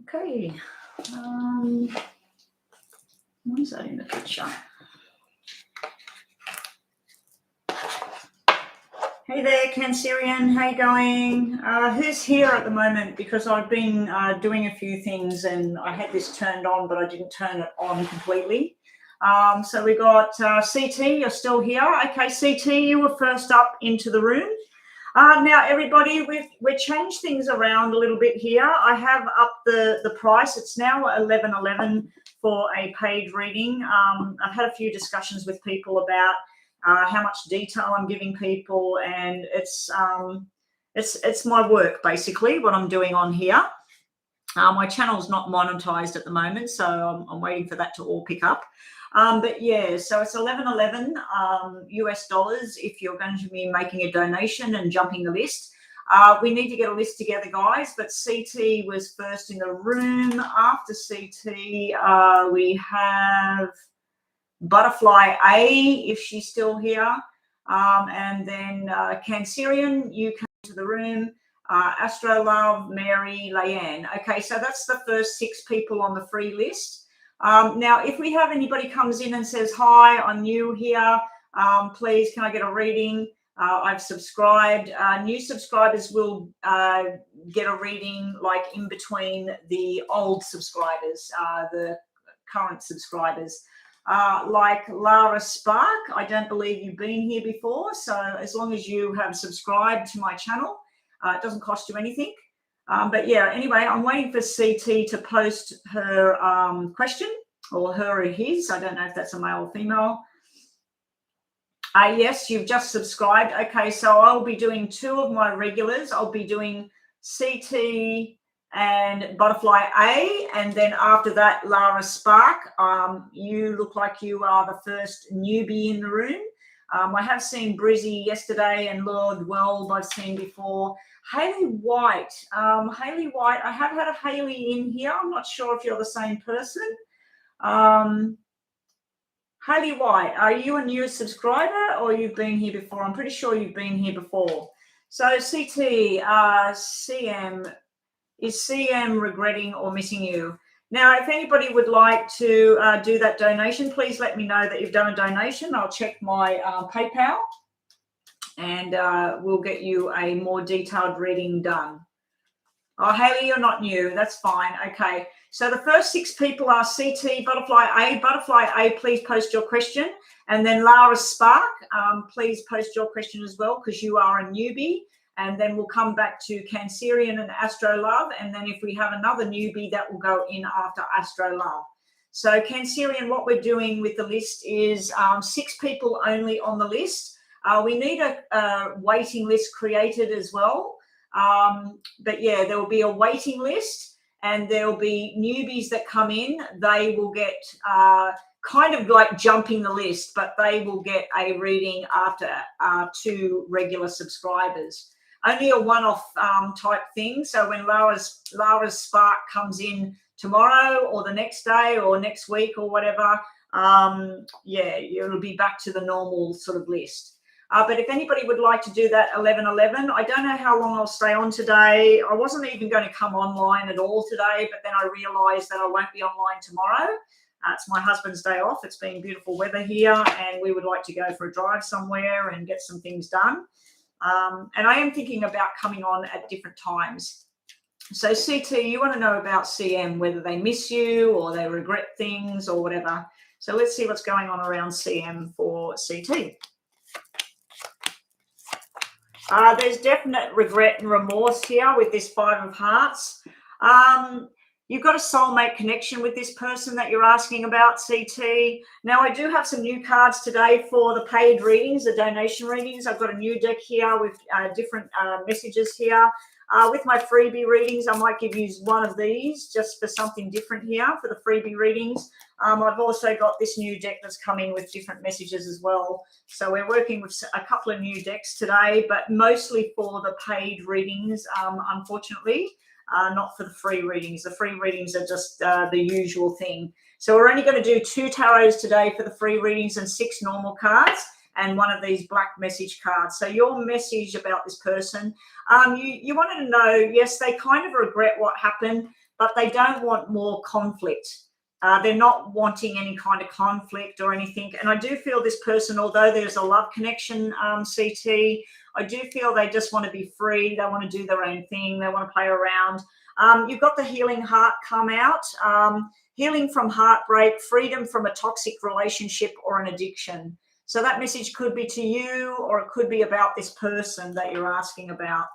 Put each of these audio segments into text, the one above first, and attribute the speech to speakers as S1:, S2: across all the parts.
S1: Okay. What is that in the picture? Hey there, Cancerian. How you going? Who's here at the moment? Because I've been doing a few things and I had this turned on, but I didn't turn it on completely. So we got CT. You're still here. Okay, CT, you were first up into the room. Now, everybody, we've changed things around a little bit here. I have upped the price. It's now $11.11 for a paid reading. I've had a few discussions with people about how much detail I'm giving people, and it's my work basically what I'm doing on here. My channel's not monetized at the moment, so I'm waiting for that to all pick up. But yeah, so it's $11.11 US dollars if you're going to be making a donation and jumping the list. We need to get a list together, guys, but CT was first in the room. After CT, we have Butterfly A, if she's still here, and then Cancerian, you came to the room, Astro Love, Mary, Leanne. Okay, so that's the first 6 people on the free list. Now, if we have anybody comes in and says, hi, I'm new here, please, can I get a reading? I've subscribed. New subscribers will get a reading like in between the old subscribers, the current subscribers. Like Lara Spark, I don't believe you've been here before. So as long as you have subscribed to my channel, it doesn't cost you anything. But yeah, anyway, I'm waiting for CT to post her question, or her or his. I don't know if that's a male or female. Yes, you've just subscribed. Okay, so I'll be doing 2 of my regulars. I'll be doing CT and Butterfly A, and then after that, Lara Spark. You look like you are the first newbie in the room. I have seen Brizzy yesterday and Lord Weld I've seen before. Haley White. Haley White, I have had a Haley in here. I'm not sure if you're the same person. Haley White, are you a new subscriber or you've been here before? I'm pretty sure you've been here before. So CT, CM, is CM regretting or missing you? Now, if anybody would like to do that donation, please let me know that you've done a donation. I'll check my PayPal and we'll get you a more detailed reading done. Oh, Haley, you're not new. That's fine. Okay. So the first 6 people are CT, Butterfly A. Butterfly A, please post your question. And then Lara Spark, please post your question as well because you are a newbie. And then we'll come back to Cancerian and Astro Love. And then if we have another newbie, that will go in after Astro Love. So Cancerian, what we're doing with the list is 6 people only on the list. We need a waiting list created as well. But yeah, there will be a waiting list and there will be newbies that come in. They will get kind of like jumping the list, but they will get a reading after 2 regular subscribers. Only a one-off type thing. So when Lara's Spark comes in tomorrow or the next day or next week or whatever, yeah, it'll be back to the normal sort of list. But if anybody would like to do that 11:11, I don't know how long I'll stay on today. I wasn't even going to come online at all today, but then I realized that I won't be online tomorrow. It's my husband's day off. It's been beautiful weather here, and we would like to go for a drive somewhere and get some things done. And I am thinking about coming on at different times. So CT, you want to know about CM, whether they miss you or they regret things or whatever. So let's see what's going on around CM for CT. There's definite regret and remorse here with this 5 of Hearts. You've got a soulmate connection with this person that you're asking about, CT. Now, I do have some new cards today for the paid readings, the donation readings. I've got a new deck here with different messages here. With my freebie readings, I might give you one of these just for something different here for the freebie readings. I've also got this new deck that's coming with different messages as well. So we're working with a couple of new decks today, but mostly for the paid readings, unfortunately, not for the free readings. The free readings are just the usual thing. So we're only going to do 2 tarots today for the free readings and 6 normal cards. and one of these black message cards. So your message about this person, you wanted to know, yes, they kind of regret what happened, but they don't want more conflict. They're not wanting any kind of conflict or anything. And I do feel this person, although there's a love connection, CT, I do feel they just want to be free. They want to do their own thing. They want to play around. You've got the healing heart come out. Healing from heartbreak, freedom from a toxic relationship or an addiction. So that message could be to you, or it could be about this person that you're asking about.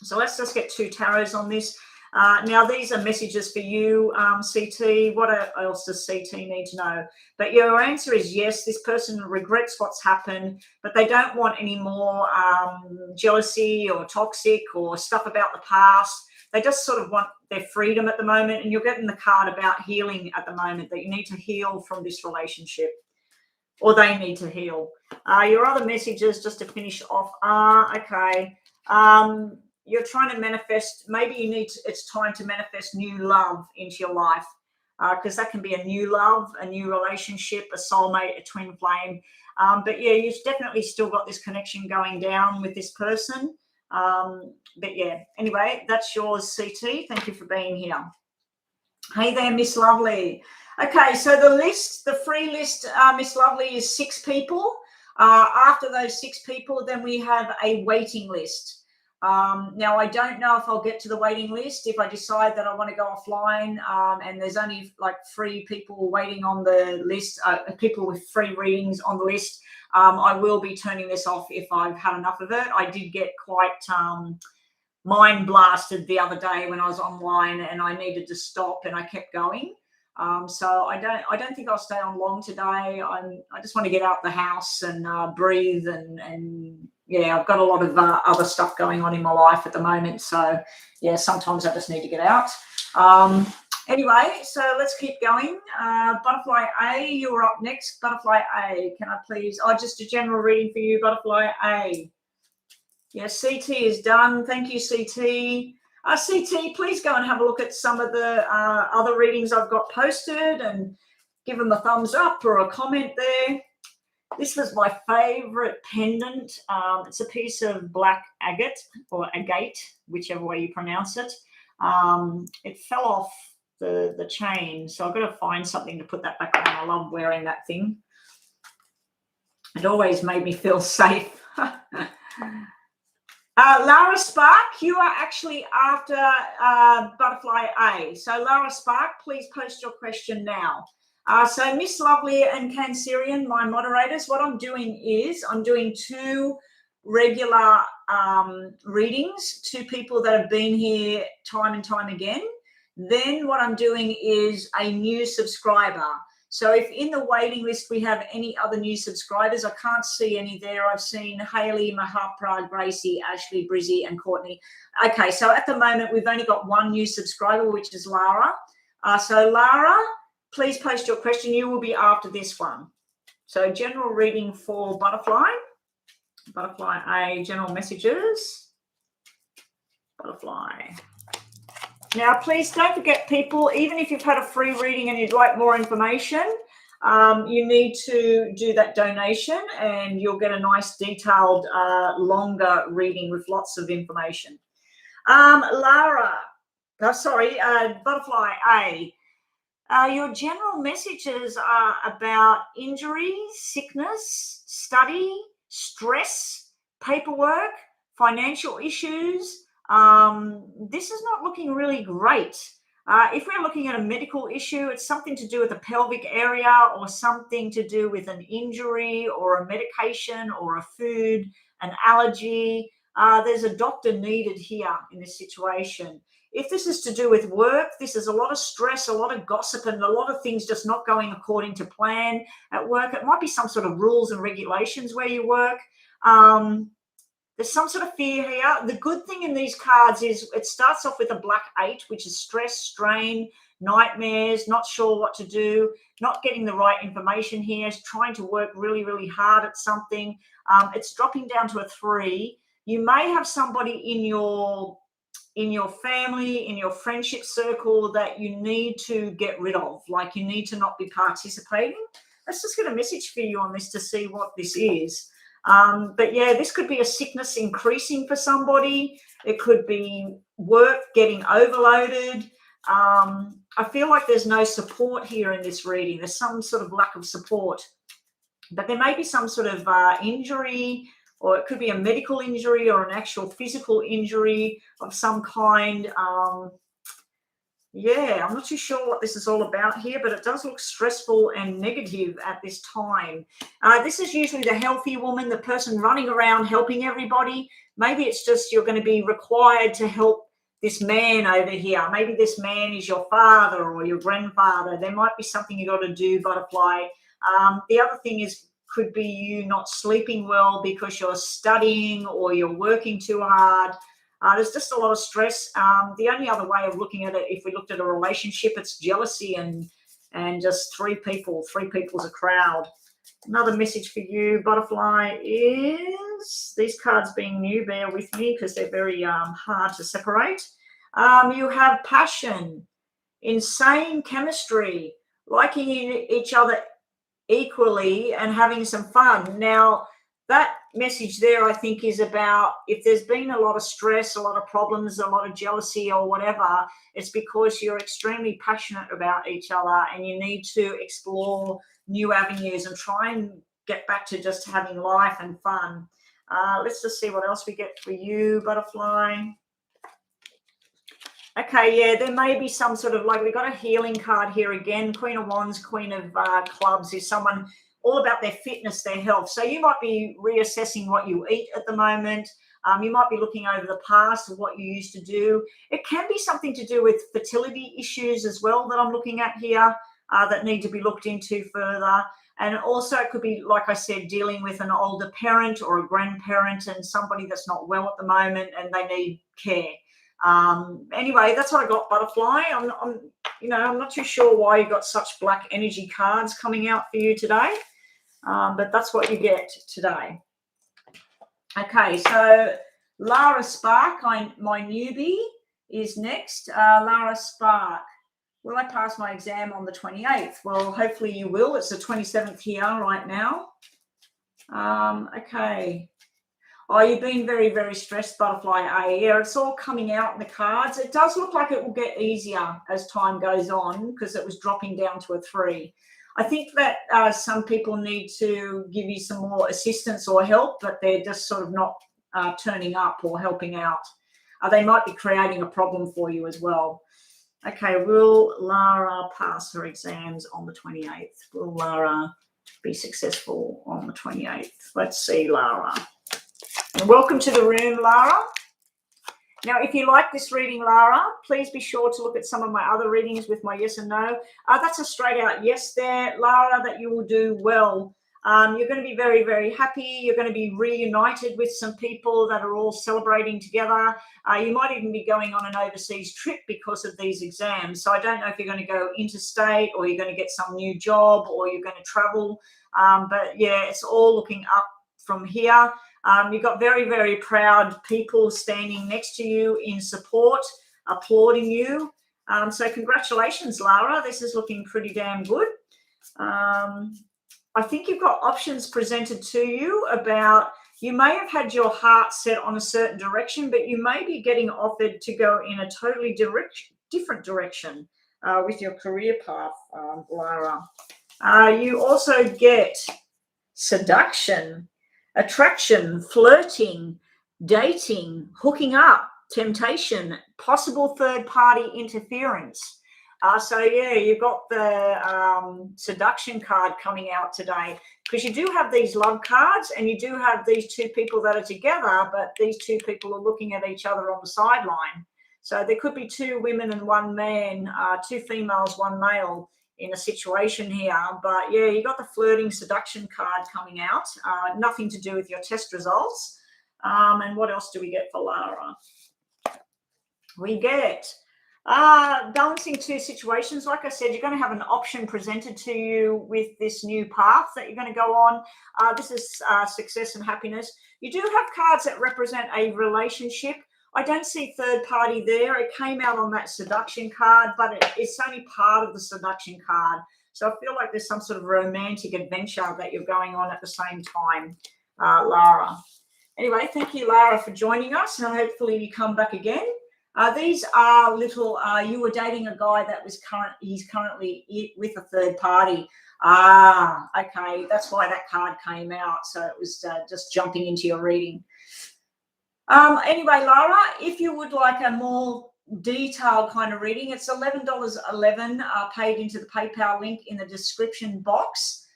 S1: So let's just get 2 tarots on this. Now, these are messages for you, CT. What else does CT need to know? But your answer is yes, this person regrets what's happened, but they don't want any more jealousy or toxic or stuff about the past. They just sort of want their freedom at the moment. And you're getting the card about healing at the moment, that you need to heal from this relationship, or they need to heal. Your other messages, just to finish off, are, okay, you're trying to manifest, maybe it's time to manifest new love into your life, because that can be a new love, a new relationship, a soulmate, a twin flame. But yeah, you've definitely still got this connection going down with this person. But yeah, anyway, that's yours, CT. Thank you for being here. Hey there, Miss Lovely. Okay, so the free list, Miss Lovely, is 6 people. After those 6 people, then we have a waiting list. Now, I don't know if I'll get to the waiting list if I decide that I want to go offline, and there's only like 3 people waiting on the list, people with free readings on the list. I will be turning this off if I've had enough of it. I did get quite mind blasted the other day when I was online, and I needed to stop, and I kept going. So I don't think I'll stay on long today. I just want to get out the house and breathe, and yeah, I've got a lot of other stuff going on in my life at the moment. So yeah, sometimes I just need to get out. Anyway, so let's keep going. Butterfly A, you're up next. Butterfly A, can I please? Oh, just a general reading for you, Butterfly A. Yeah, CT is done. Thank you, CT. CT, please go and have a look at some of the other readings I've got posted and give them a thumbs up or a comment there. This was my favorite pendant. It's a piece of black agate or agate, whichever way you pronounce it. It fell off the chain, so I've got to find something to put that back on. I love wearing that thing. It always made me feel safe. Lara Spark, you are actually after Butterfly A. So Lara Spark, please post your question now. So Miss Lovely and Cancerian, my moderators, what I'm doing is I'm doing 2 regular readings to people that have been here time and time again. Then what I'm doing is a new subscriber. So if in the waiting list we have any other new subscribers, I can't see any there. I've seen Hayley, Mahapra, Gracie, Ashley, Brizzy, and Courtney. Okay, so at the moment we've only got 1 new subscriber, which is Lara. So Lara, please post your question. You will be after this one. So general reading for Butterfly. Butterfly A, general messages. Butterfly. Now, please don't forget, people, even if you've had a free reading and you'd like more information, you need to do that donation and you'll get a nice detailed, longer reading with lots of information. Butterfly A, your general messages are about injury, sickness, study, stress, paperwork, financial issues. This is not looking really great. If we're looking at a medical issue, it's something to do with the pelvic area or something to do with an injury or a medication or a food, an allergy. There's a doctor needed here in this situation. If this is to do with work, this is a lot of stress, a lot of gossip, and a lot of things just not going according to plan at work. It might be some sort of rules and regulations where you work. There's some sort of fear here. The good thing in these cards is it starts off with a black 8, which is stress, strain, nightmares, not sure what to do, not getting the right information here, trying to work really, really hard at something. It's dropping down to a 3. You may have somebody in your family, in your friendship circle that you need to get rid of, like you need to not be participating. let's just get a message for you on this to see what this is. But yeah, this could be a sickness increasing for somebody. It could be work getting overloaded. I feel like there's no support here in this reading. There's some sort of lack of support, but there may be some sort of injury, or it could be a medical injury or an actual physical injury of some kind. Yeah, I'm not too sure what this is all about here, but it does look stressful and negative at this time. This is usually the healthy woman, the person running around helping everybody. Maybe it's just you're going to be required to help this man over here. Maybe this man is your father or your grandfather. There might be something you got to do, butterfly. The other thing is, could be you not sleeping well because you're studying or you're working too hard. There's just a lot of stress. The only other way of looking at it, if we looked at a relationship, it's jealousy and just three people's a crowd. Another message for you, butterfly, is these cards being new. Bear with me because they're very hard to separate. You have passion, insane chemistry, liking each other equally and having some fun. Now, that message there, I think, is about if there's been a lot of stress, a lot of problems, a lot of jealousy or whatever, it's because you're extremely passionate about each other and you need to explore new avenues and try and get back to just having life and fun. Let's just see what else we get for you, butterfly. Okay, yeah, there may be some sort of, like, we got a healing card here again. Queen of Wands, Queen of Clubs is someone all about their fitness, their health. So you might be reassessing what you eat at the moment. You might be looking over the past of what you used to do. It can be something to do with fertility issues as well that I'm looking at here that need to be looked into further. And also it could be, like I said, dealing with an older parent or a grandparent and somebody that's not well at the moment and they need care. Anyway, that's what I got, butterfly. I'm not too sure why you got such black energy cards coming out for you today. But that's what you get today. Okay, so Lara Spark, my newbie, is next. Lara Spark, will I pass my exam on the 28th? Well, hopefully you will. It's the 27th here right now. Okay. Oh, you've been very, very stressed, butterfly A. Yeah, it's all coming out in the cards. It does look like it will get easier as time goes on because it was dropping down to a 3. I think that some people need to give you some more assistance or help, but they're just sort of not turning up or helping out. They might be creating a problem for you as well. Okay, will Lara pass her exams on the 28th? Will Lara be successful on the 28th? Let's see, Lara. And welcome to the room, Lara. Now, if you like this reading, Lara, please be sure to look at some of my other readings with my yes and no. That's a straight out yes there, Lara, that you will do well. You're going to be very, very happy. You're going to be reunited with some people that are all celebrating together. You might even be going on an overseas trip because of these exams. So I don't know if you're going to go interstate or you're going to get some new job or you're going to travel. But yeah, it's all looking up from here. You've got very, very proud people standing next to you in support, applauding you. So congratulations, Lara. This is looking pretty damn good. I think you've got options presented to you about, you may have had your heart set on a certain direction, but you may be getting offered to go in a totally different direction with your career path, Lara. You also get seduction, attraction, flirting, dating, hooking up, temptation, possible third-party interference. So, yeah, you've got the seduction card coming out today because you do have these love cards and you do have these two people that are together, but these two people are looking at each other on the sideline. So there could be two women and one man, two females, one male in a situation here. But, yeah, you got the flirting seduction card coming out. Nothing to do with your test results. And what else do we get for Lara? We get balancing two situations. Like I said, you're going to have an option presented to you with this new path that you're going to go on. This is success and happiness. You do have cards that represent a relationship. I don't see third party there. It came out on that seduction card, but it's only part of the seduction card. So I feel like there's some sort of romantic adventure that you're going on at the same time, Lara. Anyway, thank you, Lara, for joining us, and hopefully you come back again. These are little, you were dating a guy that was he's currently with a third party. Okay, that's why that card came out. So it was just jumping into your reading. Anyway, Lara, if you would like a more detailed kind of reading, it's $11.11 paid into the PayPal link in the description box.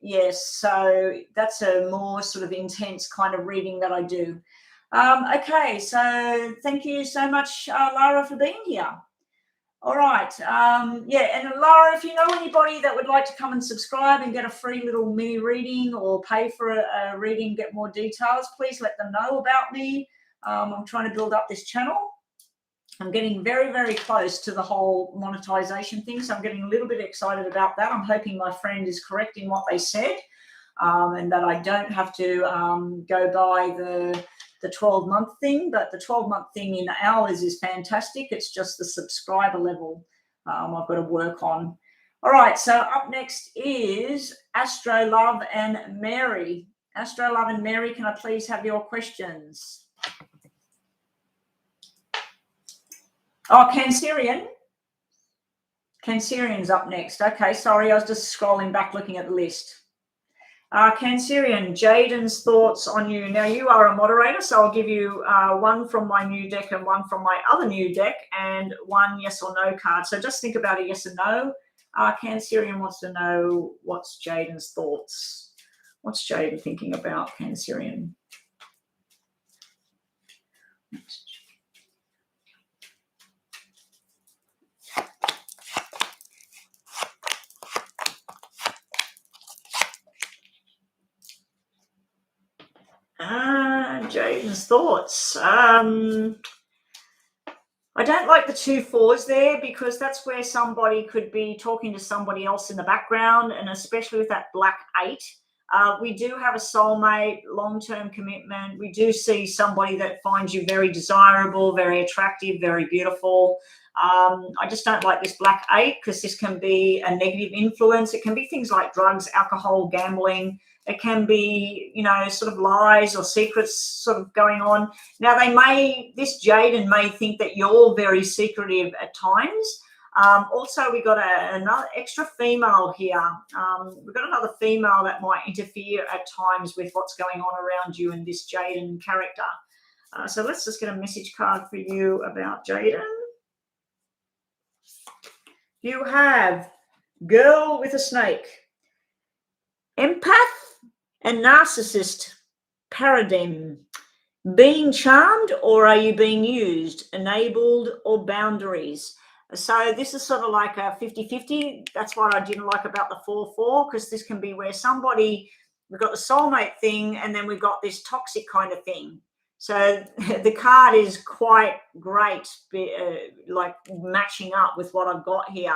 S1: Yes, so that's a more sort of intense kind of reading that I do. Okay, so thank you so much, Lara, for being here. All right. Yeah, and Lara, if you know anybody that would like to come and subscribe and get a free little mini reading or pay for a reading, get more details, please let them know about me. I'm trying to build up this channel. I'm getting very, very close to the whole monetization thing, so I'm getting a little bit excited about that. I'm hoping my friend is correct in what they said, and that I don't have to go by the 12-month thing, but the 12-month thing in hours is fantastic. It's just the subscriber level I've got to work on. All right, so up next is Astro Love and Mary. Astro Love and Mary, can I please have your questions? Oh, Cancerian. Cancerian's up next. Okay, sorry, I was just scrolling back looking at the list. Cancerian, Jaden's thoughts on you. Now, you are a moderator, so I'll give you one from my new deck and one from my other new deck and one yes or no card. So just think about a yes or no. Cancerian wants to know what's Jaden's thoughts. What's Jaden thinking about, Cancerian? Jaden's thoughts. I don't like the 2 4s there, because that's where somebody could be talking to somebody else in the background, and especially with that black 8. We do have a soulmate, long-term commitment. We do see somebody that finds you very desirable, very attractive, very beautiful. I just don't like this black 8, because this can be a negative influence. It can be things like drugs, alcohol, gambling. It can be, you know, sort of lies or secrets sort of going on. Now, this Jaden may think that you're very secretive at times. Also, we got another extra female here. We've got another female that might interfere at times with what's going on around you and this Jaden character. So let's just get a message card for you about Jaden. You have girl with a snake, empath and narcissist paradigm. Being charmed, or are you being used? Enabled or boundaries? So this is sort of like a 50-50. That's what I didn't like about the 4-4, because this can be where we've got the soulmate thing, and then we've got this toxic kind of thing. So the card is quite great, like matching up with what I've got here.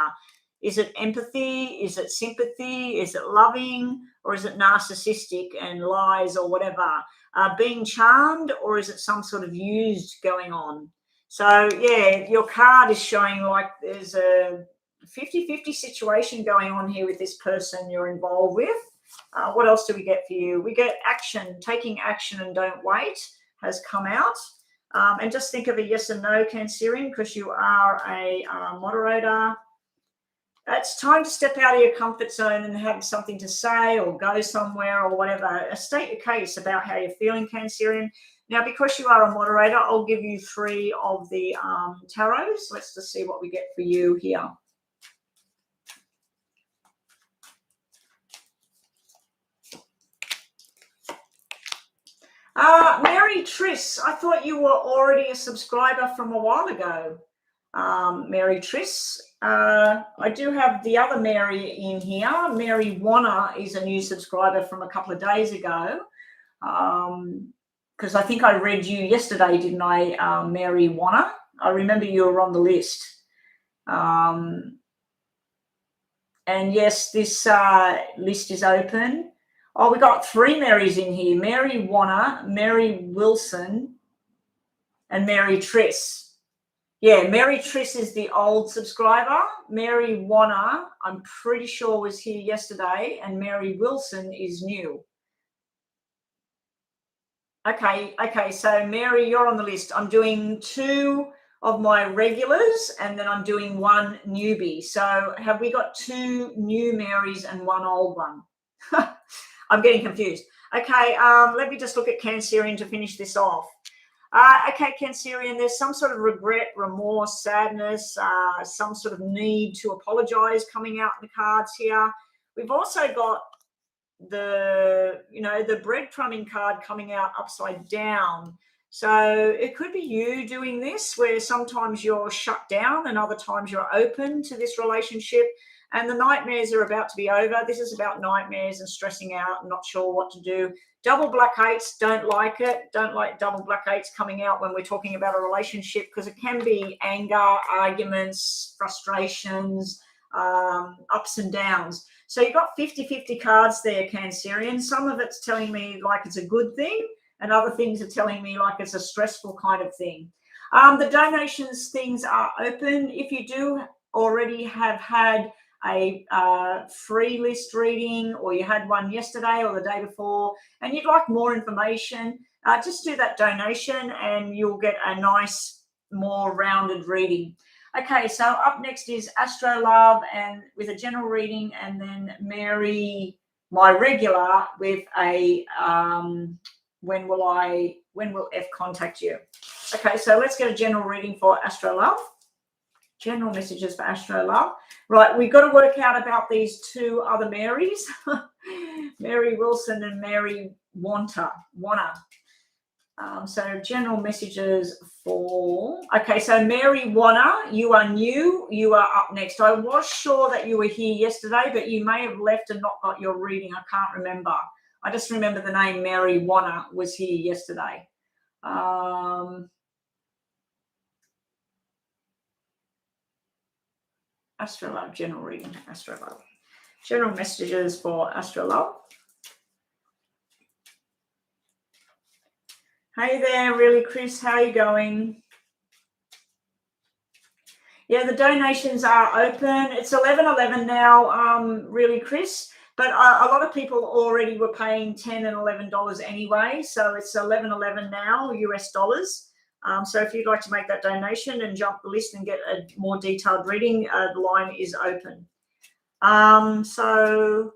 S1: Is it empathy? Is it sympathy? Is it loving? Or is it narcissistic and lies or whatever? Being charmed, or is it some sort of used going on? So, yeah, your card is showing like there's a 50-50 situation going on here with this person you're involved with. What else do we get for you? We get action. Taking action and don't wait has come out. And just think of a yes and no, Cancerian, because you are a moderator. It's time to step out of your comfort zone and have something to say or go somewhere or whatever. State your case about how you're feeling, Cancerian. Now, because you are a moderator, I'll give you 3 of the tarots. Let's just see what we get for you here. Mary Triss, I thought you were already a subscriber from a while ago. Mary Triss. I do have the other Mary in here. Mary Wanna is a new subscriber from a couple of days ago. Because I think I read you yesterday, didn't I, Mary Wanna? I remember you were on the list. And yes, this list is open. Oh, we got 3 Marys in here. Mary Wanna, Mary Wilson, and Mary Triss. Yeah, Mary Triss is the old subscriber. Mary Wanner, I'm pretty sure, was here yesterday, and Mary Wilson is new. Okay, so Mary, you're on the list. I'm doing 2 of my regulars, and then I'm doing 1 newbie. So have we got 2 new Marys and 1 old one? I'm getting confused. Okay, let me just look at Cancerian to finish this off. Okay, Cancerian, there's some sort of regret, remorse, sadness, some sort of need to apologize coming out in the cards here. We've also got the breadcrumbing card coming out upside down. So it could be you doing this, where sometimes you're shut down and other times you're open to this relationship, and the nightmares are about to be over. This is about nightmares and stressing out and not sure what to do. Double black eights, don't like it. Don't like double black eights coming out when we're talking about a relationship, because it can be anger, arguments, frustrations, ups and downs. So you've got 50-50 cards there, Cancerian. Some of it's telling me like it's a good thing, and other things are telling me like it's a stressful kind of thing. The donations things are open. If you do already have had a free list reading, or you had one yesterday or the day before, and you'd like more information, just do that donation and you'll get a nice, more rounded reading. Okay, so up next is Astro Love, and with a general reading, and then Mary, my regular, with a when will F contact you? Okay, so let's get a general reading for Astro Love. General messages for Astro Love. Right, we've got to work out about these 2 other Marys, Mary Wilson and Mary Wanner. So general messages for, okay, so Mary Wanner, you are new, you are up next. I was sure that you were here yesterday, but you may have left and not got your reading. I can't remember. I just remember the name Mary Wanner was here yesterday. Astro Love, general reading, Astro Love. General messages for Astro Love. Hey there, really, Chris, how are you going? Yeah, the donations are open. It's 11:11 now, really, Chris. But a lot of people already were paying $10 and $11 anyway, so it's 11:11 now, US dollars. So if you'd like to make that donation and jump the list and get a more detailed reading, the line is open. So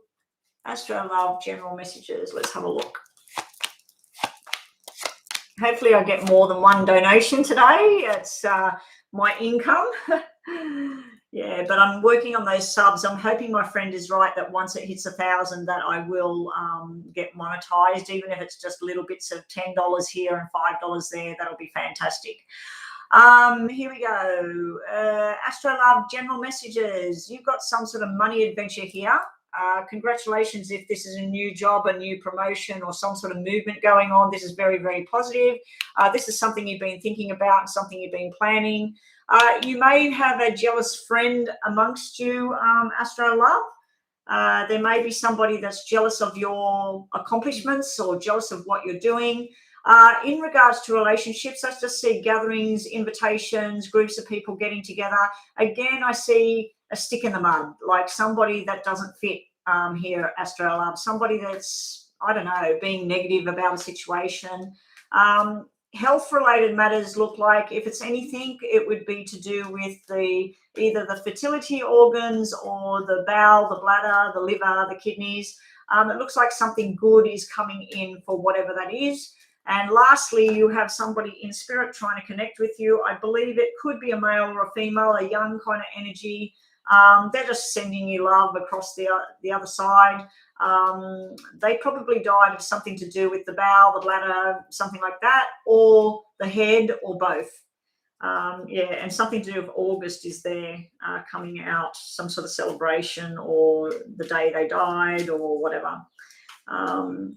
S1: Astro Love general messages. Let's have a look. Hopefully I get more than 1 donation today. It's my income. Yeah, but I'm working on those subs. I'm hoping my friend is right that once it hits 1,000 that I will get monetized, even if it's just little bits of $10 here and $5 there. That'll be fantastic. Here we go. Astro Love general messages. You've got some sort of money adventure here. Congratulations if this is a new job, a new promotion, or some sort of movement going on. This is very, very positive. This is something you've been thinking about and something you've been planning. You may have a jealous friend amongst you, Astro Love. There may be somebody that's jealous of your accomplishments or jealous of what you're doing. In regards to relationships, I just see gatherings, invitations, groups of people getting together. Again, I see a stick in the mud, like somebody that doesn't fit here, Astro Love. Somebody that's, I don't know, being negative about a situation. Health-related matters look like, if it's anything, it would be to do with either the fertility organs or the bowel, the bladder, the liver, the kidneys. It looks like something good is coming in for whatever that is. And lastly, you have somebody in spirit trying to connect with you. I believe it could be a male or a female, a young kind of energy. They're just sending you love across the other side. They probably died of something to do with the bowel, the bladder, something like that, or the head, or both. Yeah, and something to do with August is there coming out, some sort of celebration, or the day they died, or whatever. 8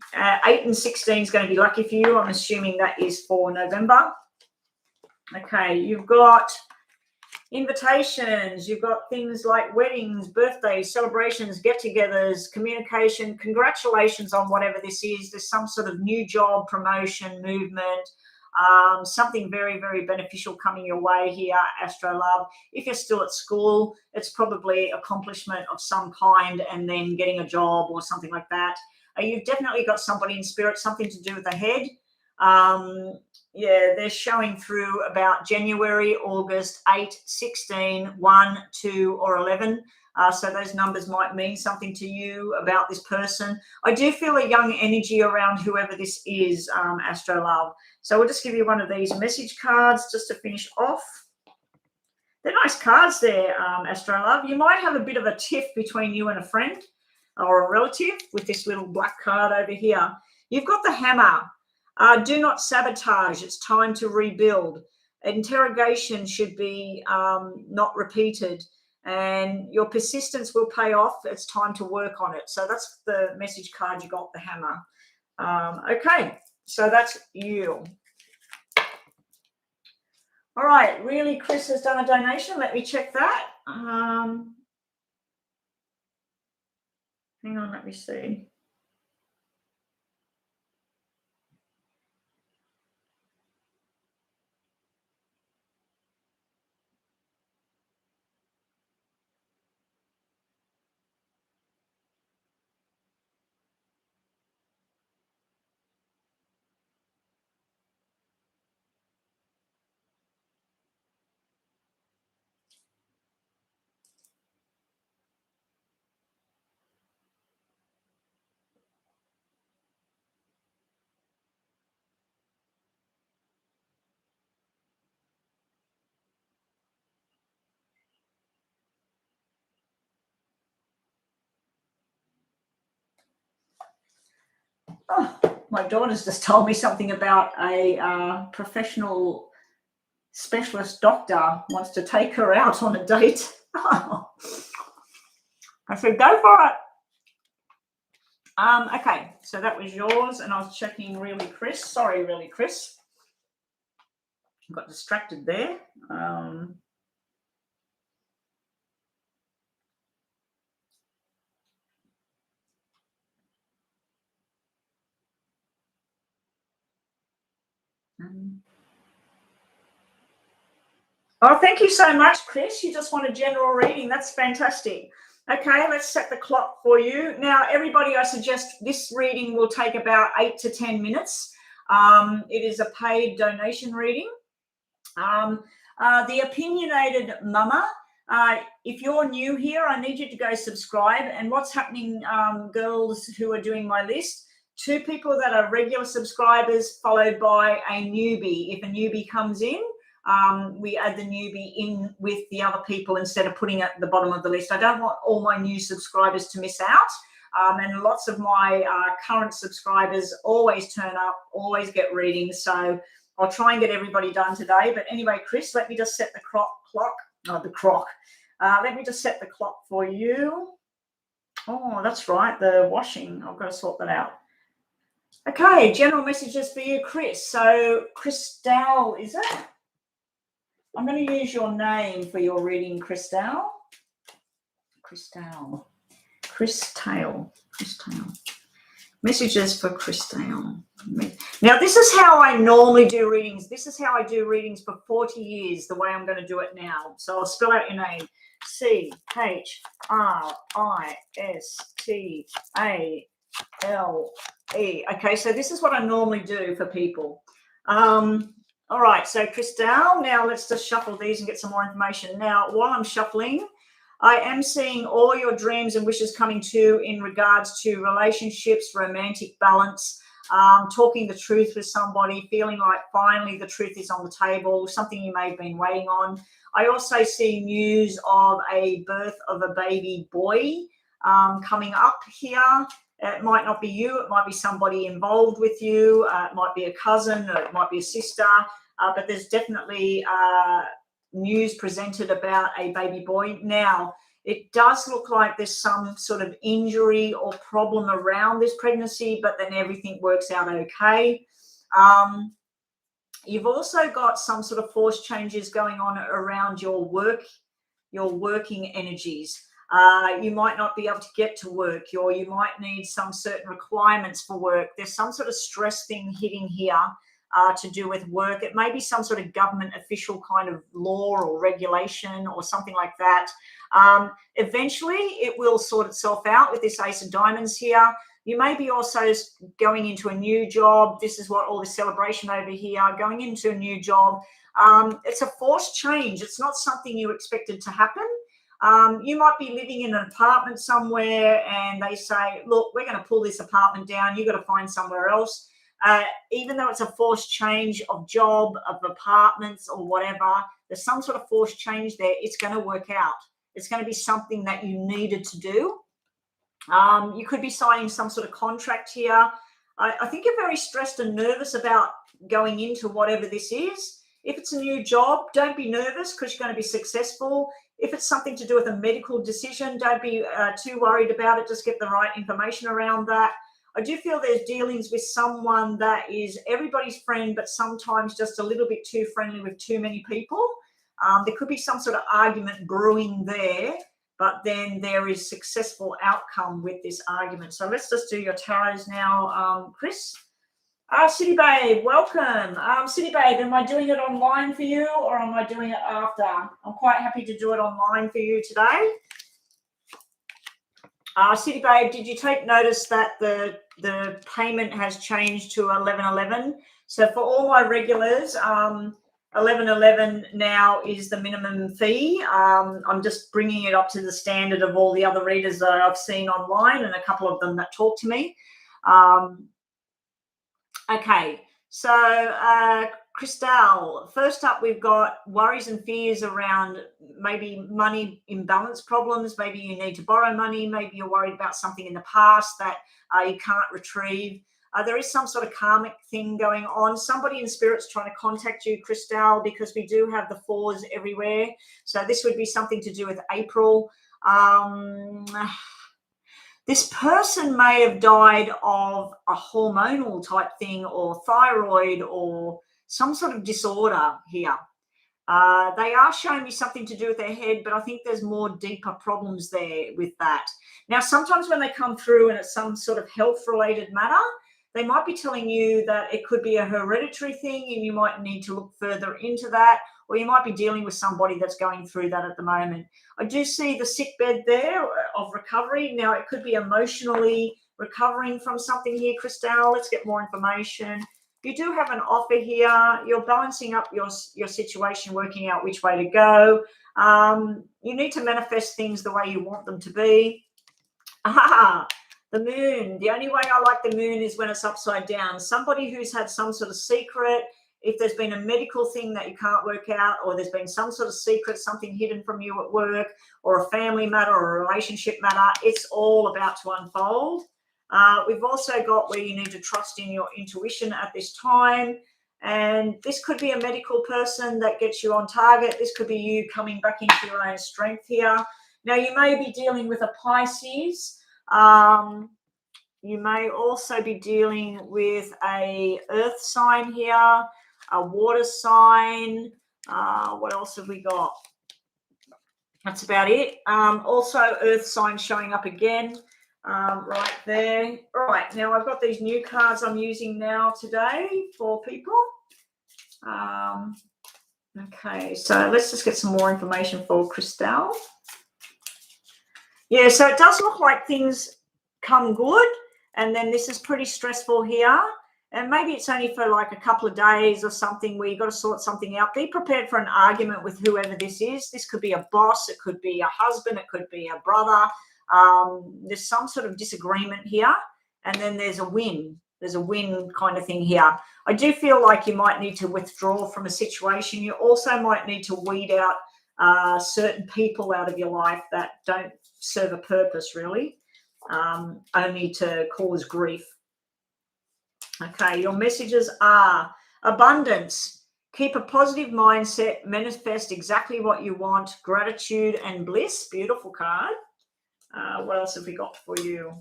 S1: and 16 is going to be lucky for you. I'm assuming that is for November. Okay, you've got invitations, you've got things like weddings, birthdays, celebrations, get-togethers, communication. Congratulations on whatever this is. There's some sort of new job, promotion, movement. Something very, very beneficial coming your way here, Astro Love. If you're still at school, it's probably accomplishment of some kind and then getting a job or something like that. You've definitely got somebody in spirit, something to do with the head. Yeah, they're showing through about January, August, 8, 16, 1, 2, or 11. So those numbers might mean something to you about this person. I do feel a young energy around whoever this is, Astro Love. So we'll just give you one of these message cards just to finish off. They're nice cards there, Astro Love. You might have a bit of a tiff between you and a friend or a relative with this little black card over here. You've got the hammer. Do not sabotage. It's time to rebuild. Interrogation should be not repeated. And your persistence will pay off. It's time to work on it. So that's the message card you got, the hammer. Okay, so that's you. All right, really, Chris has done a donation. Let me check that. Hang on, let me see. Oh, my daughter's just told me something about a professional specialist doctor wants to take her out on a date. I said, go for it. Okay, so that was yours, and I was checking really, Chris. Sorry, really, Chris. Got distracted there. Oh, thank you so much, Chris. You just want a general reading. That's fantastic. Okay, let's set the clock for you. Now, everybody, I suggest this reading will take about 8 to 10 minutes. It is a paid donation reading. The Opinionated Mama, if you're new here, I need you to go subscribe. And what's happening, girls who are doing my list, 2 people that are regular subscribers followed by a newbie. If a newbie comes in, we add the newbie in with the other people instead of putting it at the bottom of the list. I don't want all my new subscribers to miss out. And lots of my current subscribers always turn up, always get readings. So I'll try and get everybody done today. But anyway, Chris, let me just set the clock. Let me just set the clock for you. Oh, that's right, the washing. I've got to sort that out. Okay, general messages for you, Chris. So Christelle, is it? I'm going to use your name for your reading, Christelle. Christelle. Messages for Christelle. Now, this is how I normally do readings. This is how I do readings for 40 years, the way I'm going to do it now. So I'll spell out your name. Christale. Okay, so this is what I normally do for people. All right, so Christelle, now let's just shuffle these and get some more information. Now, while I'm shuffling, I am seeing all your dreams and wishes coming true in regards to relationships, romantic balance, talking the truth with somebody, feeling like finally the truth is on the table, something you may have been waiting on. I also see news of a birth of a baby boy coming up here. It might not be you. It might be somebody involved with you. It might be a cousin, or it might be a sister. But there's definitely news presented about a baby boy. Now, it does look like there's some sort of injury or problem around this pregnancy, but then everything works out okay. You've also got some sort of force changes going on around your work, your working energies. You might not be able to get to work, or you might need some certain requirements for work. There's some sort of stress thing hitting here. to do with work. It may be some sort of government official kind of law or regulation or something like that. Eventually, it will sort itself out with this Ace of Diamonds here. You may be also going into a new job. This is what all this celebration over here, going into a new job. It's a forced change. It's not something you expected to happen. You might be living in an apartment somewhere and they say, look, we're going to pull this apartment down. You've got to find somewhere else. Even though it's a forced change of job, of apartments or whatever, there's some sort of forced change there. It's going to work out. It's going to be something that you needed to do. You could be signing some sort of contract here. I think you're very stressed and nervous about going into whatever this is. If it's a new job, don't be nervous because you're going to be successful. If it's something to do with a medical decision, don't be too worried about it. Just get the right information around that. I do feel there's dealings with someone that is everybody's friend, but sometimes just a little bit too friendly with too many people. There could be some sort of argument brewing there, but then there is successful outcome with this argument. So let's just do your tarots now, Chris. City Babe, welcome. City Babe, am I doing it online for you or am I doing it after? I'm quite happy to do it online for you today. City Babe, did you take notice that the payment has changed to 11.11? So for all my regulars, 11.11 now is the minimum fee. I'm just bringing it up to the standard of all the other readers that I've seen online and a couple of them that talk to me. Okay, so Christelle, first up we've got worries and fears around maybe money imbalance problems. Maybe you need to borrow money. Maybe you're worried about something in the past that you can't retrieve. There is some sort of karmic thing going on. Somebody in spirit's trying to contact you, Christelle, because we do have the fours everywhere. So this would be something to do with April. This person may have died of a hormonal type thing or thyroid or some sort of disorder here. They are showing me something to do with their head, but I think there's more deeper problems there with that. Now, sometimes when they come through and it's some sort of health-related matter, they might be telling you that it could be a hereditary thing and you might need to look further into that, or you might be dealing with somebody that's going through that at the moment. I do see the sick bed there of recovery. Now, it could be emotionally recovering from something here, Christelle. Let's get more information. You do have an offer here. You're balancing up your situation, working out which way to go. You need to manifest things the way you want them to be. The moon. The only way I like the moon is when it's upside down. Somebody who's had some sort of secret, if there's been a medical thing that you can't work out, or there's been some sort of secret, something hidden from you at work, or a family matter or a relationship matter, it's all about to unfold. We've also got where you need to trust in your intuition at this time. And this could be a medical person that gets you on target. This could be you coming back into your own strength here. Now, you may be dealing with a Pisces. You may also be dealing with a earth sign here, a water sign. What else have we got? That's about it. Also earth sign showing up again right there. All right, now I've got these new cards I'm using now today for people. Okay, so let's just get some more information for Christelle. Yeah, so it does look like things come good, and then this is pretty stressful here. And maybe it's only for like a couple of days or something where you've got to sort something out. Be prepared for an argument with whoever this is. This could be a boss. It could be a husband. It could be a brother. There's some sort of disagreement here. And then there's a win. There's a win kind of thing here. I do feel like you might need to withdraw from a situation. You also might need to weed out certain people out of your life that don't serve a purpose, really, only to cause grief. Okay, your messages are abundance. Keep a positive mindset. Manifest exactly what you want. Gratitude and bliss. Beautiful card. What else have we got for you?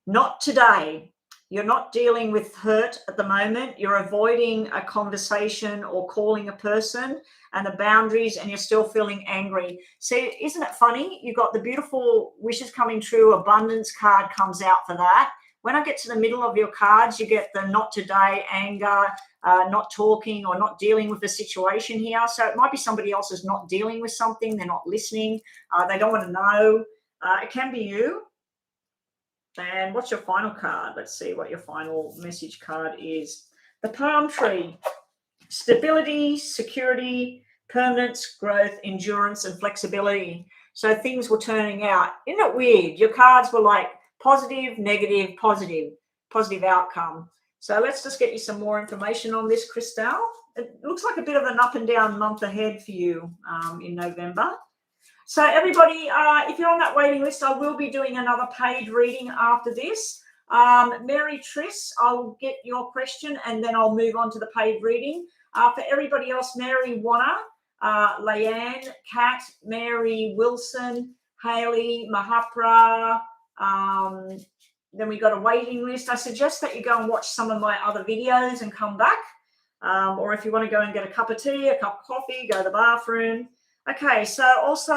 S1: Not today. You're not dealing with hurt at the moment. You're avoiding a conversation or calling a person and the boundaries, and you're still feeling angry. See, isn't it funny? You've got the beautiful wishes coming true. Abundance card comes out for that. When I get to the middle of your cards, you get the not today, anger, not talking or not dealing with the situation here. So it might be somebody else is not dealing with something. They're not listening. They don't want to know. It can be you. And what's your final card? Let's see what your final message card is. The palm tree. Stability, security, permanence, growth, endurance, and flexibility. So things were turning out. Isn't it weird? Your cards were like positive, negative, positive outcome. So let's just get you some more information on this, Christelle. It looks like a bit of an up and down month ahead for you in November. So everybody, if you're on that waiting list, I will be doing another paid reading after this. Mary Triss, I'll get your question and then I'll move on to the paid reading. For everybody else, Mary Wanna, Leanne, Kat, Mary Wilson, Haley, Mahapra. Then we got a waiting list. I suggest that you go and watch some of my other videos and come back. Or if you want to go and get a cup of tea, a cup of coffee, go to the bathroom. Okay, so also,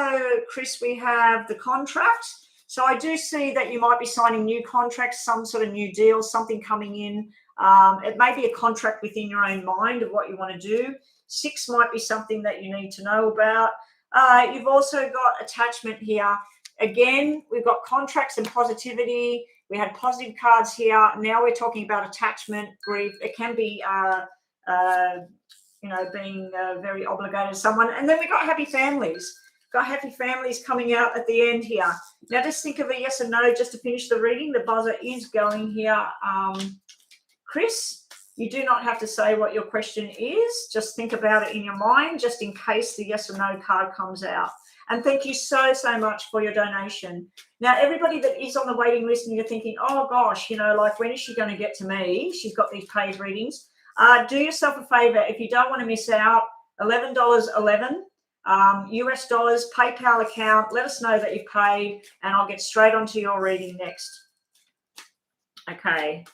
S1: Chris, we have the contract. So I do see that you might be signing new contracts, some sort of new deal, something coming in. It may be a contract within your own mind of what you want to do. 6 might be something that you need to know about. You've also got attachment here. Again, we've got contracts and positivity. We had positive cards here. Now we're talking about attachment, grief. It can be, being very obligated to someone. And then we've got happy families. Got happy families coming out at the end here. Now just think of a yes or no just to finish the reading. The buzzer is going here. Chris, you do not have to say what your question is. Just think about it in your mind just in case the yes or no card comes out. And thank you so much for your donation. Now, everybody that is on the waiting list and you're thinking, oh, gosh, like when is she going to get to me? She's got these paid readings. Do yourself a favor. If you don't want to miss out, $11.11. US dollars, PayPal account, let us know that you've paid and I'll get straight onto your reading next. Okay,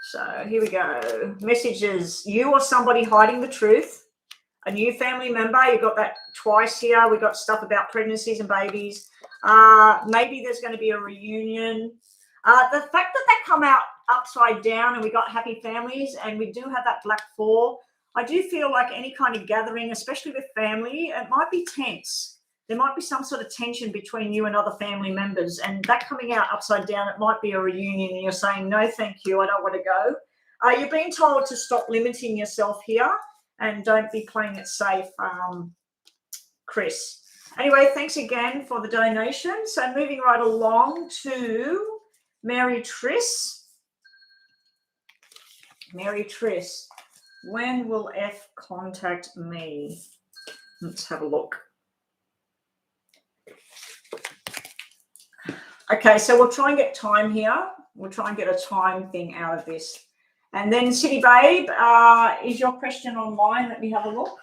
S1: so here we go. Messages, you or somebody hiding the truth, a new family member, you got that twice here. We got stuff about pregnancies and babies. Maybe there's going to be a reunion. The fact that they come out upside down and we got happy families and we do have that black 4, I do feel like any kind of gathering, especially with family, it might be tense. There might be some sort of tension between you and other family members, and that coming out upside down, it might be a reunion and you're saying, no, thank you, I don't want to go. You're being told to stop limiting yourself here and don't be playing it safe, Chris. Anyway, thanks again for the donation. So moving right along to Mary Triss. Mary Triss. When will F contact me? Let's have a look. Okay, so we'll try and get time here. We'll try and get a time thing out of this. And then City Babe, is your question online? Let me have a look.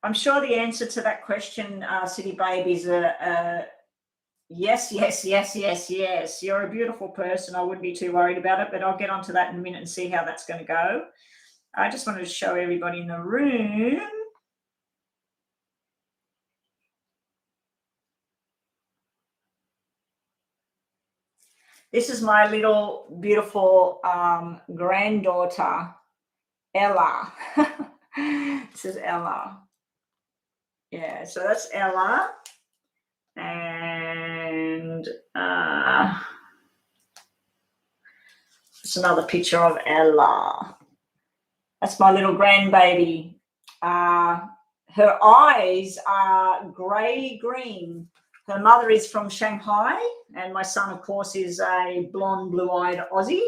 S1: I'm sure the answer to that question, City Babe, is yes, yes, yes, yes, yes. You're a beautiful person. I wouldn't be too worried about it, but I'll get onto that in a minute and see how that's going to go. I just wanted to show everybody in the room. This is my little beautiful granddaughter, Ella. This is Ella. Yeah, so that's Ella. And it's another picture of Ella. That's my little grandbaby. Her eyes are grey-green. Her mother is from Shanghai, and my son, of course, is a blonde, blue-eyed Aussie.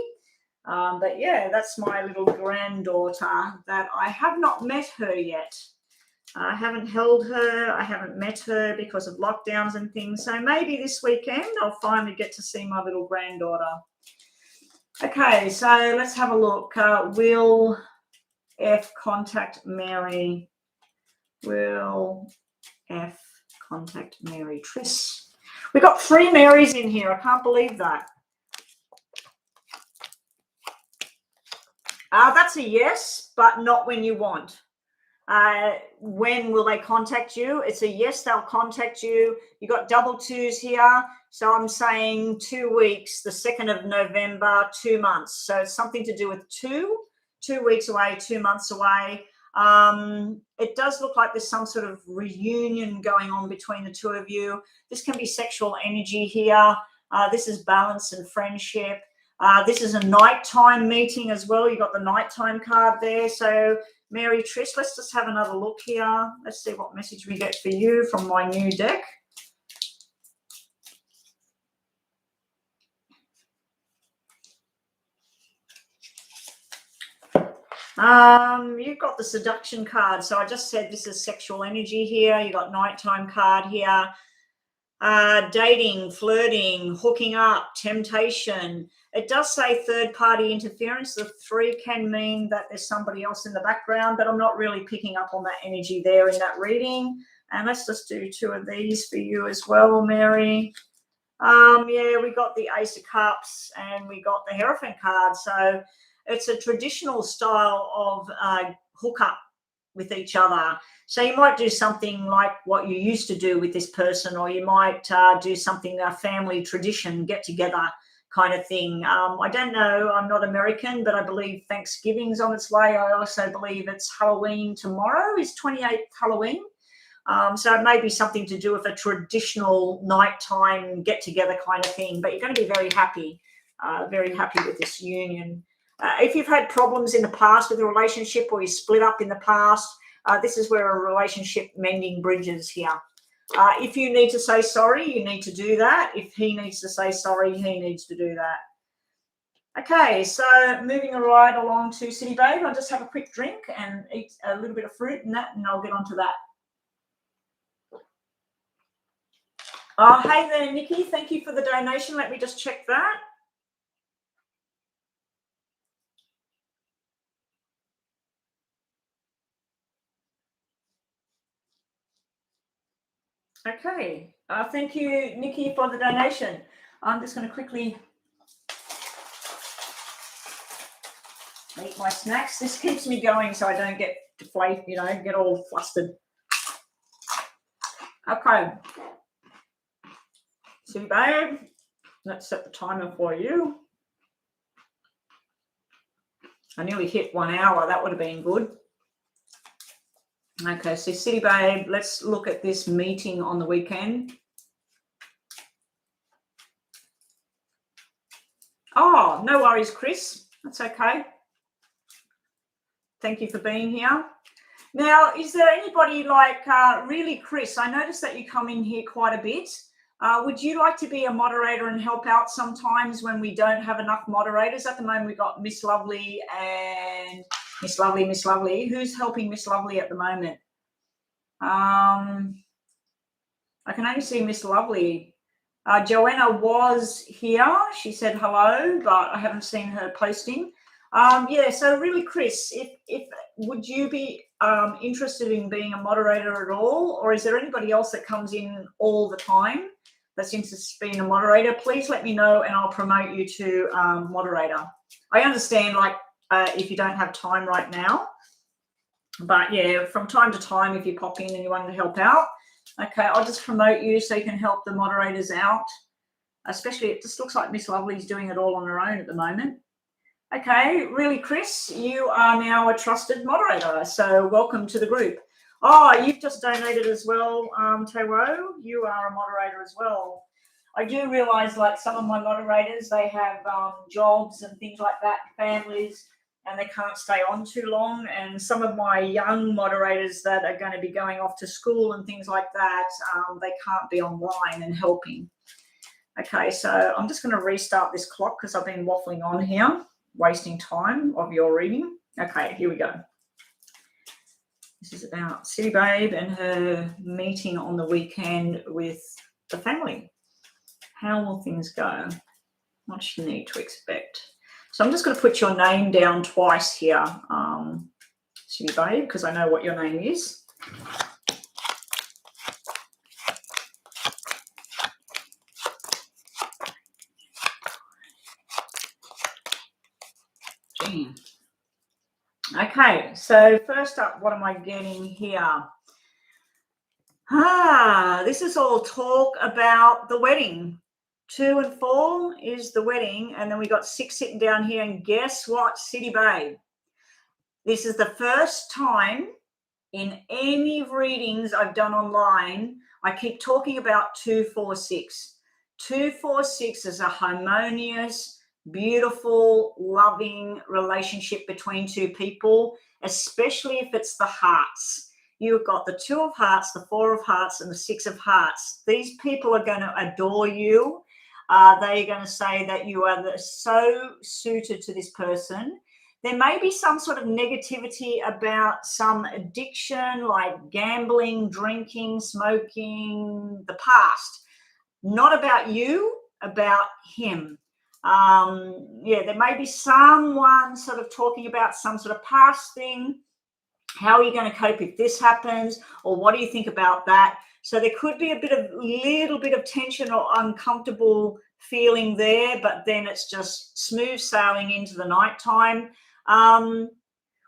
S1: But yeah, that's my little granddaughter that I have not met her yet. I haven't held her. I haven't met her because of lockdowns and things. So maybe this weekend I'll finally get to see my little granddaughter. Okay, so let's have a look. Will F contact Mary? Will F contact Mary Triss? We've got 3 Marys in here. I can't believe that. That's a yes, but not when you want. When will they contact you? It's a yes, they'll contact you. You got double twos here. So I'm saying 2 weeks, the 2nd of November, 2 months. So it's something to do with 2 weeks away, 2 months away. It does look like there's some sort of reunion going on between the two of you. This can be sexual energy here. This is balance and friendship. This is a nighttime meeting as well. You got the nighttime card there. So Mary Trish, let's just have another look here. Let's see what message we get for you from my new deck. You've got the seduction card. So I just said this is sexual energy here. You got nighttime card here. Dating, flirting, hooking up, temptation. It does say third-party interference. The 3 can mean that there's somebody else in the background, but I'm not really picking up on that energy there in that reading. And let's just do 2 of these for you as well, Mary. Yeah, we got the Ace of Cups and we got the Hierophant card. So it's a traditional style of hookup with each other. So you might do something like what you used to do with this person, or you might do something, a family tradition, get together kind of thing. I don't know, I'm not American, but I believe Thanksgiving's on its way. I also believe it's Halloween tomorrow, is 28th Halloween. So it may be something to do with a traditional nighttime get together kind of thing, but you're going to be very happy with this union. If you've had problems in the past with a relationship, or you split up in the past, this is where a relationship mending bridges here. If you need to say sorry, you need to do that. If he needs to say sorry, he needs to do that. Okay, so moving right along to City Babe. I'll just have a quick drink and eat a little bit of fruit and that, and I'll get on to that. Oh, hey there, Nikki. Thank you for the donation. Let me just check that. Okay. Thank you, Nikki, for the donation. I'm just going to quickly eat my snacks. This keeps me going so I don't get deflated, get all flustered. Okay. See, babe, let's set the timer for you. I nearly hit 1 hour. That would have been good. Okay, so City Babe, let's look at this meeting on the weekend. Oh, no worries, Chris. That's okay. Thank you for being here. Now, is there anybody like, really, Chris, I noticed that you come in here quite a bit. Would you like to be a moderator and help out sometimes when we don't have enough moderators? At the moment, we've got Miss Lovely and Miss Lovely. Who's helping Miss Lovely at the moment? I can only see Miss Lovely. Joanna was here. She said hello, but I haven't seen her posting. Yeah, so really, Chris, if would you be interested in being a moderator at all, or is there anybody else that comes in all the time that's interested in being a moderator? Please let me know and I'll promote you to moderator. I understand, like, if you don't have time right now, but yeah, from time to time, if you pop in and you want to help out, okay, I'll just promote you so you can help the moderators out. Especially, it just looks like Miss Lovely's doing it all on her own at the moment. Okay, really, Chris, you are now a trusted moderator, so welcome to the group. Oh, you've just donated as well, Tero. You are a moderator as well. I do realise, like, some of my moderators, they have jobs and things like that, families, and they can't stay on too long. And some of my young moderators that are going to be going off to school and things like that, they can't be online and helping. Okay, so I'm just going to restart this clock because I've been waffling on here, wasting time of your reading. Okay, here we go. This is about City Babe and her meeting on the weekend with the family. How will things go? What does she need to expect? So I'm just going to put your name down twice here, City Babe, because I know what your name is. Gee. Okay, so first up, what am I getting here? This is all talk about the wedding. 2 and 4 is the wedding, and then we got 6 sitting down here, and guess what, City Babe? This is the first time in any readings I've done online, I keep talking about 246. 246 is a harmonious, beautiful, loving relationship between two people, especially if it's the hearts. You've got the 2 of hearts, the 4 of hearts, and the 6 of hearts. These people are going to adore you. They're going to say that you are so suited to this person. There may be some sort of negativity about some addiction like gambling, drinking, smoking, the past. Not about you, about him. There may be someone sort of talking about some sort of past thing. How are you going to cope if this happens? Or what do you think about that? So there could be a little bit of tension or uncomfortable feeling there, but then it's just smooth sailing into the nighttime.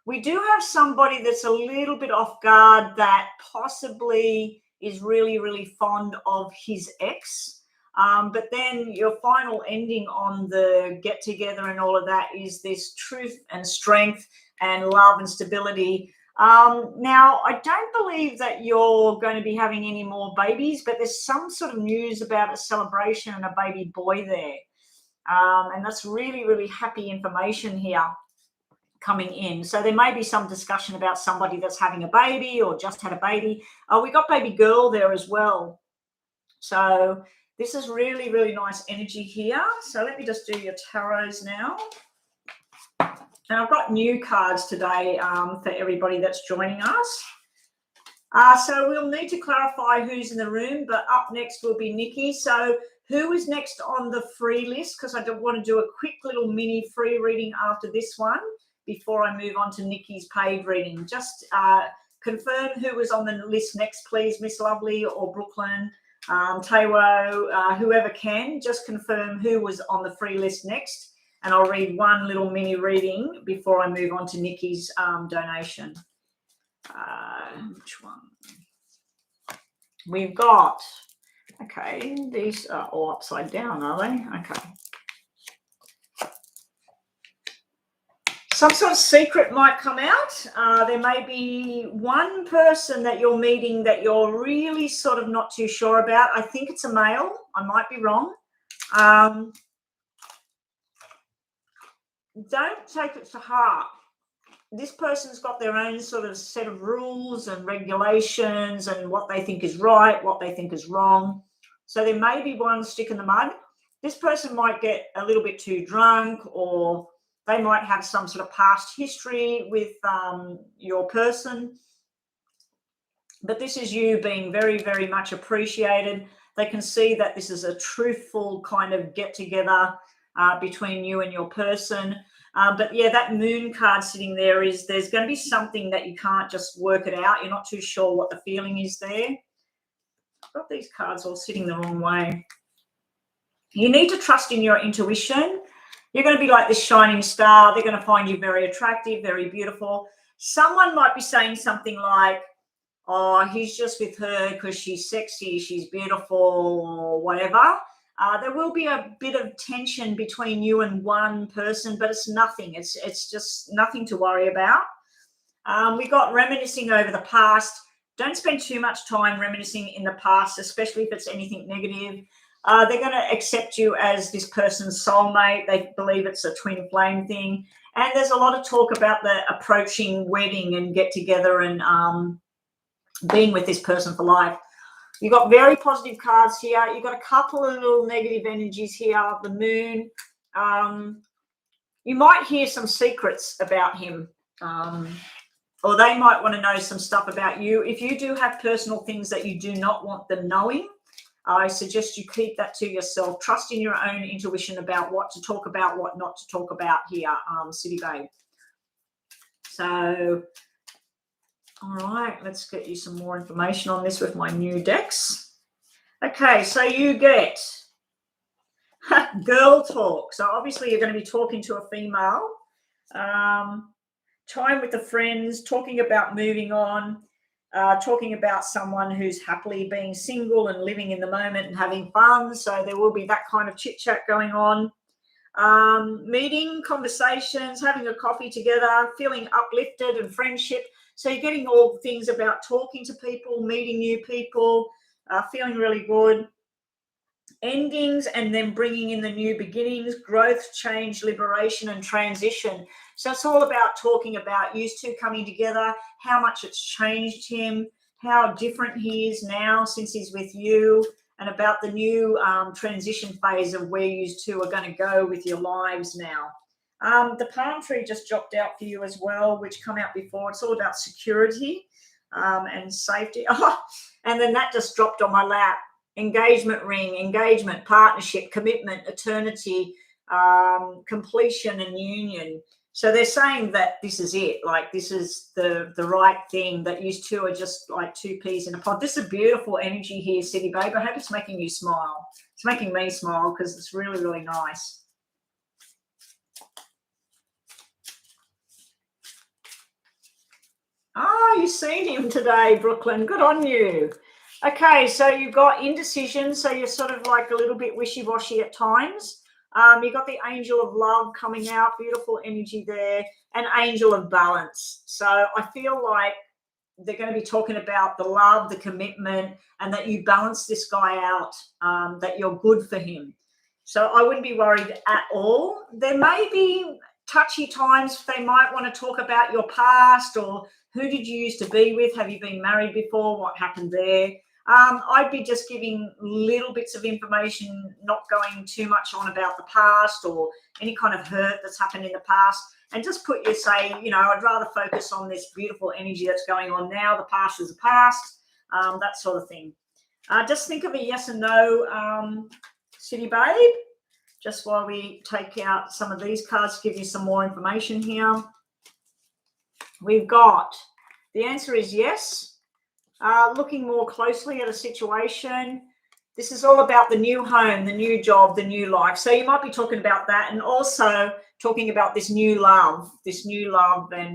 S1: We do have somebody that's a little bit off guard that possibly is really, really fond of his ex. But then your final ending on the get together and all of that is this truth and strength and love and stability. Now, I don't believe that you're going to be having any more babies, but there's some sort of news about a celebration and a baby boy there. And that's really, really happy information here coming in. So there may be some discussion about somebody that's having a baby or just had a baby. We got baby girl there as well. So this is really, really nice energy here. So let me just do your tarots now. And I've got new cards today for everybody that's joining us. So we'll need to clarify who's in the room, but up next will be Nikki. So who is next on the free list? Because I want to do a quick little mini free reading after this one before I move on to Nikki's paid reading. Just confirm who was on the list next, please, Miss Lovely or Brooklyn, Taiwo, whoever can. Just confirm who was on the free list next. And I'll read one little mini reading before I move on to Nikki's donation. Which one? We've got, okay, these are all upside down, are they? Okay. Some sort of secret might come out. There may be one person that you're meeting that you're really sort of not too sure about. I think it's a male. I might be wrong. Don't take it to heart. This person's got their own sort of set of rules and regulations and what they think is right, what they think is wrong. So there may be one stick in the mud. This person might get a little bit too drunk, or they might have some sort of past history with your person. But this is you being very, very much appreciated. They can see that this is a truthful kind of get together between you and your person. But yeah, that moon card sitting there is there's going to be something that you can't just work it out. You're not too sure what the feeling is there. I've got these cards all sitting the wrong way. You need to trust in your intuition. You're going to be like this shining star. They're going to find you very attractive, very beautiful. Someone might be saying something like, oh, he's just with her because she's sexy, she's beautiful, or whatever. There will be a bit of tension between you and one person, but it's nothing. It's just nothing to worry about. We got reminiscing over the past. Don't spend too much time reminiscing in the past, especially if it's anything negative. They're going to accept you as this person's soulmate. They believe it's a twin flame thing. And there's a lot of talk about the approaching wedding and get together and being with this person for life. You've got very positive cards here. You've got a couple of little negative energies here. The moon. You might hear some secrets about him, or they might want to know some stuff about you. If you do have personal things that you do not want them knowing, I suggest you keep that to yourself. Trust in your own intuition about what to talk about, what not to talk about here, City Babe. So, all right, let's get you some more information on this with my new decks. Okay, so you get girl talk. So obviously you're going to be talking to a female. time with the friends, talking about moving on, talking about someone who's happily being single and living in the moment and having fun. So there will be that kind of chit chat going on. Meeting, conversations, having a coffee together, feeling uplifted and friendship. So you're getting all things about talking to people, meeting new people, feeling really good. Endings and then bringing in the new beginnings, growth, change, liberation, and transition. So it's all about talking about you two coming together, how much it's changed him, how different he is now since he's with you, and about the new transition phase of where you two are going to go with your lives now. The palm tree just dropped out for you as well, which come out before. It's all about security and safety. And then that just dropped on my lap. Engagement ring, engagement, partnership, commitment, eternity, completion and union. So they're saying that this is it, like this is the right thing, that you two are just like two peas in a pod. This is a beautiful energy here, City Babe. I hope it's making you smile. It's making me smile because it's really, really nice. Oh, you've seen him today, Brooklyn. Good on you. Okay, so you've got indecision, so you're sort of like a little bit wishy-washy at times. You've got the angel of love coming out, beautiful energy there, and angel of balance. So I feel like they're going to be talking about the love, the commitment, and that you balance this guy out, that you're good for him. So I wouldn't be worried at all. There may be touchy times. They might want to talk about your past, or who did you used to be with? Have you been married before? What happened there? I'd be just giving little bits of information, not going too much on about the past or any kind of hurt that's happened in the past, and just put you say, you know, I'd rather focus on this beautiful energy that's going on now. The past is the past, that sort of thing. Just think of a yes and no, City Babe, just while we take out some of these cards to give you some more information here. We've got the answer is yes. Looking more closely at a situation. This is all about the new home, the new job, the new life. So you might be talking about that, and also talking about this new love and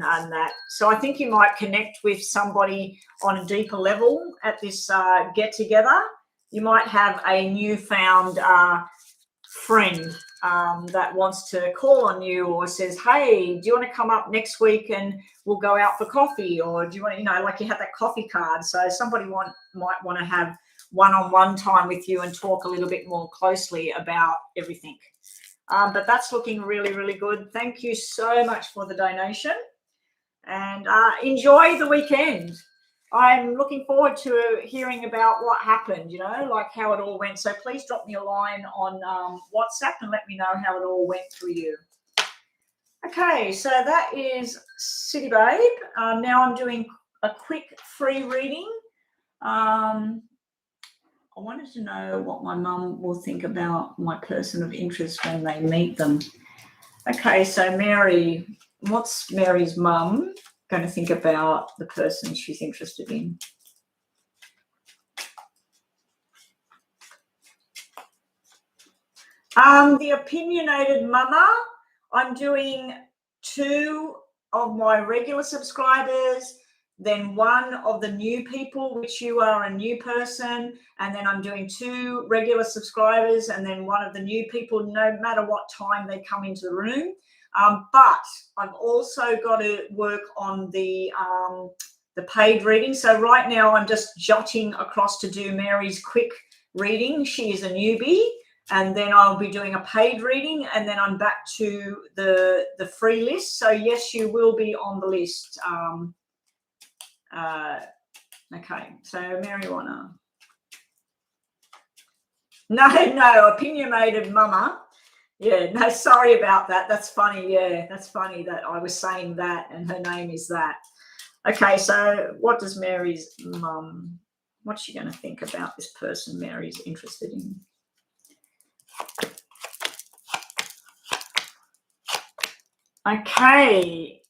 S1: that. So I think you might connect with somebody on a deeper level at this get together. You might have a newfound friend that wants to call on you, or says, hey, do you want to come up next week and we'll go out for coffee? Or do you want, you know, like you have that coffee card. So somebody might want to have one-on-one time with you and talk a little bit more closely about everything. But that's looking really, really good. Thank you so much for the donation, and enjoy the weekend. I'm looking forward to hearing about what happened, you know, like how it all went. So please drop me a line on WhatsApp and let me know how it all went for you. Okay, so that is City Babe. Now I'm doing a quick free reading. I wanted to know what my mum will think about my person of interest when they meet them. Okay, so Mary, what's Mary's mum going to think about the person she's interested in? The opinionated mama, I'm doing 2 of my regular subscribers, then 1 of the new people, which you are a new person, and then I'm doing 2 regular subscribers and then 1 of the new people, no matter what time they come into the room. But I've also got to work on the paid reading. So right now I'm just jotting across to do Mary's quick reading. She is a newbie. And then I'll be doing a paid reading, and then I'm back to the free list. So yes, you will be on the list. Okay, so marijuana. No, opinionated mama. Yeah, no, sorry about that. That's funny. Yeah, that's funny that I was saying that and her name is that. Okay, so what does Mary's mum, what's she going to think about this person Mary's interested in? Okay.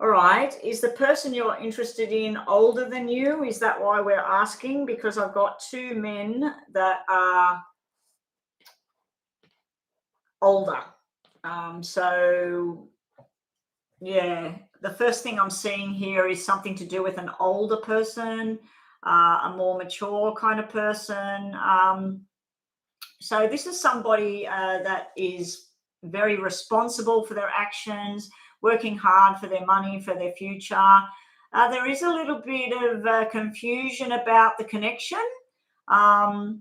S1: All right. Is the person you're interested in older than you? Is that why we're asking? Because I've got 2 men that are older. So Yeah, the first thing I'm seeing here is something to do with an older person, a more mature kind of person. So this is somebody that is very responsible for their actions, working hard for their money, for their future. There is a little bit of confusion about the connection. Um,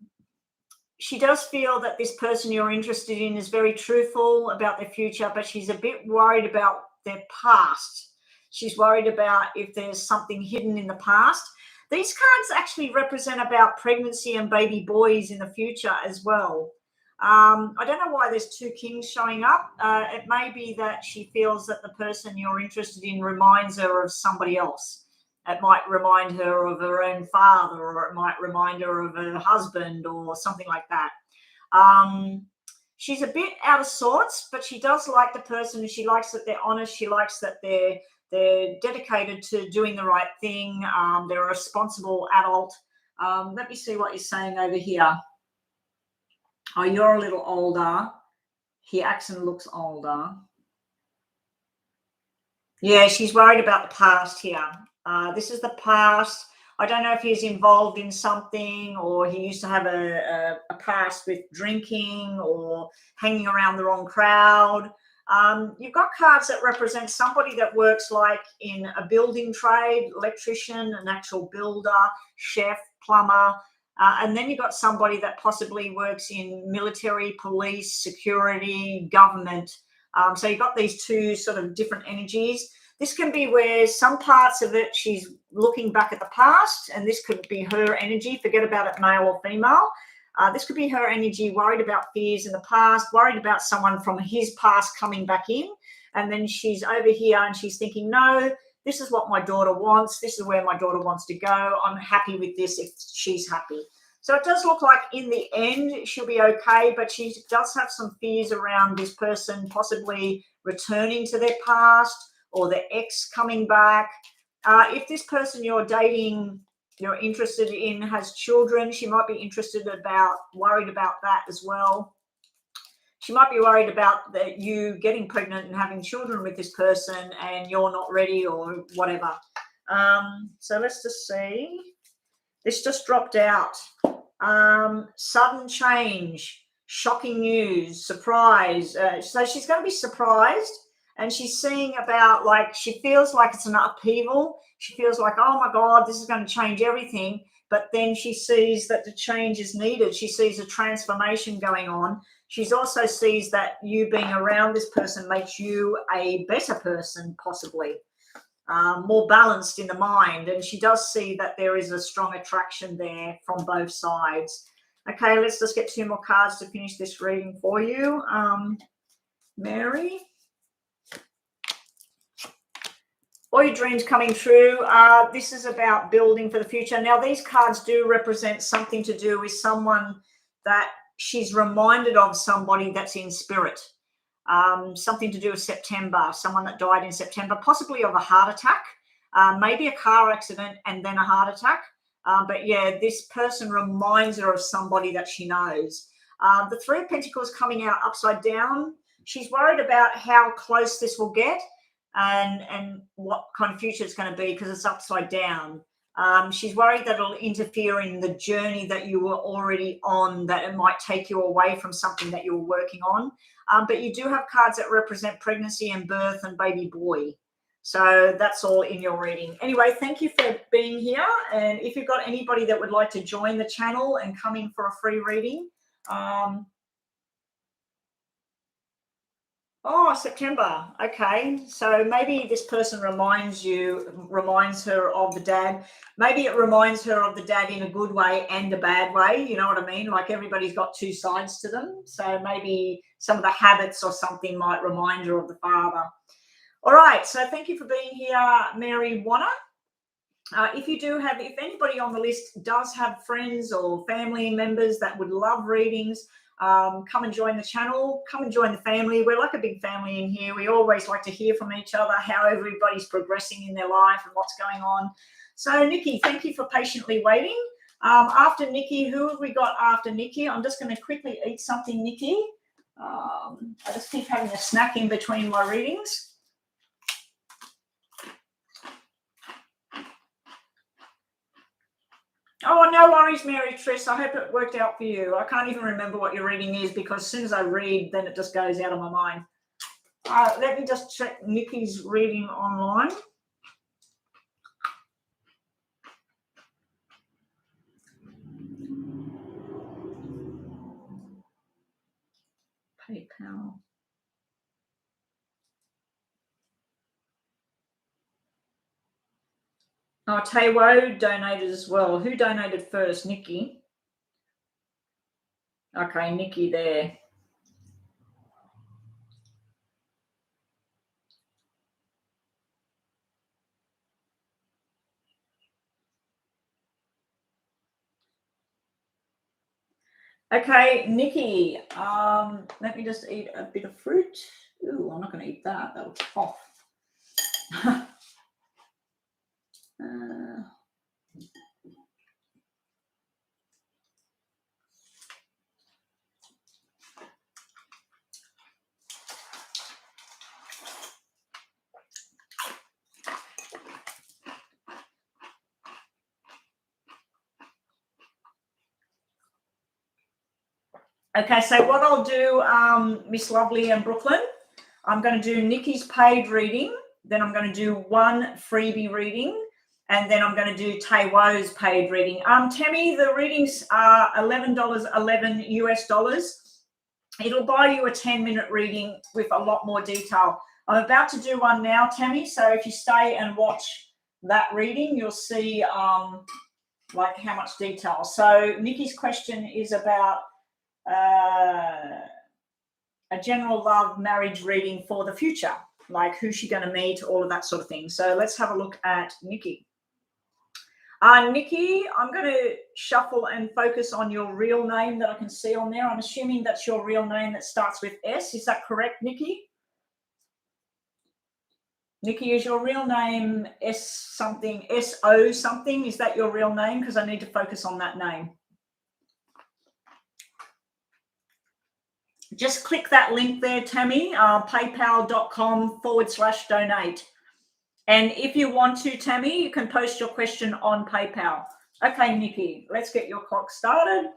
S1: she does feel that this person you're interested in is very truthful about their future, but she's a bit worried about their past. She's worried about if there's something hidden in the past. These cards actually represent about pregnancy and baby boys in the future as well. I don't know why there's two kings showing up. It may be that she feels that the person you're interested in reminds her of somebody else. It might remind her of her own father, or it might remind her of her husband, or something like that. She's a bit out of sorts, but she does like the person. She likes that they're honest. She likes that they're dedicated to doing the right thing. They're a responsible adult. Let me see what you're saying over here. Oh, you're a little older. He acts and looks older. Yeah, she's worried about the past here. This is the past. I don't know if he's involved in something, or he used to have a past with drinking or hanging around the wrong crowd. You've got cards that represent somebody that works like in a building trade, electrician, an actual builder, chef, plumber. And then you've got somebody that possibly works in military, police, security, government. So you've got these two sort of different energies. This can be where some parts of it, she's looking back at the past, and this could be her energy. Forget about it, male or female. This could be her energy, worried about fears in the past, worried about someone from his past coming back in. And then she's over here and she's thinking, no, this is what my daughter wants. This is where my daughter wants to go. I'm happy with this if she's happy. So it does look like in the end she'll be okay, but she does have some fears around this person possibly returning to their past, or their ex coming back. If this person you're dating, you're interested in, has children, she might be worried about that as well. She might be worried about that you getting pregnant and having children with this person and you're not ready or whatever. So let's just see. This just dropped out. Sudden change, shocking news, surprise. So she's going to be surprised, and she's seeing about, like, she feels like it's an upheaval. She feels like, oh my God, this is going to change everything. But then she sees that the change is needed. She sees a transformation going on. She also sees that you being around this person makes you a better person, possibly. More balanced in the mind, and she does see that there is a strong attraction there from both sides. Okay, let's just get two more cards to finish this reading for you. Mary, all your dreams coming true. This is about building for the future. Now, these cards do represent something to do with someone that she's reminded of, somebody that's in spirit. Something to do with September, someone that died in September, possibly of a heart attack, maybe a car accident and then a heart attack. But yeah, this person reminds her of somebody that she knows. The Three of Pentacles coming out upside down. She's worried about how close this will get and what kind of future it's going to be because it's upside down. She's worried that it'll interfere in the journey that you were already on, that it might take you away from something that you were working on. But you do have cards that represent pregnancy and birth and baby boy. So that's all in your reading. Anyway, thank you for being here. And if you've got anybody that would like to join the channel and come in for a free reading, oh, September. Okay. So maybe this person reminds her of the dad. Maybe it reminds her of the dad in a good way and a bad way. You know what I mean? Like, everybody's got two sides to them. So maybe some of the habits or something might remind her of the father. All right. So thank you for being here, Mary Warner. If anybody on the list does have friends or family members that would love readings, come and join the channel, come and join the family. We're like a big family in here. We always like to hear from each other, how everybody's progressing in their life and what's going on. So Nikki, thank you for patiently waiting. After Nikki, who have we got after Nikki? I'm just going to quickly eat something, Nikki. I just keep having a snack in between my readings. Oh, no worries, Mary Triss. I hope it worked out for you. I can't even remember what your reading is because as soon as I read, then it just goes out of my mind. Let me just check Nikki's reading online. PayPal. Oh, Taiwo donated as well. Who donated first? Nikki. Okay, Nikki there. Okay, Nikki. Let me just eat a bit of fruit. Ooh, I'm not going to eat that. That'll cough. Okay, so what I'll do, Miss Lovely and Brooklyn, I'm going to do Nikki's paid reading, then I'm going to do one freebie reading, and then I'm going to do Taiwo's paid reading. Tammy, the readings are $11.11 US dollars. It'll buy you a 10-minute reading with a lot more detail. I'm about to do one now, Tammy, so if you stay and watch that reading, you'll see like how much detail. So Nikki's question is about a general love marriage reading for the future, like who's she going to meet, all of that sort of thing. So let's have a look at Nikki. Nikki, I'm going to shuffle and focus on your real name that I can see on there. I'm assuming that's your real name that starts with S. Is that correct, Nikki? Nikki, is your real name S something, S-O something? Is that your real name? Because I need to focus on that name. Just click that link there, Tammy, paypal.com/donate. And if you want to, Tammy, you can post your question on PayPal. Okay, Nikki, let's get your clock started.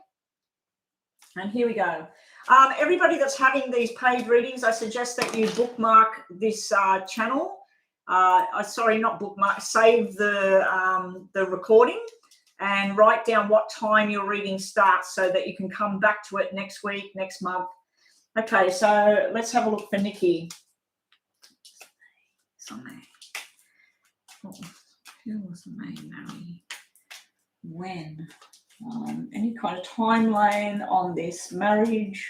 S1: And here we go. Everybody that's having these paid readings, I suggest that you bookmark this channel. Sorry, not bookmark, save the recording and write down what time your reading starts so that you can come back to it next week, next month. Okay, so let's have a look for Nikki. Who was May marry? When? Any kind of timeline on this marriage?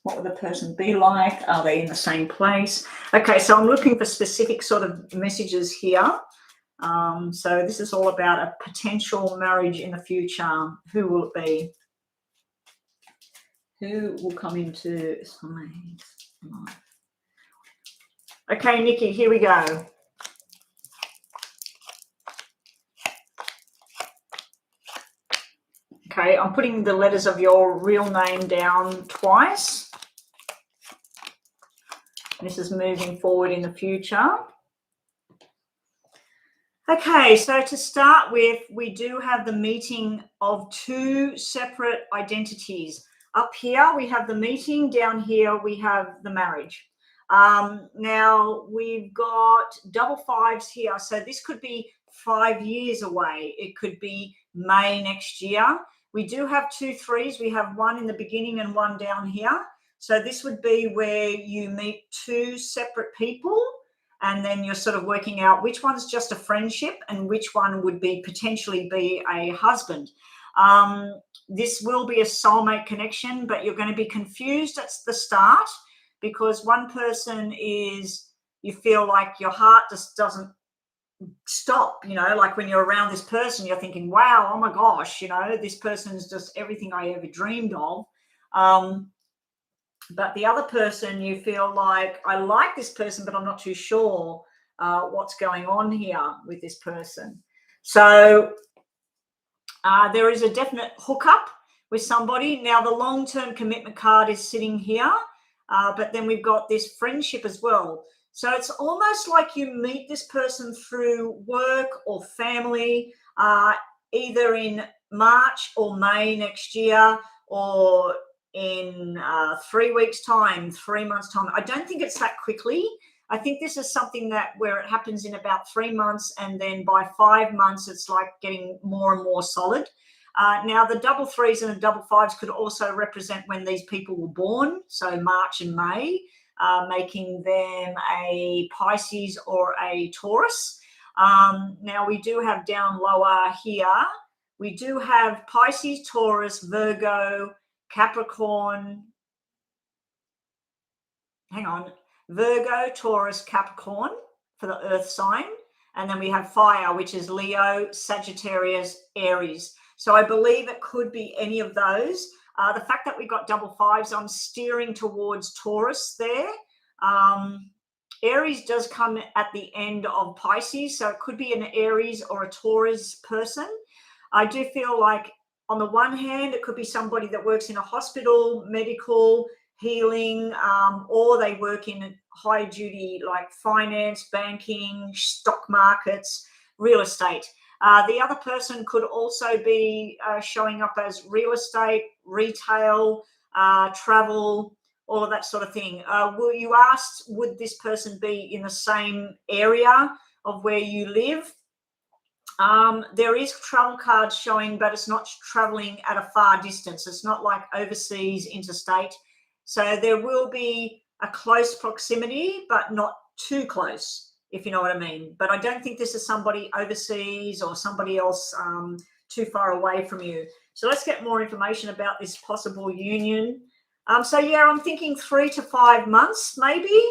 S1: What would the person be like? Are they in the same place? Okay, so I'm looking for specific sort of messages here. So this is all about a potential marriage in the future. Who will it be? Who will come into somebody's life? Okay, Nikki, here we go. Okay, I'm putting the letters of your real name down twice. This is moving forward in the future. Okay, so to start with, we do have the meeting of two separate identities. Up here, we have the meeting. Down here, we have the marriage. Now, we've got double fives here. So this could be 5 years away. It could be May next year. We do have 2 threes. We have one in the beginning and one down here. So this would be where you meet 2 separate people and then you're sort of working out which one's just a friendship and which one would be potentially be a husband. This will be a soulmate connection, but you're going to be confused at the start because one person is, you feel like your heart just doesn't stop, you know, like when you're around this person, you're thinking, wow, oh my gosh, you know, this person is just everything I ever dreamed of. But the other person, you feel like, I like this person, but I'm not too sure what's going on here with this person. So there is a definite hookup with somebody. Now, the long-term commitment card is sitting here, but then we've got this friendship as well. So it's almost like you meet this person through work or family, either in March or May next year, or in 3 weeks' time, 3 months' time. I don't think it's that quickly. I think this is something that where it happens in about 3 months, and then by 5 months, it's like getting more and more solid. Now, the double threes and the double fives could also represent when these people were born, so March and May, making them a Pisces or a Taurus. Now, we do have down lower here, we do have Pisces, Taurus, Virgo, Capricorn. Hang on. Virgo, Taurus, Capricorn for the earth sign. And then we have fire, which is Leo, Sagittarius, Aries. So I believe it could be any of those. The fact that we got double fives, I'm steering towards Taurus there. Aries does come at the end of Pisces, so it could be an Aries or a Taurus person. I do feel like on the one hand, it could be somebody that works in a hospital, medical, healing, or they work in high duty like finance, banking, stock markets, real estate. The other person could also be showing up as real estate, retail, travel, all of that sort of thing. You asked, would this person be in the same area of where you live? There is travel cards showing, but it's not traveling at a far distance. It's not like overseas, interstate. So there will be a close proximity, but not too close, if you know what I mean. But I don't think this is somebody overseas or somebody else too far away from you. So let's get more information about this possible union. So yeah, I'm thinking 3 to 5 months maybe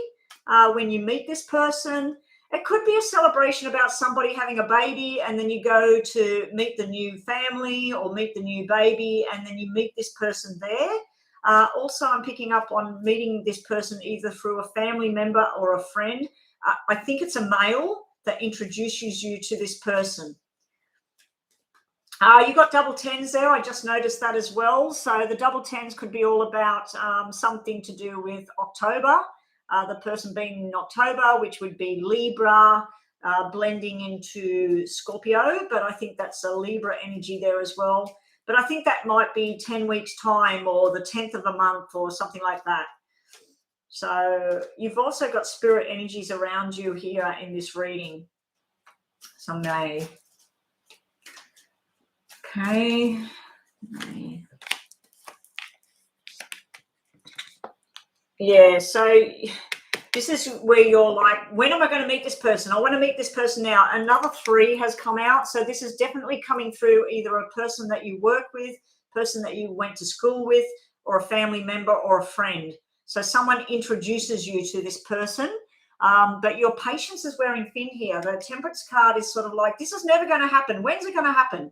S1: when you meet this person. It could be a celebration about somebody having a baby, and then you go to meet the new family or meet the new baby, and then you meet this person there. Also, I'm picking up on meeting this person either through a family member or a friend. I think it's a male that introduces you to this person. You got double tens there. I just noticed that as well. So the double tens could be all about something to do with October. The person being in October, which would be Libra, blending into Scorpio. But I think that's a Libra energy there as well. But I think that might be 10 weeks' time or the 10th of a month or something like that. So you've also got spirit energies around you here in this reading. So May. Okay. May. Yeah, so this is where you're like, when am I going to meet this person? I want to meet this person now. Another 3 has come out. So this is definitely coming through either a person that you work with, person that you went to school with, or a family member or a friend. So someone introduces you to this person, but your patience is wearing thin here. The Temperance card is sort of like, this is never going to happen. When's it going to happen?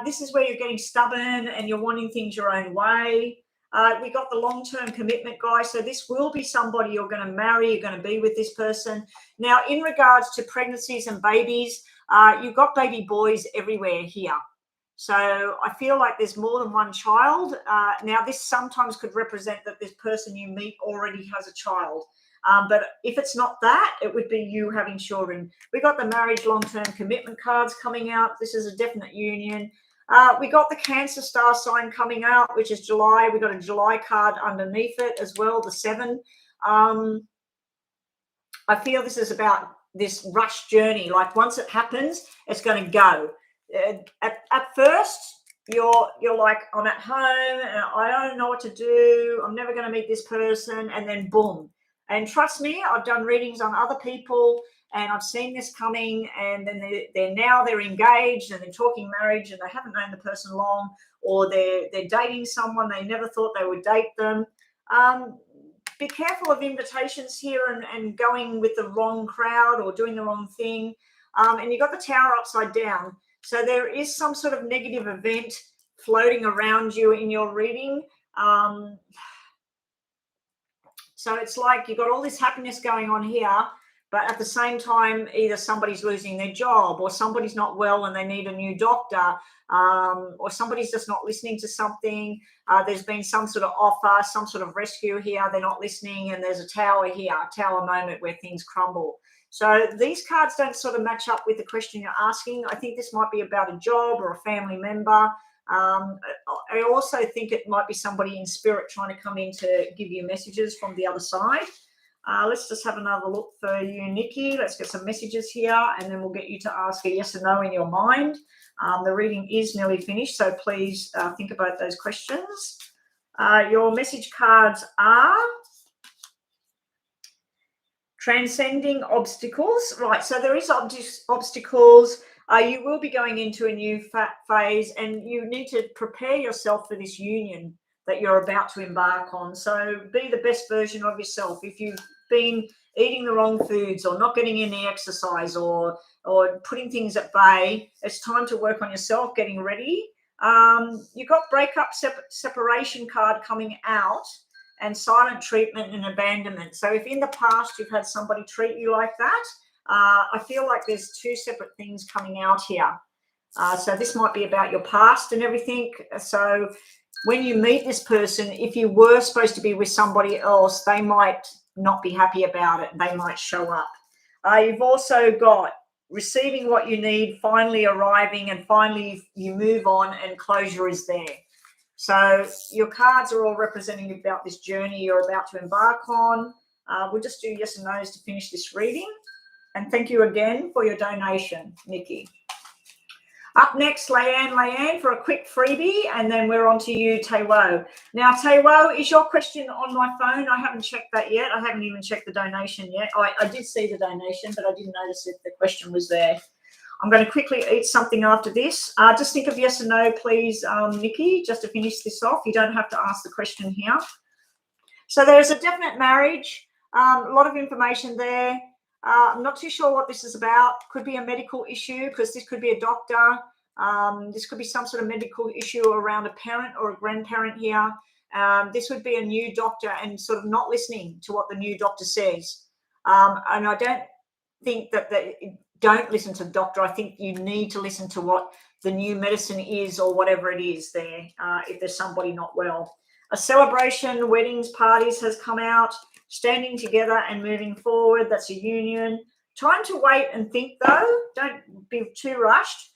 S1: This is where you're getting stubborn and you're wanting things your own way. We got the long-term commitment guy. So this will be somebody you're going to marry. You're going to be with this person. Now, in regards to pregnancies and babies, you've got baby boys everywhere here. So I feel like there's more than one child. Now, this sometimes could represent that this person you meet already has a child. But if it's not that, it would be you having children. We got the marriage long-term commitment cards coming out. This is a definite union. We got the Cancer star sign coming out, which is July. We got a July card underneath it as well, the 7. I feel this is about this rush journey. Like once it happens, it's going to go. At first, you're like, I'm at home and I don't know what to do. I'm never going to meet this person. And then boom. And trust me, I've done readings on other people and I've seen this coming, and then they're engaged and they're talking marriage and they haven't known the person long, or they're dating someone they never thought they would date them. Be careful of invitations here and going with the wrong crowd or doing the wrong thing. And you got the Tower upside down. So there is some sort of negative event floating around you in your reading. So it's like you've got all this happiness going on here, but at the same time, either somebody's losing their job, or somebody's not well and they need a new doctor, or somebody's just not listening to something. There's been some sort of offer, some sort of rescue here. They're not listening, and there's a tower here, a tower moment where things crumble. So these cards don't sort of match up with the question you're asking. I think this might be about a job or a family member. I also think it might be somebody in spirit trying to come in to give you messages from the other side. Let's just have another look for you, Nikki. Let's get some messages here, and then we'll get you to ask a yes or no in your mind. The reading is nearly finished, so please think about those questions. Your message cards are transcending obstacles. Right, so there is obstacles. You will be going into a new phase, and you need to prepare yourself for this union that you're about to embark on. So be the best version of yourself. If you've been eating the wrong foods, or not getting any exercise, or putting things at bay, it's time to work on yourself, getting ready. You've got breakup, separation card coming out, and silent treatment and abandonment. So if in the past you've had somebody treat you like that, I feel like there's two separate things coming out here. So this might be about your past and everything. So when you meet this person, if you were supposed to be with somebody else, they might not be happy about it. They might show up. You've also got receiving what you need, finally arriving, and finally you move on and closure is there. So your cards are all representing about this journey you're about to embark on. We'll just do yes and no's to finish this reading. And thank you again for your donation, Nikki. Up next, Leanne for a quick freebie, and then we're on to you, Taiwo. Now, Taiwo, is your question on my phone? I haven't checked that yet. I haven't even checked the donation yet. I did see the donation, but I didn't notice if the question was there. I'm going to quickly eat something after this. Just think of yes or no, please, Nikki, just to finish this off. You don't have to ask the question here. So there's a definite marriage, a lot of information there. I'm not too sure what this is about. Could be a medical issue, because this could be a doctor. This could be some sort of medical issue around a parent or a grandparent here. This would be a new doctor and sort of not listening to what the new doctor says. And I don't think that don't listen to the doctor. I think you need to listen to what the new medicine is, or whatever it is there, if there's somebody not well. A celebration, weddings, parties has come out. Standing together and moving forward, that's a union. Time to wait and think, though. Don't be too rushed.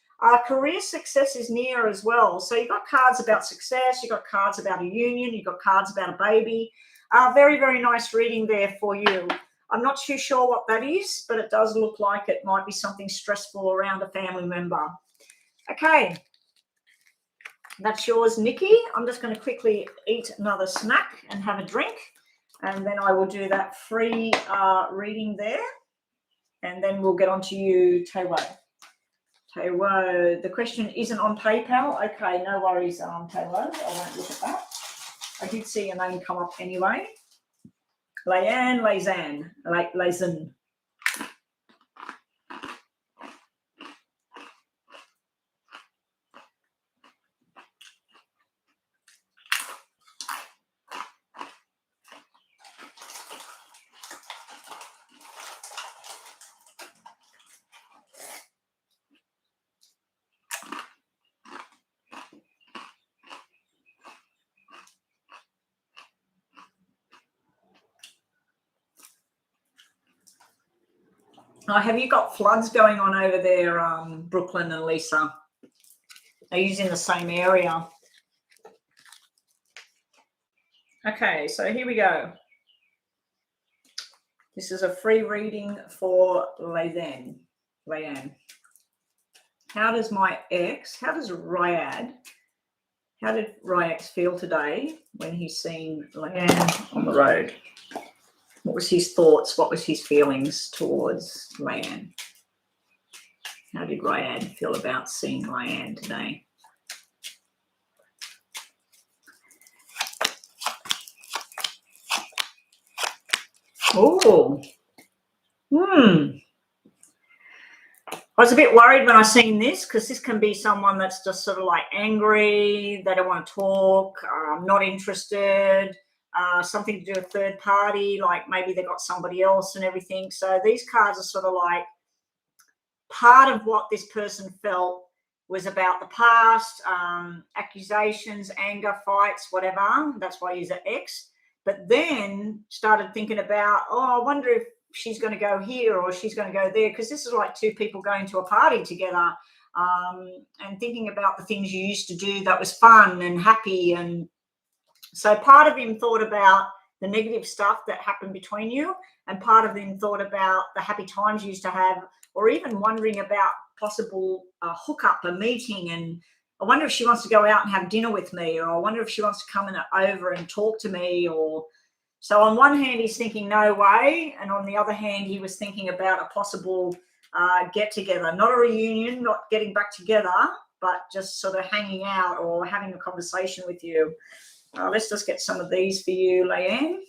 S1: Career success is near as well. So you've got cards about success. You've got cards about a union. You've got cards about a baby. Very, very nice reading there for you. I'm not too sure what that is, but it does look like it might be something stressful around a family member. Okay. That's yours, Nikki. I'm just going to quickly eat another snack and have a drink. And then I will do that free reading there. And then we'll get on to you, Taiwo. Taiwo, the question isn't on PayPal. Okay, no worries, Taiwo. I won't look at that. I did see your name come up anyway. Lazan. Have you got floods going on over there, Brooklyn and Lisa? Are you in the same area? Okay, so here we go. This is a free reading for Leanne. How does Ryad feel today when he's seen Leanne on the road? What was his thoughts? What was his feelings towards Leanne? How did Ryad feel about seeing Leanne today? Oh, I was a bit worried when I seen this, because this can be someone that's just sort of like angry, they don't want to talk, not interested. something to do with a third party, like maybe they got somebody else and everything. So these cards are sort of like part of what this person felt was about the past, accusations, anger, fights, whatever. That's why he's an X. But then started thinking about, oh, I wonder if she's going to go here or she's going to go there, because this is like two people going to a party together, and thinking about the things you used to do that was fun and happy. And so part of him thought about the negative stuff that happened between you, and part of him thought about the happy times you used to have, or even wondering about possible hookup, a meeting, and I wonder if she wants to go out and have dinner with me, or I wonder if she wants to come over and talk to me. Or so on one hand he's thinking no way, and on the other hand he was thinking about a possible get together, not a reunion, not getting back together, but just sort of hanging out or having a conversation with you. Let's just get some of these for you, Leanne.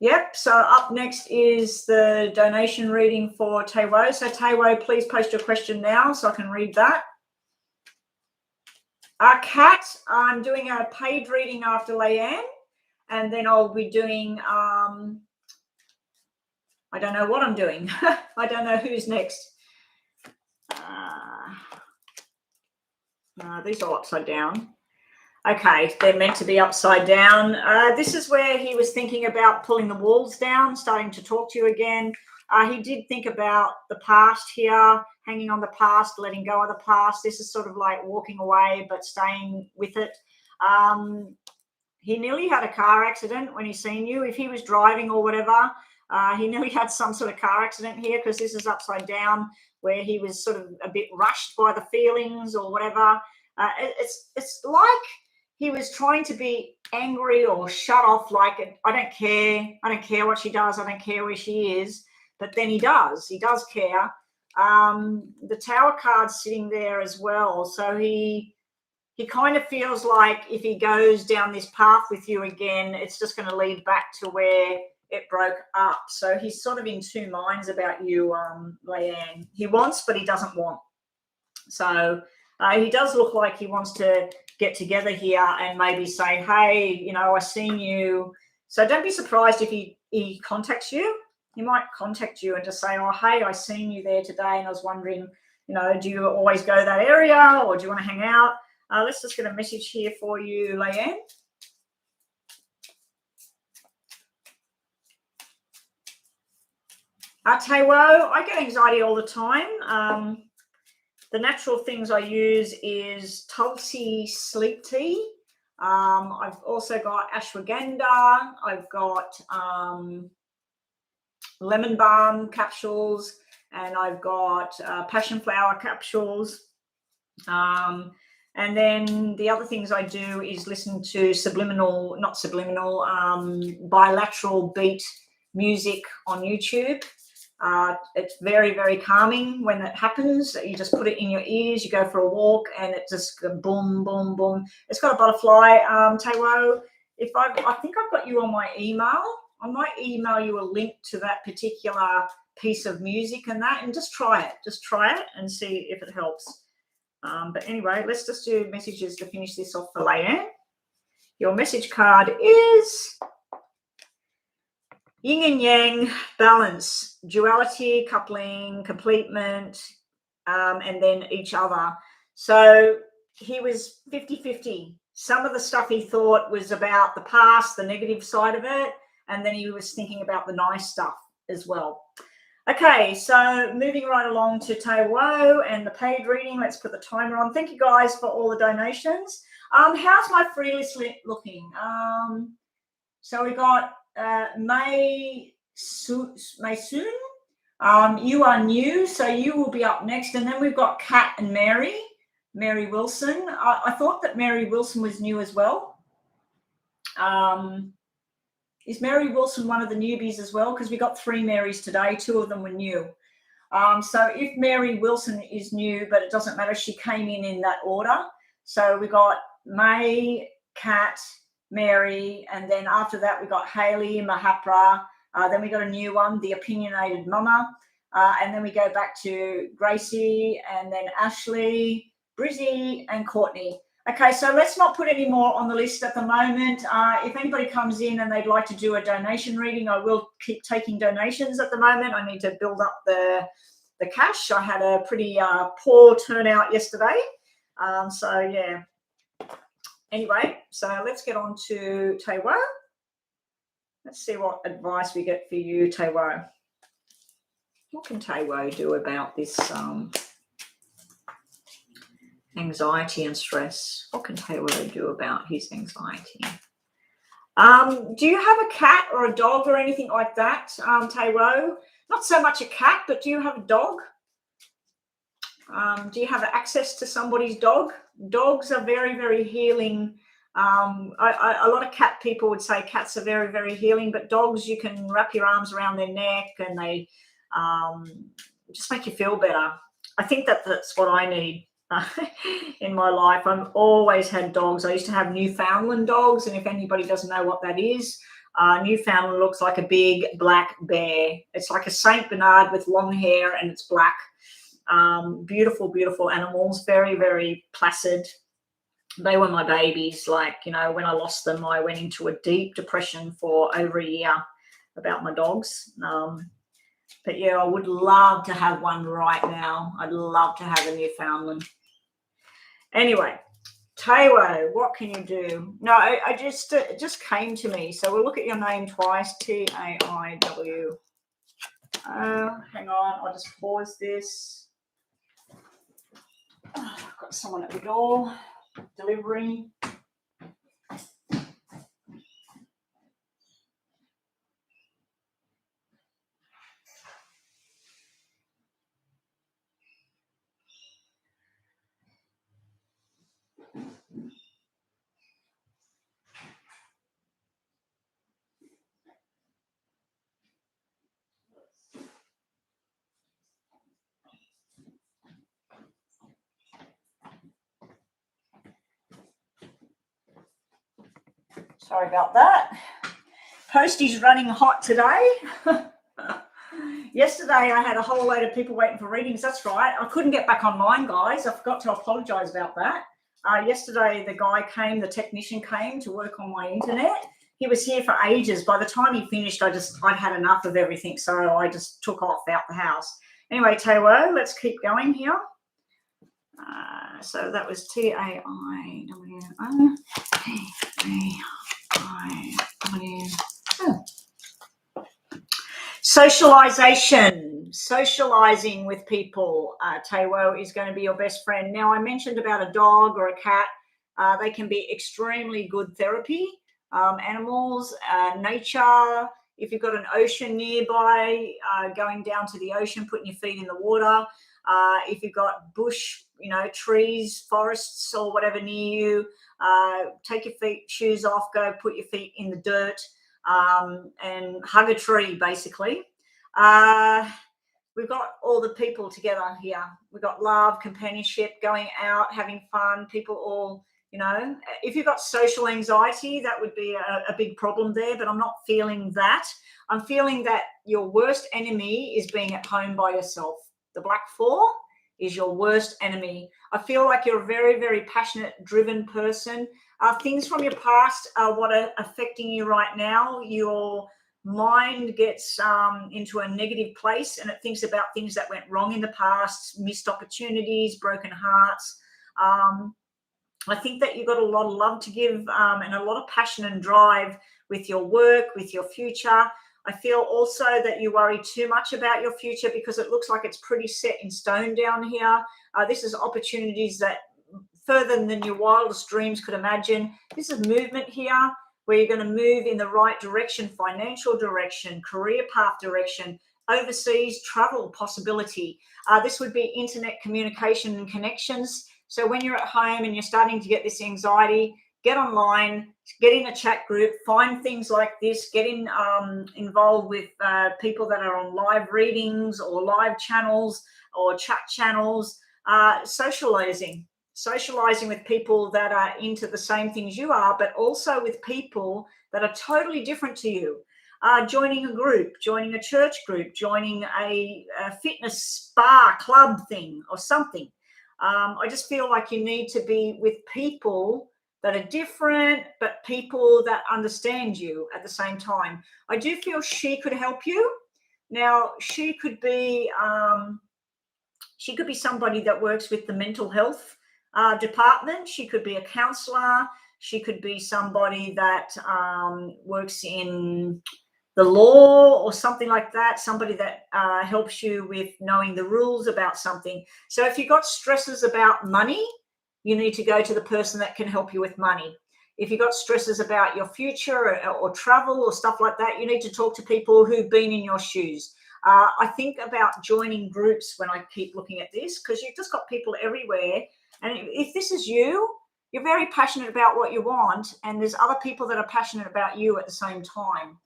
S1: Yep, so up next is the donation reading for Taiwo. So Taiwo, please post your question now so I can read that. Kat, I'm doing a paid reading after Leanne, and then I'll be doing, I don't know what I'm doing. I don't know who's next. These are upside down. Okay, they're meant to be upside down. This is where he was thinking about pulling the walls down, starting to talk to you again. He did think about the past here, hanging on the past, letting go of the past. This is sort of like walking away but staying with it. He nearly had a car accident when he seen you. If he was driving or whatever, he nearly had some sort of car accident here, because this is upside down, where he was sort of a bit rushed by the feelings or whatever. It's like he was trying to be angry or shut off, like, I don't care what she does, I don't care where she is. But then he does care. The Tower card's sitting there as well, so he kind of feels like if he goes down this path with you again, it's just going to lead back to where it broke up. So he's sort of in two minds about you, Leanne. He wants, but he doesn't want. So he does look like he wants to get together here and maybe say, hey, you know, I seen you. So don't be surprised if he contacts you. He might contact you and just say, oh, hey, I seen you there today, and I was wondering, you know, do you always go to that area, or do you want to hang out? Let's just get a message here for you, Leanne. Taiwo, I get anxiety all the time. The natural things I use is Tulsi sleep tea. I've also got ashwagandha. I've got lemon balm capsules, and I've got passion flower capsules. And then the other things I do is listen to bilateral beat music on YouTube. It's very, very calming when it happens. You just put it in your ears, you go for a walk, and it just goes boom, boom, boom. It's got a butterfly, Taiwo. I think I've got you on my email. I might email you a link to that particular piece of music and that, and just try it. Just try it and see if it helps. But anyway, let's just do messages to finish this off for Leanne. Your message card is yin and yang, balance, duality, coupling, completement, and then each other. So he was 50-50. Some of the stuff he thought was about the past, the negative side of it, and then he was thinking about the nice stuff as well. Okay, so moving right along to Taiwo and the paid reading. Let's put the timer on. Thank you guys for all the donations. How's my free list looking? So we got May Soon. You are new, so you will be up next. And then we've got Kat and Mary Wilson. I thought that Mary Wilson was new as well. Is Mary Wilson one of the newbies as well? Because we got 3 Marys today. 2 of them were new. So if Mary Wilson is new, but it doesn't matter, she came in that order. So we got May, Kat, Mary, and then after that we got Hayley, Mahapra. Then we got a new one, the Opinionated Mama. And then we go back to Gracie, and then Ashley, Brizzy, and Courtney. Okay, so let's not put any more on the list at the moment. If anybody comes in and they'd like to do a donation reading, I will keep taking donations at the moment. I need to build up the cash. I had a pretty poor turnout yesterday. So, yeah. Anyway, so let's get on to Taiwo. Let's see what advice we get for you, Taiwo. What can Taiwo do about this anxiety and stress? What can Taiwo do about his anxiety? Do you have a cat or a dog or anything like that, Taiwo? Not so much a cat, but do you have a dog? Do you have access to somebody's dog? Dogs are very, very healing. A lot of cat people would say cats are very, very healing, but dogs, you can wrap your arms around their neck and they just make you feel better. I think that's what I need in my life. I've always had dogs. I used to have Newfoundland dogs, and if anybody doesn't know what that is, Newfoundland looks like a big black bear. It's like a Saint Bernard with long hair and it's black. Beautiful, beautiful animals, very, very placid. They were my babies. Like, you know, when I lost them, I went into a deep depression for over a year about my dogs. But yeah, I would love to have one right now. I'd love to have a Newfoundland. Anyway, Taiwo, what can you do? No, I just it just came to me. So we'll look at your name twice. Taiw. Hang on, I'll just pause this. Oh, I've got someone at the door. Delivery. Sorry about that. Posties running hot today. Yesterday, I had a whole load of people waiting for readings. That's right. I couldn't get back online, guys. I forgot to apologise about that. Yesterday, the technician came to work on my internet. He was here for ages. By the time he finished, I'd had enough of everything, so I just took off out the house. Anyway, Taiwo, let's keep going here. So that was Taiwo. Socializing with people, Taiwo, is going to be your best friend. Now, I mentioned about a dog or a cat. They can be extremely good therapy. Animals, nature. If you've got an ocean nearby, going down to the ocean, putting your feet in the water. If you've got bush, trees, forests or whatever near you, take your shoes off, go put your feet in the dirt and hug a tree, basically. We've got all the people together here. We've got love, companionship, going out, having fun, people all, if you've got social anxiety, that would be a big problem there, but I'm not feeling that. I'm feeling that your worst enemy is being at home by yourself. The Black 4 is your worst enemy. I feel like you're a very, very passionate, driven person. Things from your past are what are affecting you right now. Your mind gets into a negative place and it thinks about things that went wrong in the past, missed opportunities, broken hearts. I think that you've got a lot of love to give and a lot of passion and drive with your work, with your future. I feel also that you worry too much about your future because it looks like it's pretty set in stone down here. This is opportunities that further than your wildest dreams could imagine. This is movement here where you're going to move in the right direction, financial direction, career path direction, overseas travel possibility. This would be internet communication and connections. So when you're at home and you're starting to get this anxiety, get online, get in a chat group, find things like this, get involved with people that are on live readings or live channels or chat channels, socializing with people that are into the same things you are, but also with people that are totally different to you. Joining a group, joining a church group, joining a fitness spa club thing or something. I just feel like you need to be with people that are different, but people that understand you at the same time. I do feel she could help you. Now, she could be somebody that works with the mental health department. She could be a counselor. She could be somebody that works in the law or something like that, somebody that helps you with knowing the rules about something. So if you've got stresses about money, you need to go to the person that can help you with money. If you've got stresses about your future or travel or stuff like that, you need to talk to people who've been in your shoes. I think about joining groups when I keep looking at this, because you've just got people everywhere. And if this is you, you're very passionate about what you want, and there's other people that are passionate about you at the same time.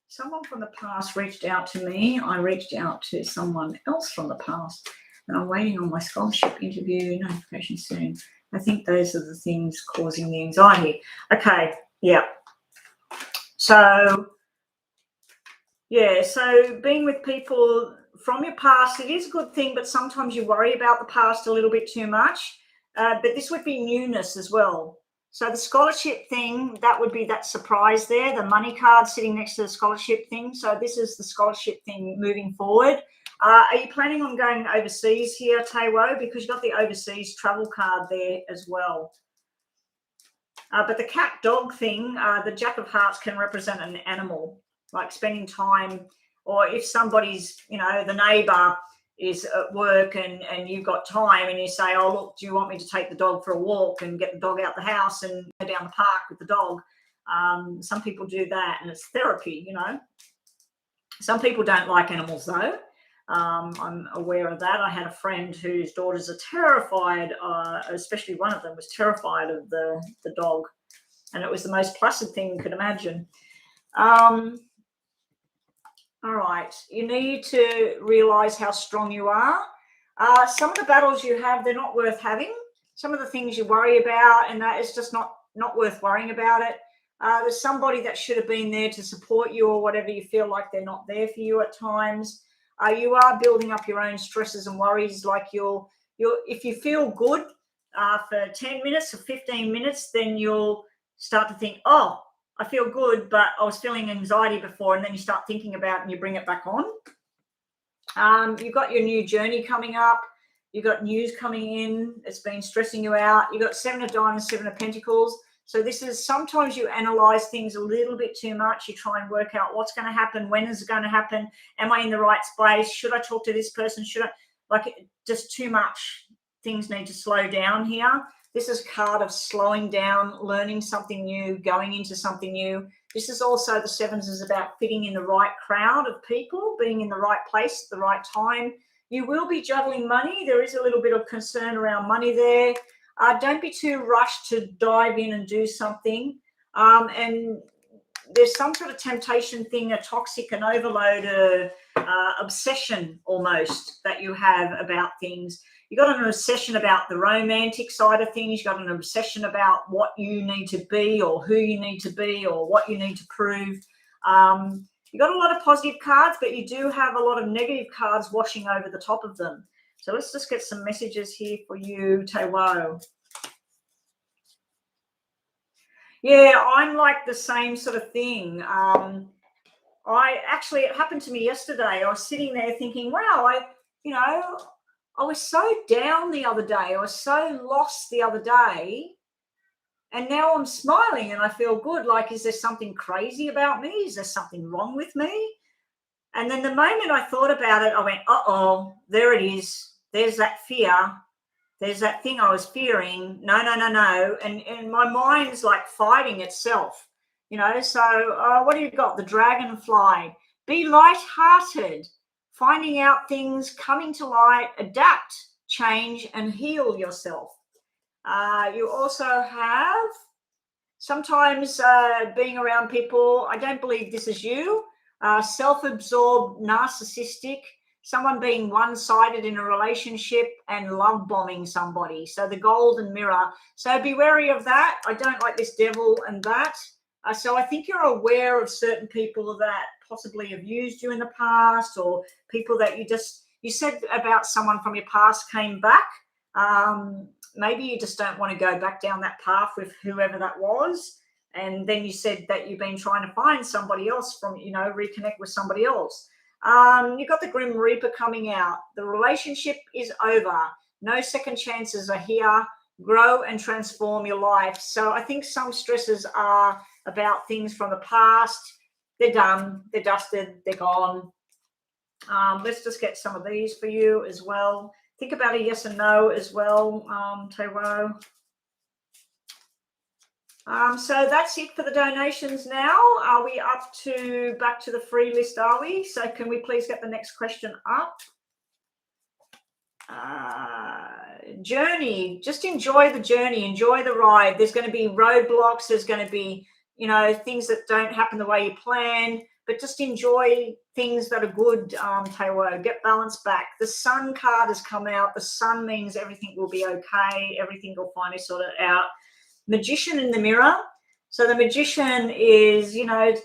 S1: Someone from the past reached out to me. I reached out to someone else from the past, and I'm waiting on my scholarship interview notification soon. I think those are the things causing the anxiety. Okay, yeah. So being with people from your past, it is a good thing, but sometimes you worry about the past a little bit too much. But this would be newness as well. So the scholarship thing, that would be that surprise there, the money card sitting next to the scholarship thing. So this is the scholarship thing moving forward. Are you planning on going overseas here, Tewo? Because you've got the overseas travel card there as well. But the cat dog thing, the Jack of Hearts can represent an animal, like spending time, or if somebody's, the neighbor is at work and you've got time and you say, oh, look, do you want me to take the dog for a walk and get the dog out the house and go down the park with the dog? Some people do that, and it's therapy, Some people don't like animals, though. I'm aware of that. I had a friend whose daughters are terrified, especially one of them was terrified of the dog, and it was the most placid thing you could imagine. All right, you need to realize how strong you are. Some of the battles you have, they're not worth having. Some of the things you worry about, and that is just not worth worrying about it. There's somebody that should have been there to support you, or whatever. You feel like they're not there for you at times. You are building up your own stresses and worries. Like if you feel good for 10 minutes or 15 minutes, then you'll start to think, oh, I feel good, but I was feeling anxiety before, and then you start thinking about it and you bring it back on. You've got your new journey coming up. You've got news coming in. It's been stressing you out. You've got 7 of Diamonds, 7 of Pentacles. So this is, sometimes you analyze things a little bit too much. You try and work out what's going to happen. When is it going to happen? Am I in the right space? Should I talk to this person? Just too much. Things need to slow down here. This is a card of slowing down, learning something new, going into something new. This is also, the sevens is about fitting in the right crowd of people, being in the right place at the right time. You will be juggling money. There is a little bit of concern around money there. Don't be too rushed to dive in and do something. And there's some sort of temptation thing, a toxic, an overload, obsession almost that you have about things. You've got an obsession about the romantic side of things. You've got an obsession about what you need to be, or who you need to be, or what you need to prove. You've got a lot of positive cards, but you do have a lot of negative cards washing over the top of them. So let's just get some messages here for you, Tewo. Yeah, I'm like the same sort of thing. It happened to me yesterday. I was sitting there thinking, wow, I was so down the other day. I was so lost the other day. And now I'm smiling and I feel good. Like, is there something crazy about me? Is there something wrong with me? And then the moment I thought about it, I went, uh-oh, there it is. There's that fear. There's that thing I was fearing. No. And my mind's like fighting itself, So what do you got? The dragonfly. Be lighthearted. Finding out things, coming to light, adapt, change, and heal yourself. You also have sometimes being around people, I don't believe this is you, self-absorbed, narcissistic, someone being one-sided in a relationship and love bombing somebody. So the golden mirror. So be wary of that. I don't like this devil and that. So I think you're aware of certain people that possibly have used you in the past, or people that you just, You said about someone from your past came back. Maybe you just don't want to go back down that path with whoever that was. And then you said that you've been trying to find somebody else from, reconnect with somebody else. You've got the Grim Reaper coming out. The relationship is over. No second chances are here. Grow and transform your life. So I think some stresses are about things from the past. They're done. They're dusted. They're gone. Let's just get some of these for you as well. Think about a yes and no as well, Tarot. So that's it for the donations now. Are we up to back to the free list, are we? So can we please get the next question up? Journey. Just enjoy the journey. Enjoy the ride. There's going to be roadblocks. There's going to be, things that don't happen the way you plan. But just enjoy things that are good, Tarot. Get balance back. The Sun card has come out. The Sun means everything will be okay. Everything will finally sort it out. Magician in the mirror. So the Magician is,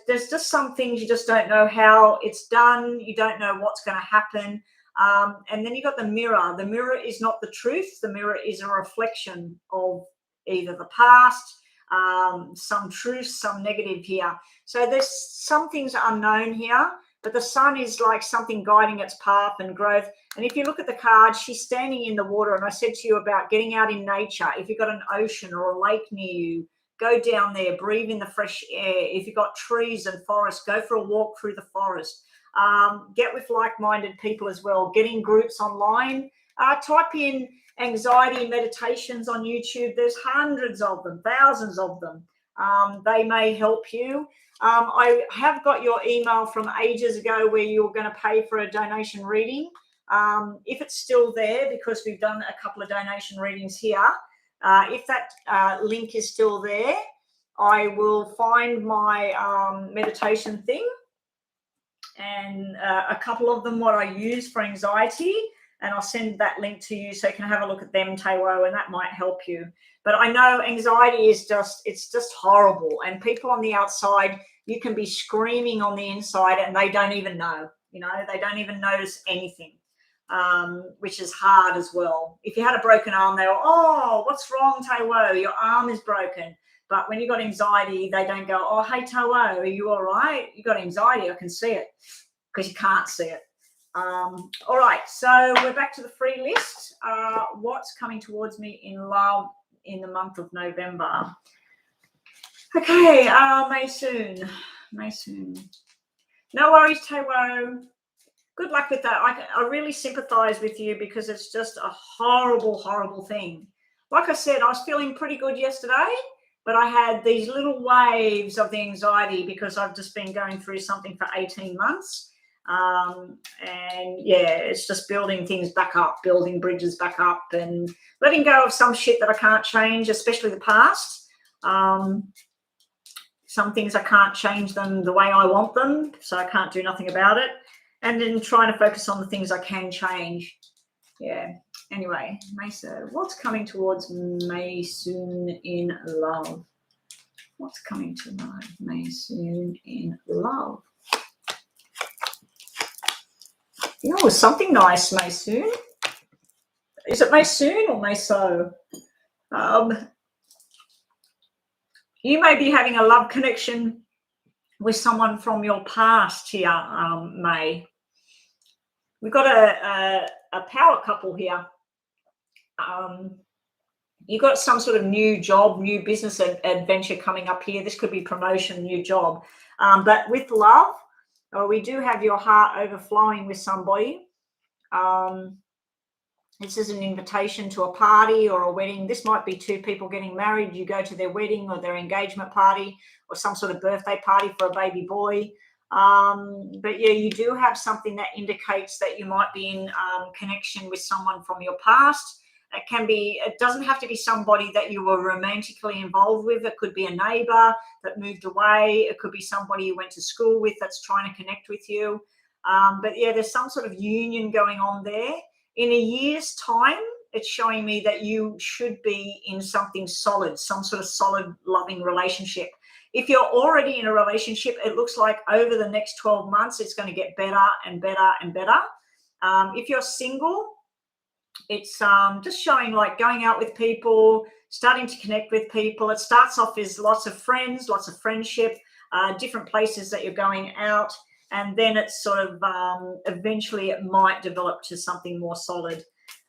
S1: there's just some things you just don't know how it's done. You don't know what's going to happen. And then you got the mirror. The mirror is not the truth. The mirror is a reflection of either the past, some truth, some negative here. So there's some things unknown here, but the Sun is like something guiding its path and growth. And if you look at the card, she's standing in the water. And I said to you about getting out in nature. If you've got an ocean or a lake near you, go down there, breathe in the fresh air. If you've got trees and forests, go for a walk through the forest. Get with like-minded people as well. Get in groups online. Type in anxiety meditations on YouTube. There's hundreds of them, thousands of them. They may help you. I have got your email from ages ago where you were going to pay for a donation reading. If it's still there, because we've done a couple of donation readings here, if that link is still there, I will find my meditation thing and a couple of them what I use for anxiety, and I'll send that link to you so you can have a look at them, Tarot, and that might help you. But I know anxiety is it's just horrible, and people on the outside, you can be screaming on the inside and they don't even know, they don't even notice anything, which is hard as well. If you had a broken arm, they go, oh, what's wrong, Tarot? Your arm is broken. But when you got anxiety, they don't go, oh, hey, Tarot, are you all right? You got anxiety, I can see it, because you can't see it. All right, so we're back to the free list. What's coming towards me in love in the month of November? Okay, May soon. No worries, Tarot. Good luck with that. I really sympathize with you because it's just a horrible, horrible thing. Like I said, I was feeling pretty good yesterday, but I had these little waves of the anxiety because I've just been going through something for 18 months. And yeah, it's just building things back up, building bridges back up and letting go of some shit that I can't change, especially the past. Some things I can't change them the way I want them, so I can't do nothing about it. And then trying to focus on the things I can change. Yeah. Anyway, Mesa, what's coming towards May soon in love? What's coming to May soon in love? Oh, something nice, May soon. Is it May soon or May so? You may be having a love connection with someone from your past here, May. We've got a power couple here. You've got some sort of new job, new business adventure coming up here. This could be promotion, new job. But with love, we do have your heart overflowing with somebody. This is an invitation to a party or a wedding. This might be two people getting married. You go to their wedding or their engagement party or some sort of birthday party for a baby boy. But yeah, you do have something that indicates that you might be in connection with someone from your past. It doesn't have to be somebody that you were romantically involved with. It could be a neighbor that moved away. It could be somebody you went to school with that's trying to connect with you. But yeah, there's some sort of union going on there. In a year's time, it's showing me that you should be in something solid, some sort of solid, loving relationship. If you're already in a relationship, it looks like over the next 12 months, it's going to get better and better and better. If you're single, it's just showing like going out with people, starting to connect with people. It starts off as lots of friends, lots of friendship, different places that you're going out, and then it's sort of eventually it might develop to something more solid.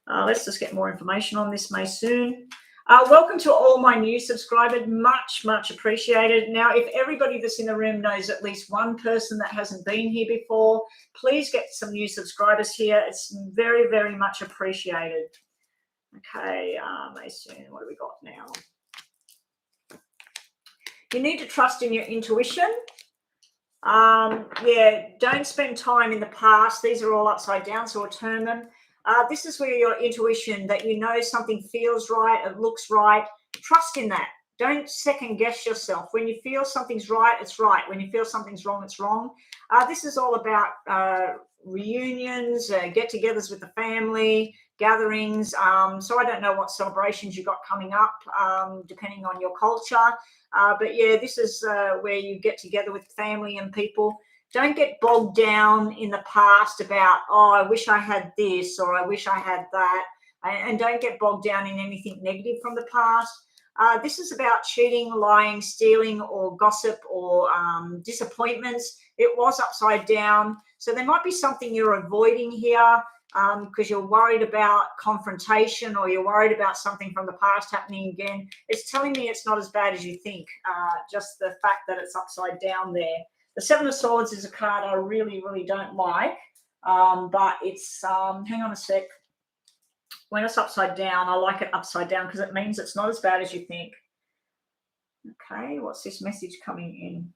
S1: Let's just get more information on this, Maysoon. Welcome to all my new subscribers. Much appreciated. Now, if everybody that's in the room knows at least one person that hasn't been here before, please get some new subscribers here. It's very much appreciated. Okay, Maysoon, what do we got now? You need to trust in your intuition. Yeah, don't spend time in the past. These are all upside down, so we'll turn them. This is where your intuition, that you know something feels right, it looks right. Trust in that. Don't second guess yourself. When you feel something's right, it's right. When you feel something's wrong, it's wrong. This is all about reunions, get-togethers with the family, gatherings. So I don't know what celebrations you got coming up, depending on your culture. But yeah, this is where you get together with family and people. Don't get bogged down in the past about, oh, I wish I had this or I wish I had that. And don't get bogged down in anything negative from the past. This is about cheating, lying, stealing, or gossip, or disappointments. It was upside down. So there might be something you're avoiding here because you're worried about confrontation, or you're worried about something from the past happening again. It's telling me it's not as bad as you think, just the fact that it's upside down there. The Seven of Swords is a card I really don't like, but it's, hang on a sec. When it's upside down, I like it upside down because it means it's not as bad as you think. Okay, what's this message coming in?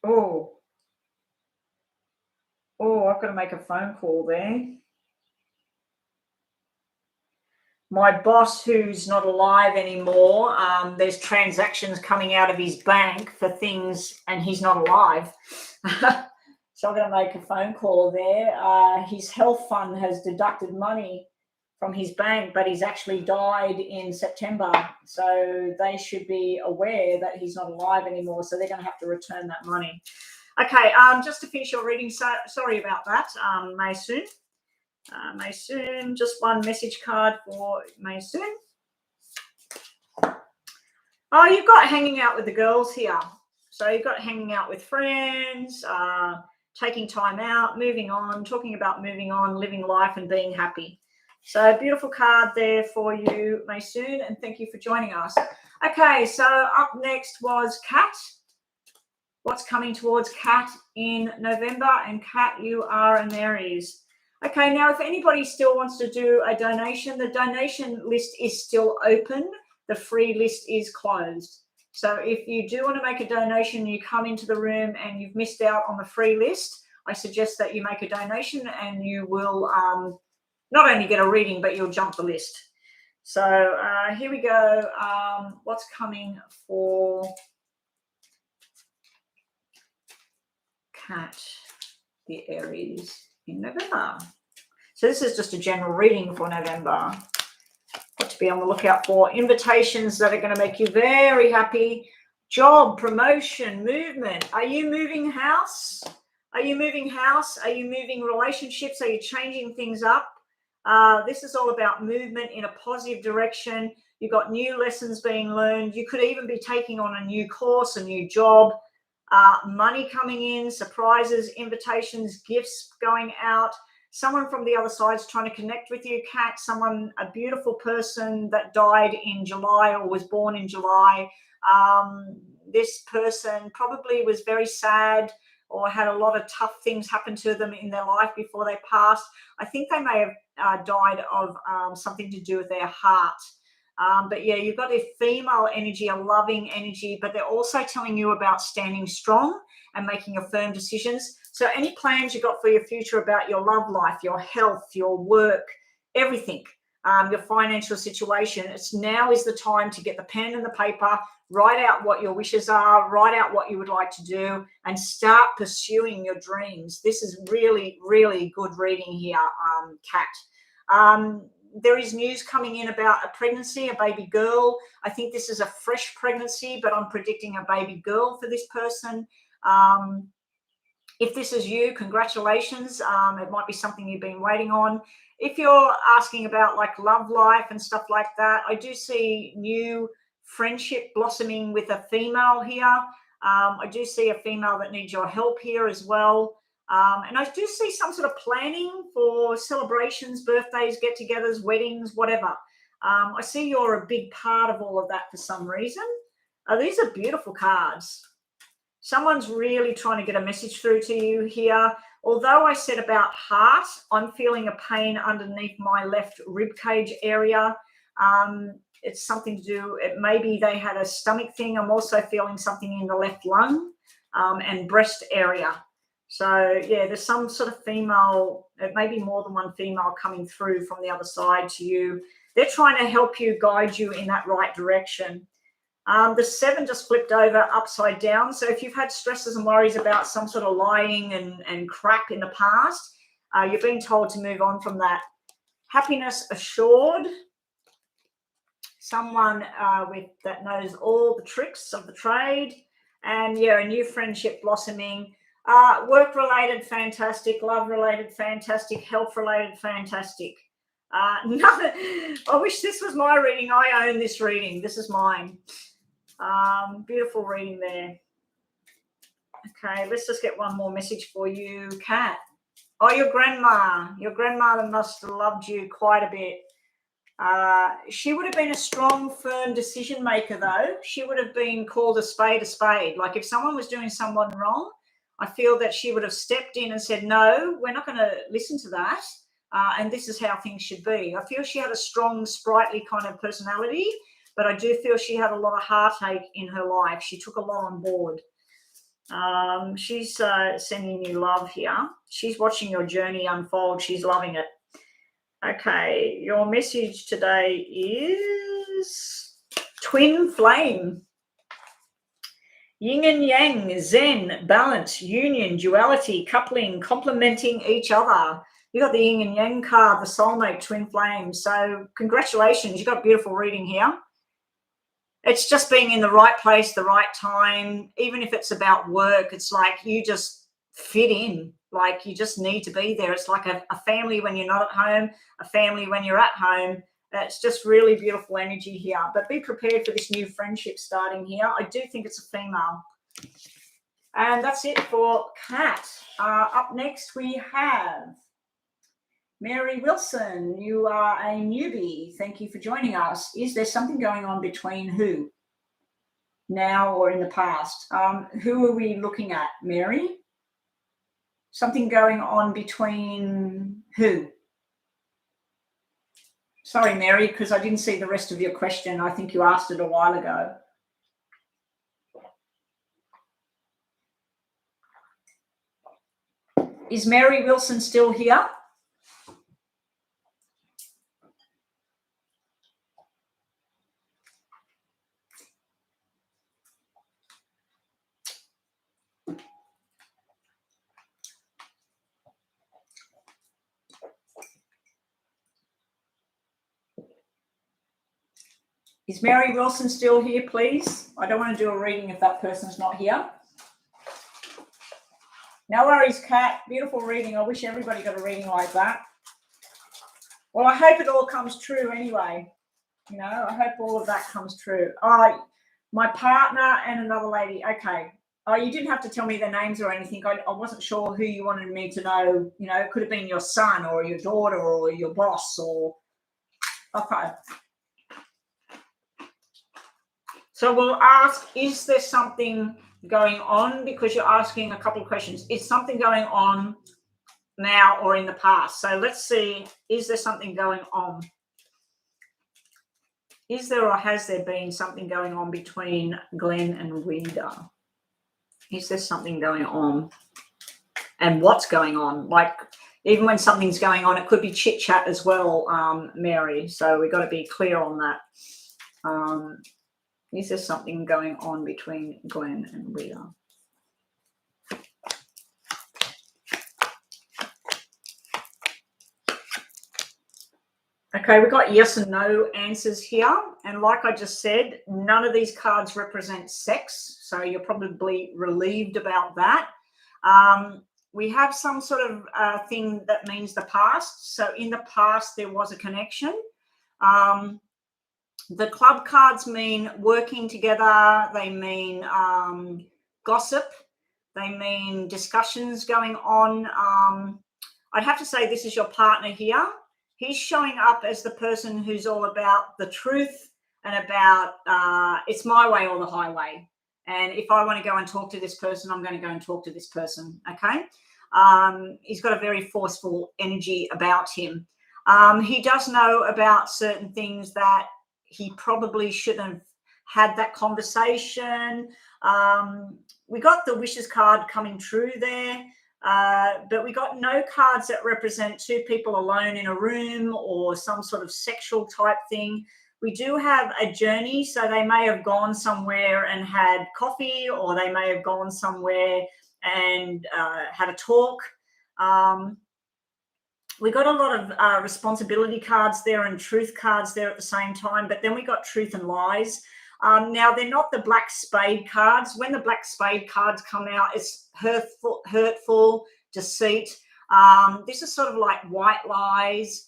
S1: Oh, I've got to make a phone call there. My boss, who's not alive anymore, there's transactions coming out of his bank for things, and he's not alive. So I'm going to make a phone call there. His health fund has deducted money from his bank, but he's actually died in September. So they should be aware that he's not alive anymore. So they're going to have to return that money. Okay, just to finish your reading, sorry about that, Maysoon. Maysoon, just one message card for Maysoon. Oh, you've got hanging out with the girls here. So you've got hanging out with friends, taking time out, moving on, talking about moving on, living life and being happy. So beautiful card there for you, Maysoon, and thank you for joining us. Okay, so up next was Kat. What's coming towards Kat in November? And Kat, you are an Aries. Okay, now if anybody still wants to do a donation, the donation list is still open. The free list is closed. So if you do want to make a donation, you come into the room and you've missed out on the free list, I suggest that you make a donation and you will not only get a reading, but you'll jump the list. So here we go. What's coming for Kat, the Aries, in November? So this is just a general reading for November. What to be on the lookout for: invitations that are going to make you very happy, job, promotion, movement. Are you moving house? Are you moving house? Are you moving relationships? Are you changing things up? This is all about movement in a positive direction. You've got new lessons being learned. You could even be taking on a new course, a new job, money coming in, surprises, invitations, gifts going out. Someone from the other side's trying to connect with you, Kat. Someone, a beautiful person that died in July or was born in July. This person probably was very sad or had a lot of tough things happen to them in their life before they passed. I think they may have died of something to do with their heart. But yeah, you've got a female energy, a loving energy, but they're also telling you about standing strong and making your firm decisions. So any plans you got for your future about your love life, your health, your work, everything, your financial situation, now is the time to get the pen and the paper, write out what your wishes are, write out what you would like to do, and start pursuing your dreams. This is really good reading here, Kat. There is news coming in about a pregnancy, a baby girl. I think this is a fresh pregnancy, but I'm predicting a baby girl for this person. If this is you, congratulations. It might be something you've been waiting on. If you're asking about like love life and stuff like that, I do see new friendship blossoming with a female here. I do see a female that needs your help here as well. And I do see some sort of planning for celebrations, birthdays, get-togethers, weddings, whatever. I see you're a big part of all of that for some reason. These are beautiful cards. Someone's really trying to get a message through to you here. Although I said about heart, I'm feeling a pain underneath my left rib cage area. It's something to do, maybe they had a stomach thing. I'm also feeling something in the left lung and breast area. So, yeah, there's some sort of female, it may be more than one female coming through from the other side to you. They're trying to help you, guide you in that right direction. The 7 just flipped over upside down. So if you've had stresses and worries about some sort of lying and crap in the past, you're being told to move on from that. Happiness assured. Someone that knows all the tricks of the trade. And, yeah, a new friendship blossoming. Work-related, fantastic. Love-related, fantastic. Health-related, fantastic. I wish this was my reading. I own this reading. This is mine. Beautiful reading there. Okay, let's just get one more message for you, Kat. Oh, your grandma. Your grandmother must have loved you quite a bit. She would have been a strong, firm decision maker, though. She would have been called a spade a spade. Like if someone was doing someone wrong, I feel that she would have stepped in and said, no, we're not going to listen to that. And this is how things should be. I feel she had a strong, sprightly kind of personality, but I do feel she had a lot of heartache in her life. She took a lot on board. She's sending you love here. She's watching your journey unfold. She's loving it. Okay, your message today is twin flame. Yin and yang, zen, balance, union, duality, coupling, complementing each other. You got the yin and yang card, the soulmate, twin flame. So congratulations, you got a beautiful reading here. It's just being in the right place, the right time. Even if it's about work, it's like you just fit in. Like you just need to be there. It's like a family when you're not at home, a family when you're at home. It's just really beautiful energy here. But be prepared for this new friendship starting here. I do think it's a female. And that's it for Kat. Up next we have Mary Wilson. You are a newbie. Thank you for joining us. Is there something going on between who? Now or in the past? Who are we looking at, Mary? Something going on between who? Sorry, Mary, because I didn't see the rest of your question. I think you asked it a while ago. Is Mary Wilson still here? Is Mary Wilson still here, please? I don't want to do a reading if that person's not here. No worries, Kat. Beautiful reading. I wish everybody got a reading like that. Well, I hope it all comes true anyway. You know, I hope all of that comes true. All right, my partner and another lady. Okay. Oh, you didn't have to tell me their names or anything. I wasn't sure who you wanted me to know. You know, it could have been your son or your daughter or your boss or... Okay. So we'll ask, is there something going on? Because you're asking a couple of questions. Is something going on now or in the past? So let's see, is there something going on? Is there or has there been something going on between Glenn and Rita? Is there something going on? And what's going on? Like, even when something's going on, it could be chit-chat as well, Mary. So we've got to be clear on that. Is there something going on between Glenn and Rita? Okay, we've got yes and no answers here. And like I just said, none of these cards represent sex. So you're probably relieved about that. we have some sort of thing that means the past. So in the past, there was a connection. The club cards mean working together. They mean gossip. They mean discussions going on. I'd have to say this is your partner here. He's showing up as the person who's all about the truth and about it's my way or the highway. And if I want to go and talk to this person, I'm going to go and talk to this person, okay? He's got a very forceful energy about him. He does know about certain things that he probably shouldn't have had that conversation. We got the wishes card coming true there, but we got no cards that represent two people alone in a room or some sort of sexual type thing. We do have a journey, so they may have gone somewhere and had coffee, or they may have gone somewhere and had a talk. We got a lot of responsibility cards there and truth cards there at the same time, but then we got truth and lies. Now, they're not the black spade cards. When the black spade cards come out, it's hurtful, deceit. This is sort of like white lies.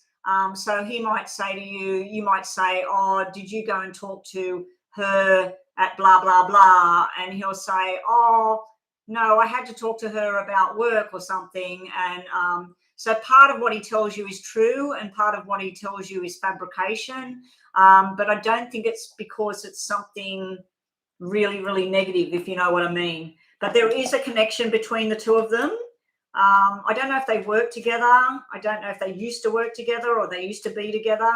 S1: So he might say to you, you might say, oh, did you go and talk to her at blah, blah, blah? And he'll say, oh, no, I had to talk to her about work or something. And so part of what he tells you is true and part of what he tells you is fabrication. But I don't think it's because it's something really, really negative, if you know what I mean. But there is a connection between the two of them. I don't know if they work together. I don't know if they used to work together or they used to be together,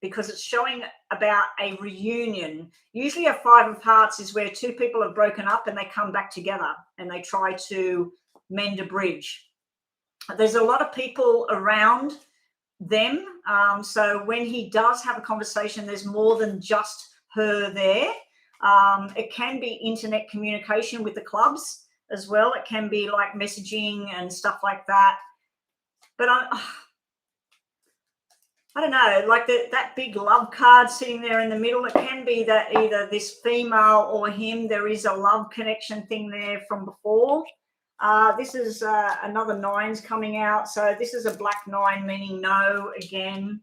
S1: because it's showing about a reunion. Usually a Five of Hearts is where two people have broken up and they come back together and they try to mend a bridge. There's a lot of people around them. So when he does have a conversation, there's more than just her there. It can be internet communication with the clubs as well. It can be like messaging and stuff like that. But I don't know, like that big love card sitting there in the middle, it can be that either this female or him, there is a love connection thing there from before. This is another nines coming out. So this is a black 9, meaning no again.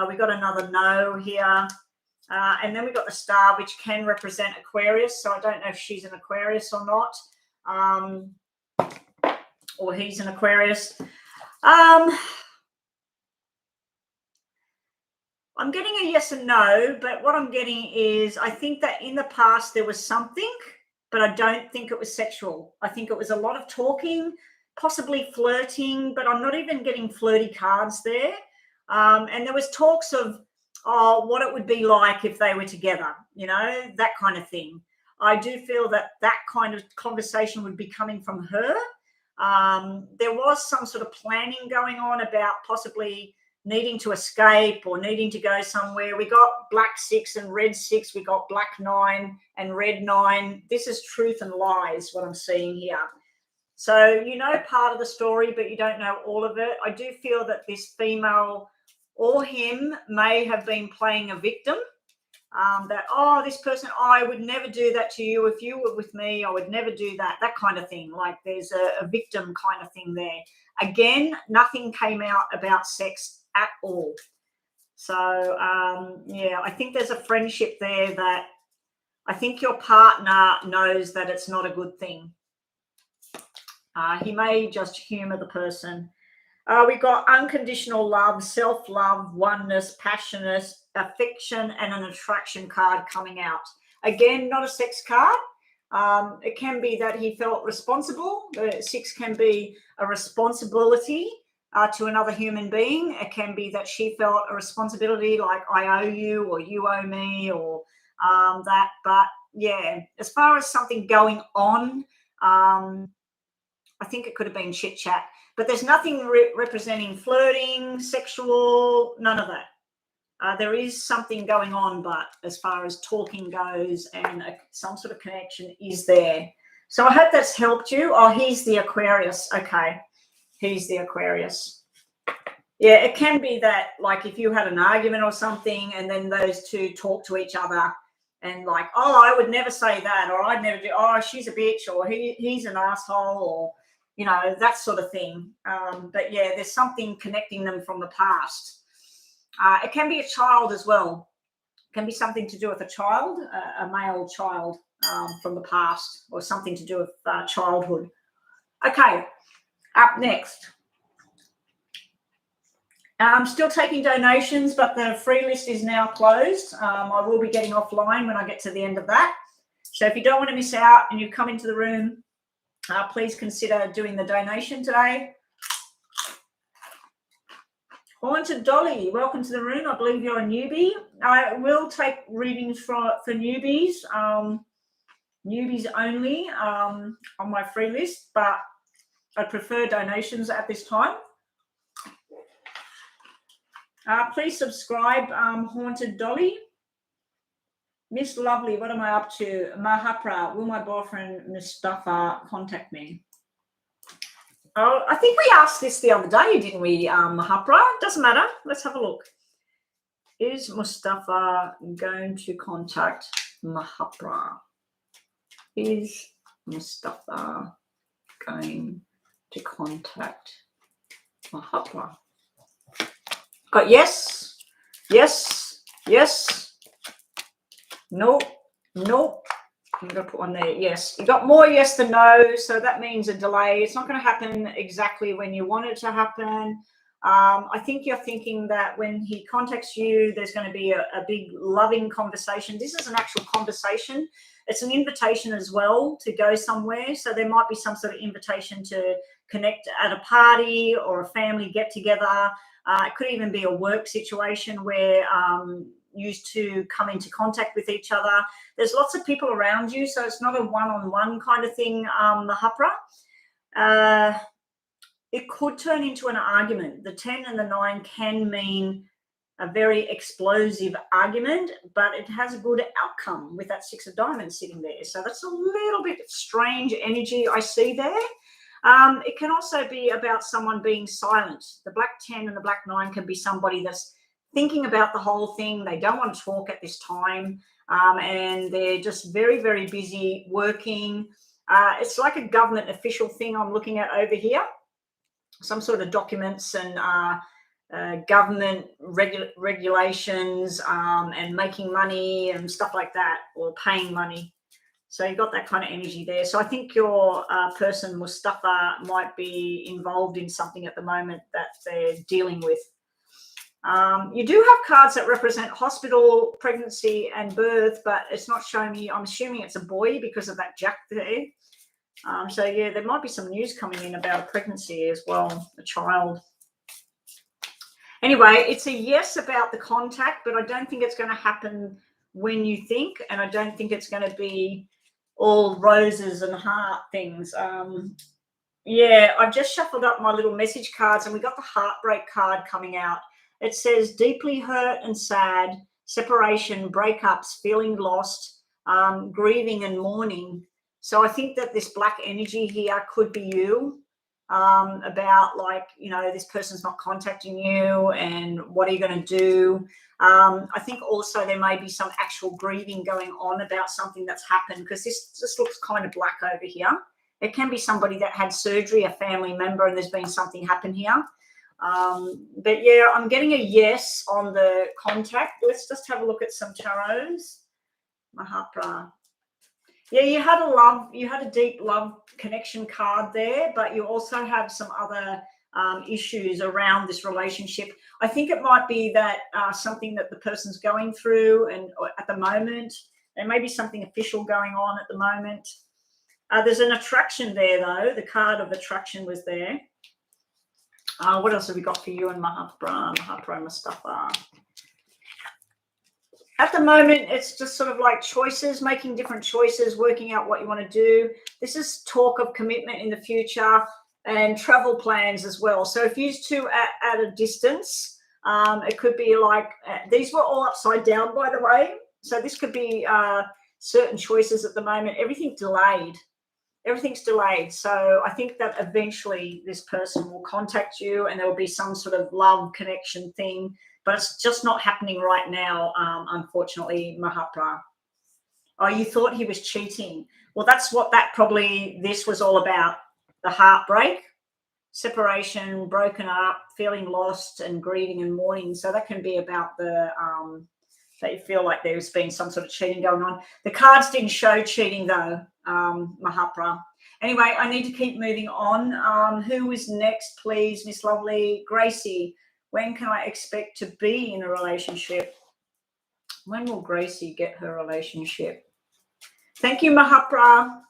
S1: We got another no here. And then we got the star, which can represent Aquarius. So I don't know if she's an Aquarius or not. Or he's an Aquarius. I'm getting a yes and no, but what I'm getting is I think that in the past there was something, but I don't think it was sexual. I think it was a lot of talking, possibly flirting, but I'm not even getting flirty cards there. And there was talks of what it would be like if they were together, you know, that kind of thing. I do feel that that kind of conversation would be coming from her. There was some sort of planning going on about possibly needing to escape or needing to go somewhere. We got black 6 and red 6. We got black 9 and red 9. This is truth and lies, what I'm seeing here. So you know part of the story, but you don't know all of it. I do feel that this female or him may have been playing a victim. That, oh, this person, I would never do that to you. If you were with me, I would never do that. That kind of thing. Like there's a victim kind of thing there. Again, nothing came out about sex at all. So, yeah, I think there's a friendship there that I think your partner knows that it's not a good thing. He may just humor the person. We got unconditional love, self-love, oneness, passionate, affection, and an attraction card coming out. Again, not a sex card. It can be that he felt responsible. The 6 can be a responsibility to another human being. It can be that she felt a responsibility, like I owe you or you owe me or that. But yeah, as far as something going on, I think it could have been chit chat. But there's nothing representing flirting, sexual, none of that. There is something going on, but as far as talking goes and some sort of connection is there. So I hope that's helped you. Oh, he's the Aquarius. Okay. He's the Aquarius. Yeah, it can be that, like, if you had an argument or something and then those two talk to each other and like, oh, I would never say that, or I'd never do, oh, she's a bitch, or he's an asshole, or, you know, that sort of thing. But yeah, there's something connecting them from the past. It can be a child as well. It can be something to do with a child, a male child from the past, or something to do with childhood. Okay, up next. I'm still taking donations, but the free list is now closed. I will be getting offline when I get to the end of that. So if you don't want to miss out and you come into the room, please consider doing the donation today. Haunted Dolly, welcome to the room. I believe you're a newbie. I will take readings for newbies, newbies only on my free list, but I prefer donations at this time. Please subscribe, Haunted Dolly. Miss Lovely, what am I up to? Mahapra, will my boyfriend Mustafa contact me? Oh, I think we asked this the other day, didn't we, Mahapra? Doesn't matter. Let's have a look. Is Mustafa going to contact Mahapra? Is Mustafa going to contact Mahapra? Got yes, yes, yes, no, no. I'm going to put one there. Yes, you got more yes than no, so that means a delay. It's not going to happen exactly when you want it to happen. I think you're thinking that when he contacts you, there's going to be a big loving conversation. This is an actual conversation. It's an invitation as well to go somewhere. So there might be some sort of invitation to connect at a party or a family get together. It could even be a work situation where you two come into contact with each other. There's lots of people around you, so it's not a one-on-one kind of thing, Mahapra. It could turn into an argument. The 10 and the 9 can mean a very explosive argument, but it has a good outcome with that 6 of diamonds sitting there. So that's a little bit strange energy I see there. It can also be about someone being silent. The black 10 and the black 9 can be somebody that's thinking about the whole thing. They don't want to talk at this time, and they're just very, very busy working. It's like a government official thing I'm looking at over here. Some sort of documents and government regulations and making money and stuff like that, or paying money. So you've got that kind of energy there. So I think your person, Mustafa, might be involved in something at the moment that they're dealing with. You do have cards that represent hospital, pregnancy, and birth, but it's not showing me. I'm assuming it's a boy because of that jack there. So yeah, there might be some news coming in about a pregnancy as well, a child. Anyway, it's a yes about the contact, but I don't think it's going to happen when you think, and I don't think it's going to be all roses and heart things. Yeah, I've just shuffled up my little message cards, and we got the heartbreak card coming out. It says deeply hurt and sad, separation, breakups, feeling lost, grieving and mourning. So I think that this black energy here could be you, about like, you know, this person's not contacting you and what are you going to do? I think also there may be some actual grieving going on about something that's happened, because this just looks kind of black over here. It can be somebody that had surgery, a family member, and there's been something happen here. But yeah, I'm getting a yes on the contact. Let's just have a look at some tarots. Mahapra. Yeah, you had a deep love connection card there, but you also have some other issues around this relationship. I think it might be that something that the person's going through, and at the moment, there may be something official going on at the moment. There's an attraction there, though. The card of attraction was there. What else have we got for you and Mahapra Mustafa? At the moment, it's just sort of like choices, making different choices, working out what you want to do. This is talk of commitment in the future and travel plans as well. So if you two at a distance, it could be like, these were all upside down, by the way. So this could be certain choices at the moment. Everything's delayed. Everything's delayed. So I think that eventually this person will contact you and there will be some sort of love connection thing. But it's just not happening right now, unfortunately, Mahapra. Oh, you thought he was cheating. Well, that's what this was all about. The heartbreak, separation, broken up, feeling lost and grieving and mourning. So that can be about the that you feel like there's been some sort of cheating going on. The cards didn't show cheating though, Mahapra. Anyway, I need to keep moving on. Who is next, please, Miss Lovely? Gracie, when can I expect to be in a relationship? When will Gracie get her relationship? Thank you, Mahapra.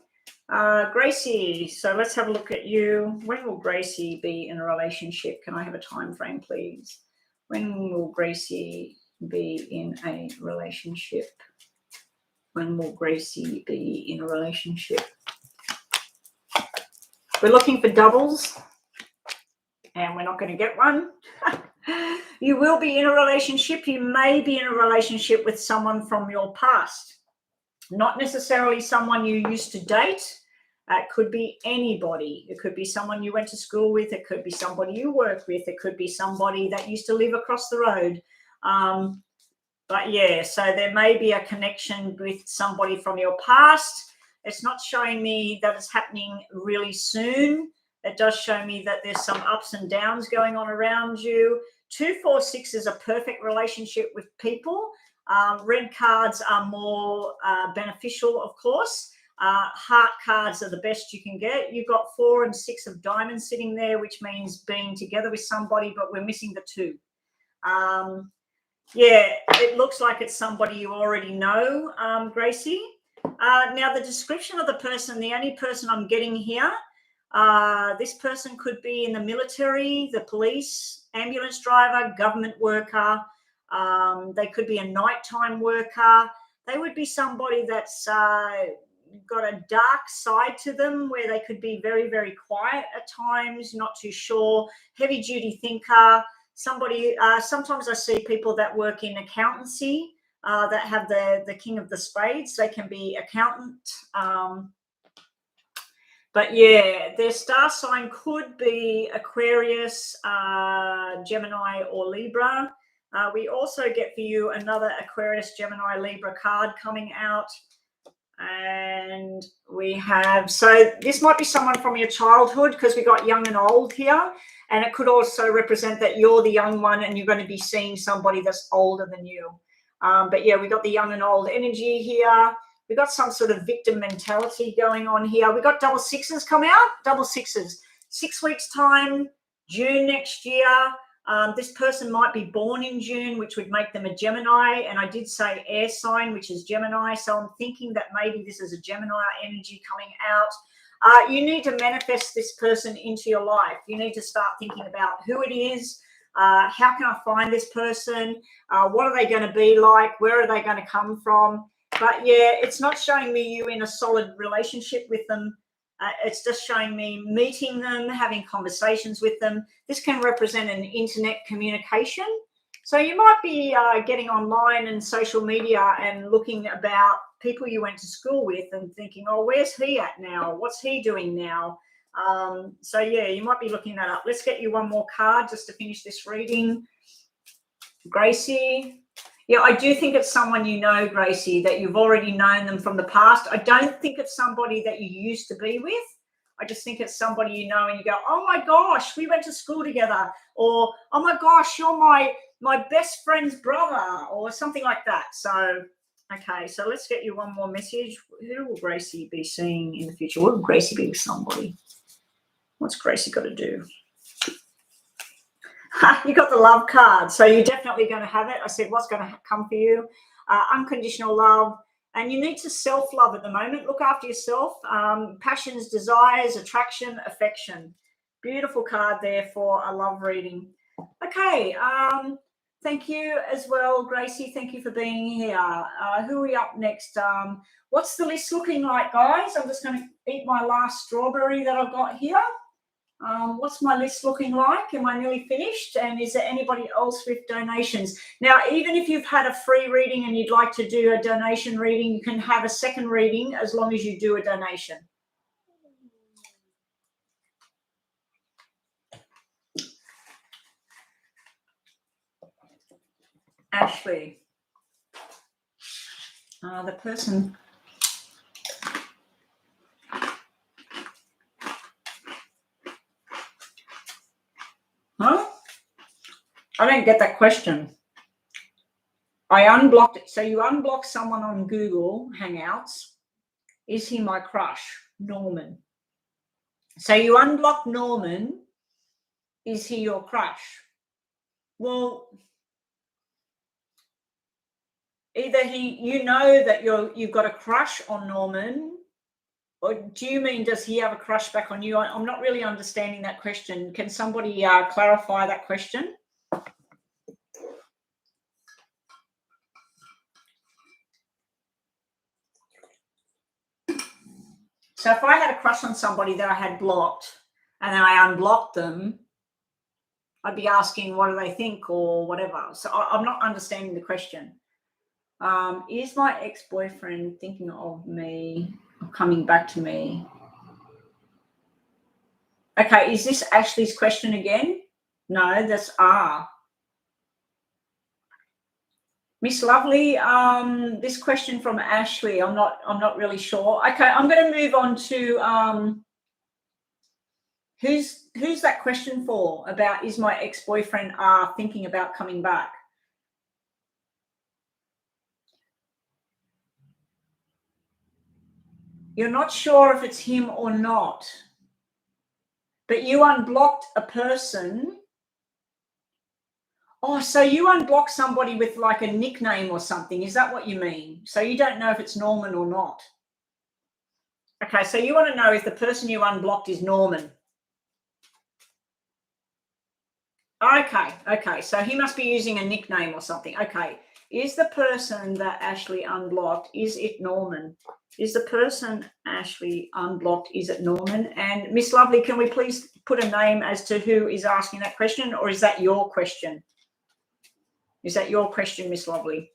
S1: Gracie, so let's have a look at you. When will Gracie be in a relationship? Can I have a time frame, please? When will Gracie be in a relationship? When will Gracie be in a relationship? We're looking for doubles, and we're not going to get one. You will be in a relationship. You may be in a relationship with someone from your past. Not necessarily someone you used to date. It could be anybody. It could be someone you went to school with. It could be somebody you work with. It could be somebody that used to live across the road. But yeah, so there may be a connection with somebody from your past. It's not showing me that it's happening really soon. It does show me that there's some ups and downs going on around you. 2, 4, 6 is a perfect relationship with people. Red cards are more beneficial, of course. Heart cards are the best you can get. You've got 4 and 6 of diamonds sitting there, which means being together with somebody, but we're missing the 2. Yeah, it looks like it's somebody you already know, Gracie. Now, the description of the person, the only person I'm getting here, this person could be in the military, the police, ambulance driver, government worker. They could be a nighttime worker. They would be somebody that's got a dark side to them where they could be very, very quiet at times, not too sure, heavy duty thinker. Somebody, sometimes I see people that work in accountancy that have the king of the spades. They can be accountant. But yeah, their star sign could be Aquarius, Gemini, or Libra. We also get for you another Aquarius, Gemini, Libra card coming out. And we have, so this might be someone from your childhood because we got young and old here. And it could also represent that you're the young one and you're going to be seeing somebody that's older than you. But yeah, we got the young and old energy here. We got some sort of victim mentality going on here. We got double sixes come out, double sixes. 6 weeks time, June next year. This person might be born in June, which would make them a Gemini. And I did say air sign, which is Gemini. So I'm thinking that maybe this is a Gemini energy coming out. You need to manifest this person into your life. You need to start thinking about who it is. How can I find this person? What are they going to be like? Where are they going to come from? But yeah, it's not showing me you in a solid relationship with them. It's just showing me meeting them, having conversations with them. This can represent an internet communication. So you might be getting online and social media and looking about people you went to school with and thinking, oh, where's he at now? What's he doing now? So yeah, you might be looking that up. Let's get you one more card just to finish this reading. Gracie. Yeah, I do think it's someone you know, Gracie, that you've already known them from the past. I don't think it's somebody that you used to be with. I just think it's somebody you know and you go, oh my gosh, we went to school together. Or, oh my gosh, you're my best friend's brother, or something like that. So, okay, so let's get you one more message. Who will Gracie be seeing in the future? What will Gracie be with somebody? What's Gracie got to do? You got the love card, so you're definitely going to have it. I said, what's going to come for you? Unconditional love. And you need to self-love at the moment. Look after yourself. Passions, desires, attraction, affection. Beautiful card there for a love reading. Okay. Thank you as well, Gracie. Thank you for being here. Who are we up next? What's the list looking like, guys? I'm just going to eat my last strawberry that I've got here. What's my list looking like? Am I nearly finished? And is there anybody else with donations? Now, even if you've had a free reading and you'd like to do a donation reading, you can have a second reading as long as you do a donation. Ashley. The person I don't get that question. I unblocked it. So you unblock someone on Google Hangouts. Is he my crush? Norman. So you unblock Norman. Is he your crush? Well, either you know that you've got a crush on Norman, or do you mean does he have a crush back on you? I'm not really understanding that question. Can somebody clarify that question? So if I had a crush on somebody that I had blocked and then I unblocked them, I'd be asking what do they think or whatever. So I'm not understanding the question. Is my ex-boyfriend thinking of me or coming back to me? Okay, is this Ashley's question again? No, that's R. Miss Lovely, this question from Ashley, I'm not really sure. Okay, I'm going to move on to who's that question for about is my ex-boyfriend thinking about coming back? You're not sure if it's him or not, but you unblocked a person. Oh, so you unblock somebody with like a nickname or something. Is that what you mean? So you don't know if it's Norman or not. Okay, so you want to know if the person you unblocked is Norman. Okay. So he must be using a nickname or something. Okay. Is the person that Ashley unblocked, is it Norman? Is the person Ashley unblocked, is it Norman? And Miss Lovely, can we please put a name as to who is asking that question, or is that your question? Is that your question, Miss Lovely?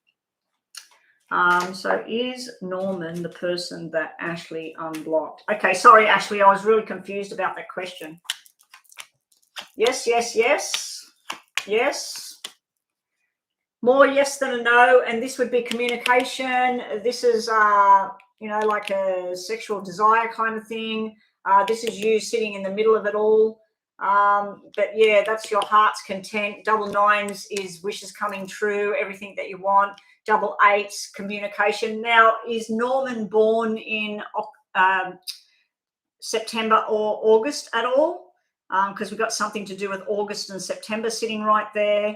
S1: So is Norman the person that Ashley unblocked? Okay, sorry, Ashley, I was really confused about that question. Yes. More yes than a no, and this would be communication. This is, like a sexual desire kind of thing. This is you sitting in the middle of it all. But yeah, that's your heart's content. Double nines is wishes coming true, everything that you want. Double eights, communication. Now, is Norman born in September or August at all? Because we've got something to do with August and September sitting right there.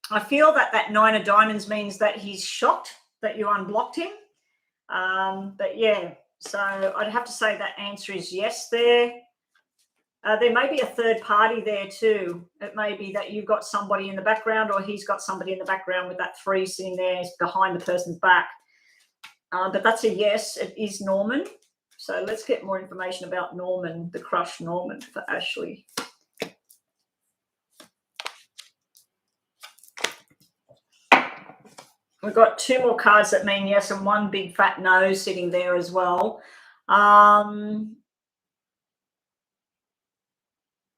S1: I feel that nine of diamonds means that he's shocked that you unblocked him. But yeah, so I'd have to say that answer is yes there. There may be a third party there too. It may be that you've got somebody in the background or he's got somebody in the background with that 3 sitting there behind the person's back. But that's a yes, it is Norman. So let's get more information about Norman, the crush Norman for Ashley. We've got 2 more cards that mean yes and 1 big fat no sitting there as well.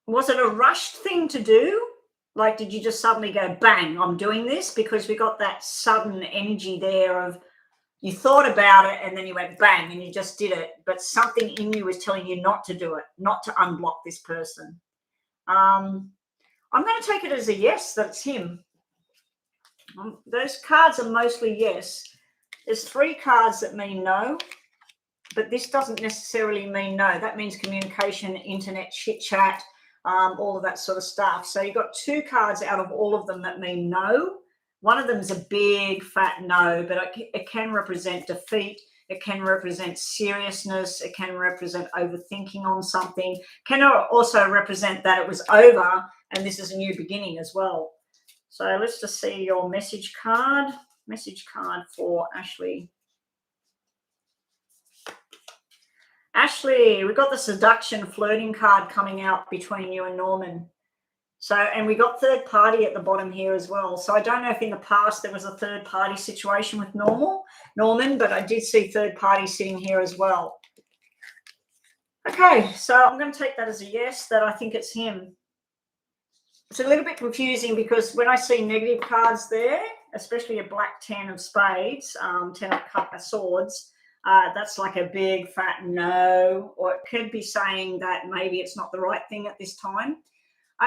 S1: Was it a rushed thing to do? Like, did you just suddenly go, bang, I'm doing this? Because we got that sudden energy there of you thought about it and then you went bang and you just did it. But something in you was telling you not to do it, not to unblock this person. I'm going to take it as a yes, that it's him. Those cards are mostly yes. There's 3 cards that mean no, but this doesn't necessarily mean no. That means communication, internet, chit chat, all of that sort of stuff. So you've got 2 cards out of all of them that mean no. One of them is a big fat no, but it can represent defeat. It can represent seriousness. It can represent overthinking on something. It can also represent that it was over and this is a new beginning as well. So let's just see your message card. Message card for Ashley. Ashley, we've got the seduction flirting card coming out between you and Norman. So, and we got third party at the bottom here as well. So I don't know if in the past there was a third party situation with Norman, but I did see third party sitting here as well. Okay, so I'm going to take that as a yes, that I think it's him. It's a little bit confusing because when I see negative cards there, especially a black 10 of spades, 10 of swords, that's like a big fat no, or it could be saying that maybe it's not the right thing at this time.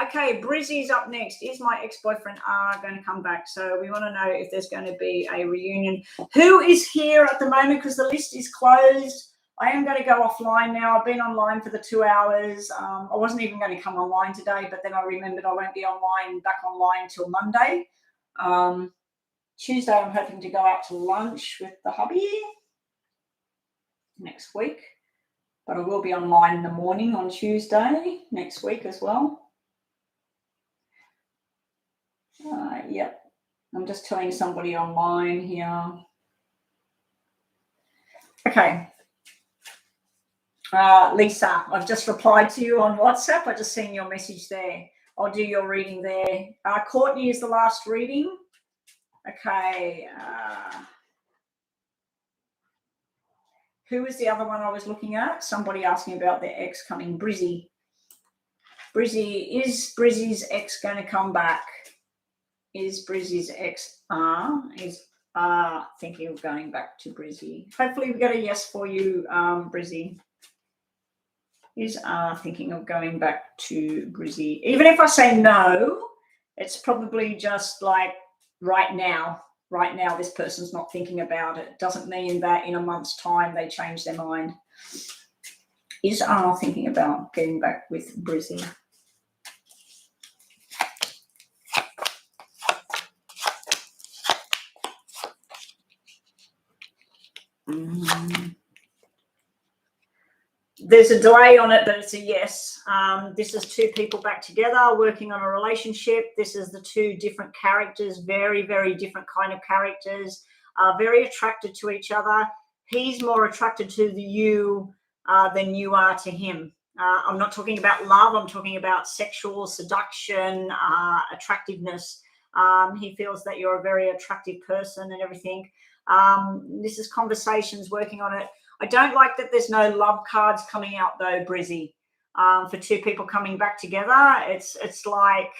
S1: Okay, Brizzy's up next. Is my ex-boyfriend going to come back? So we want to know if there's going to be a reunion. Who is here at the moment? Because the list is closed. I am going to go offline now. I've been online for the 2 hours. I wasn't even going to come online today, but then I remembered I won't be back online till Monday. Tuesday, I'm hoping to go out to lunch with the hubby next week. But I will be online in the morning on Tuesday next week as well. Yep, I'm just telling somebody online here. Okay. Lisa, I've just replied to you on WhatsApp. I just seen your message there. I'll do your reading there. Courtney is the last reading. Okay. Who was the other one I was looking at? Somebody asking about their ex coming. Brizzy. Brizzy, is Brizzy's ex going to come back? Is Brizzy's ex thinking of going back to Brizzy? Hopefully we get a yes for you, Brizzy. Is thinking of going back to Brizzy. Even if I say no, it's probably just like right now. Right now, this person's not thinking about it. Doesn't mean that in a month's time they change their mind. Is thinking about getting back with Brizzy. There's a delay on it, but it's a yes. This is two people back together working on a relationship. This is the two different characters, very, very different kind of characters, very attracted to each other. He's more attracted to you than you are to him. I'm not talking about love. I'm talking about sexual seduction, attractiveness. He feels that you're a very attractive person and everything. This is conversations, working on it. I don't like that there's no love cards coming out though, Brizzy. For two people coming back together, it's like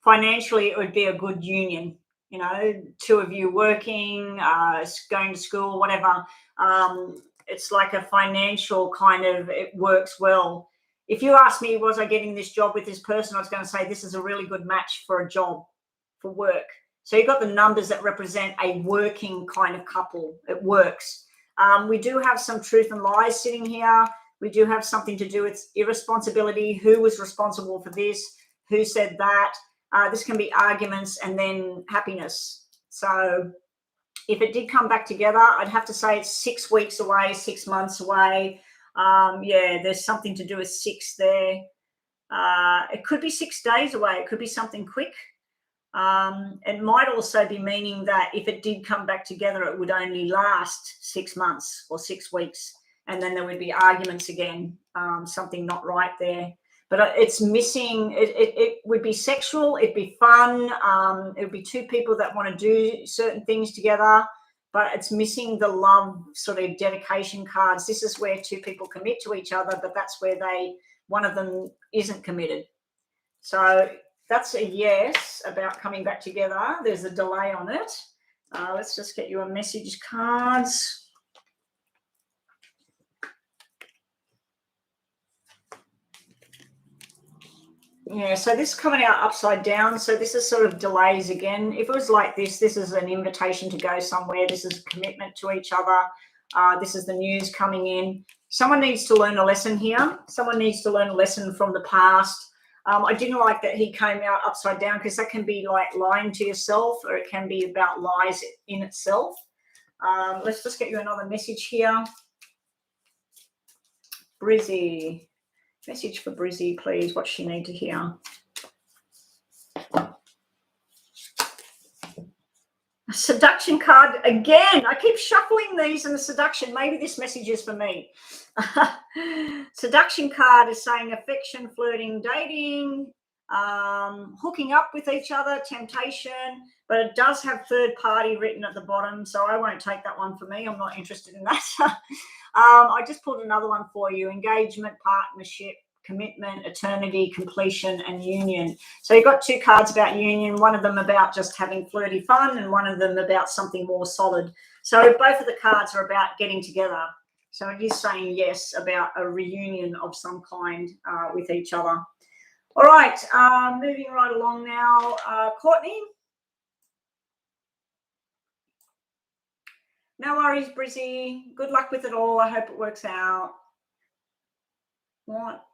S1: financially it would be a good union. You know, two of you working, going to school, whatever. It's like a financial kind of, it works well. If you ask me, was I getting this job with this person, I was going to say this is a really good match for a job, for work. So you've got the numbers that represent a working kind of couple. It works. We do have some truth and lies sitting here. We do have something to do with irresponsibility. Who was responsible for this? Who said that? This can be arguments and then happiness. So if it did come back together, I'd have to say it's 6 weeks away, 6 months away. Yeah, there's something to do with 6 there. It could be 6 days away. It could be something quick. It might also be meaning that if it did come back together, it would only last 6 months or 6 weeks, and then there would be arguments again, something not right there. But it's missing, it would be sexual, it'd be fun, it would be two people that want to do certain things together, but it's missing the love sort of dedication cards. This is where two people commit to each other, but that's where one of them isn't committed. So that's a yes about coming back together. There's a delay on it. Let's just get you a message cards. Yeah, so this is coming out upside down. So this is sort of delays again. If it was like this is an invitation to go somewhere. This is a commitment to each other. This is the news coming in. Someone needs to learn a lesson here. Someone needs to learn a lesson from the past. I didn't like that he came out upside down, because that can be like lying to yourself, or it can be about lies in itself. Let's just get you another message here. Brizzy. Message for Brizzy, please. What she need to hear? A seduction card again. I keep shuffling these in the seduction. Maybe this message is for me. Seduction card is saying affection, flirting, dating, hooking up with each other, temptation, but it does have third party written at the bottom, so I won't take that one for me. I'm not interested in that. I just pulled another one for you: engagement, partnership, commitment, eternity, completion, and union. So you've got 2 cards about union, one of them about just having flirty fun, and one of them about something more solid. So both of the cards are about getting together. So it is saying yes about a reunion of some kind with each other. All right, moving right along now. Courtney. No worries, Brizzy. Good luck with it all. I hope it works out. What?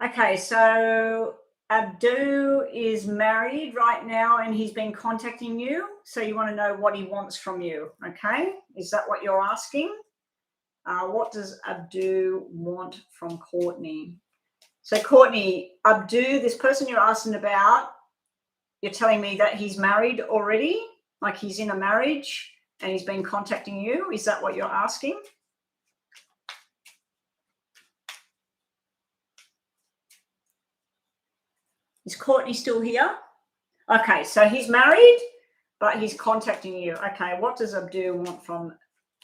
S1: Okay, so Abdu is married right now and he's been contacting you. So you want to know what he wants from you, okay? Is that what you're asking? What does Abdu want from Courtney? So Courtney, Abdu, this person you're asking about, you're telling me that he's married already? Like he's in a marriage and he's been contacting you? Is that what you're asking? Is Courtney still here? Okay, so he's married, but he's contacting you. Okay, what does Abdu want from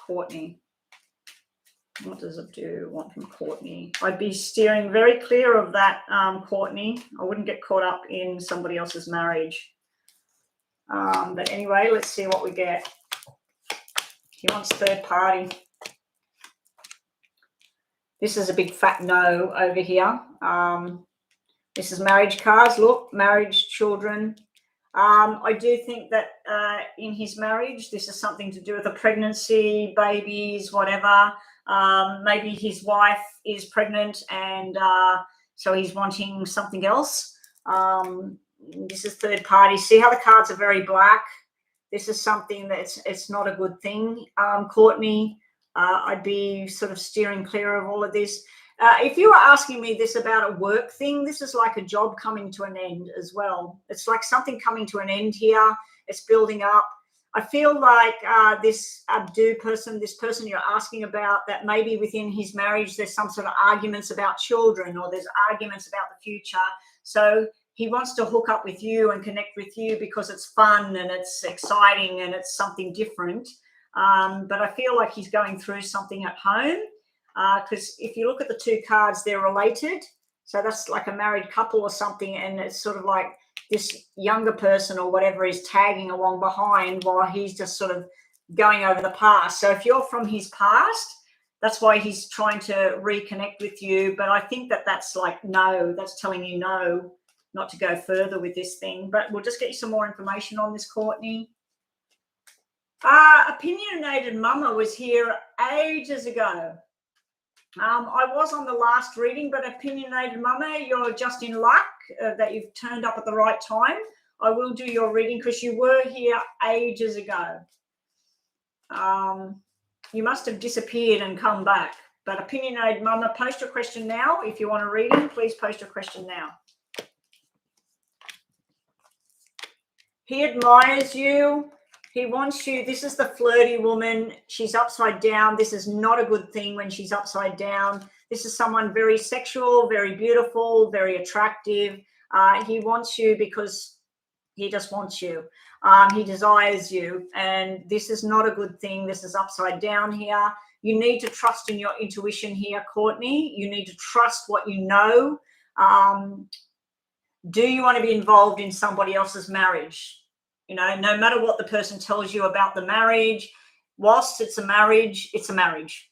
S1: Courtney? What does Abdu want from Courtney? I'd be steering very clear of that, Courtney. I wouldn't get caught up in somebody else's marriage. But anyway, let's see what we get. He wants third party. This is a big fat no over here. This is marriage cards. Look, marriage, children. I do think that in his marriage, this is something to do with a pregnancy, babies, whatever. Maybe his wife is pregnant and so he's wanting something else. This is third party. See how the cards are very black? This is something that's it's not a good thing, Courtney. I'd be sort of steering clear of all of this. If you were asking me this about a work thing, this is like a job coming to an end as well. It's like something coming to an end here. It's building up. I feel like this Abdu person, this person you're asking about, that maybe within his marriage there's some sort of arguments about children or there's arguments about the future. So he wants to hook up with you and connect with you because it's fun and it's exciting and it's something different. But I feel like he's going through something at home. Because if you look at the two cards, they're related. So that's like a married couple or something. And it's sort of like this younger person or whatever is tagging along behind while he's just sort of going over the past. So if you're from his past, that's why he's trying to reconnect with you. But I think that that's like no, that's telling you no, not to go further with this thing. But we'll just get you some more information on this, Courtney. Opinionated Mama was here ages ago. I was on the last reading, but Opinionated Mama, you're just in luck that you've turned up at the right time. I will do your reading because you were here ages ago. You must have disappeared and come back. But Opinionated Mama, post your question now. If you want a reading, please post your question now. He admires you. He wants you. This is the flirty woman. She's upside down. This is not a good thing when she's upside down. This is someone very sexual, very beautiful, very attractive. He wants you because he just wants you. He desires you. And this is not a good thing. This is upside down here. You need to trust in your intuition here, Courtney. You need to trust what you know. Do you want to be involved in somebody else's marriage? You know, no matter what the person tells you about the marriage, whilst it's a marriage, it's a marriage.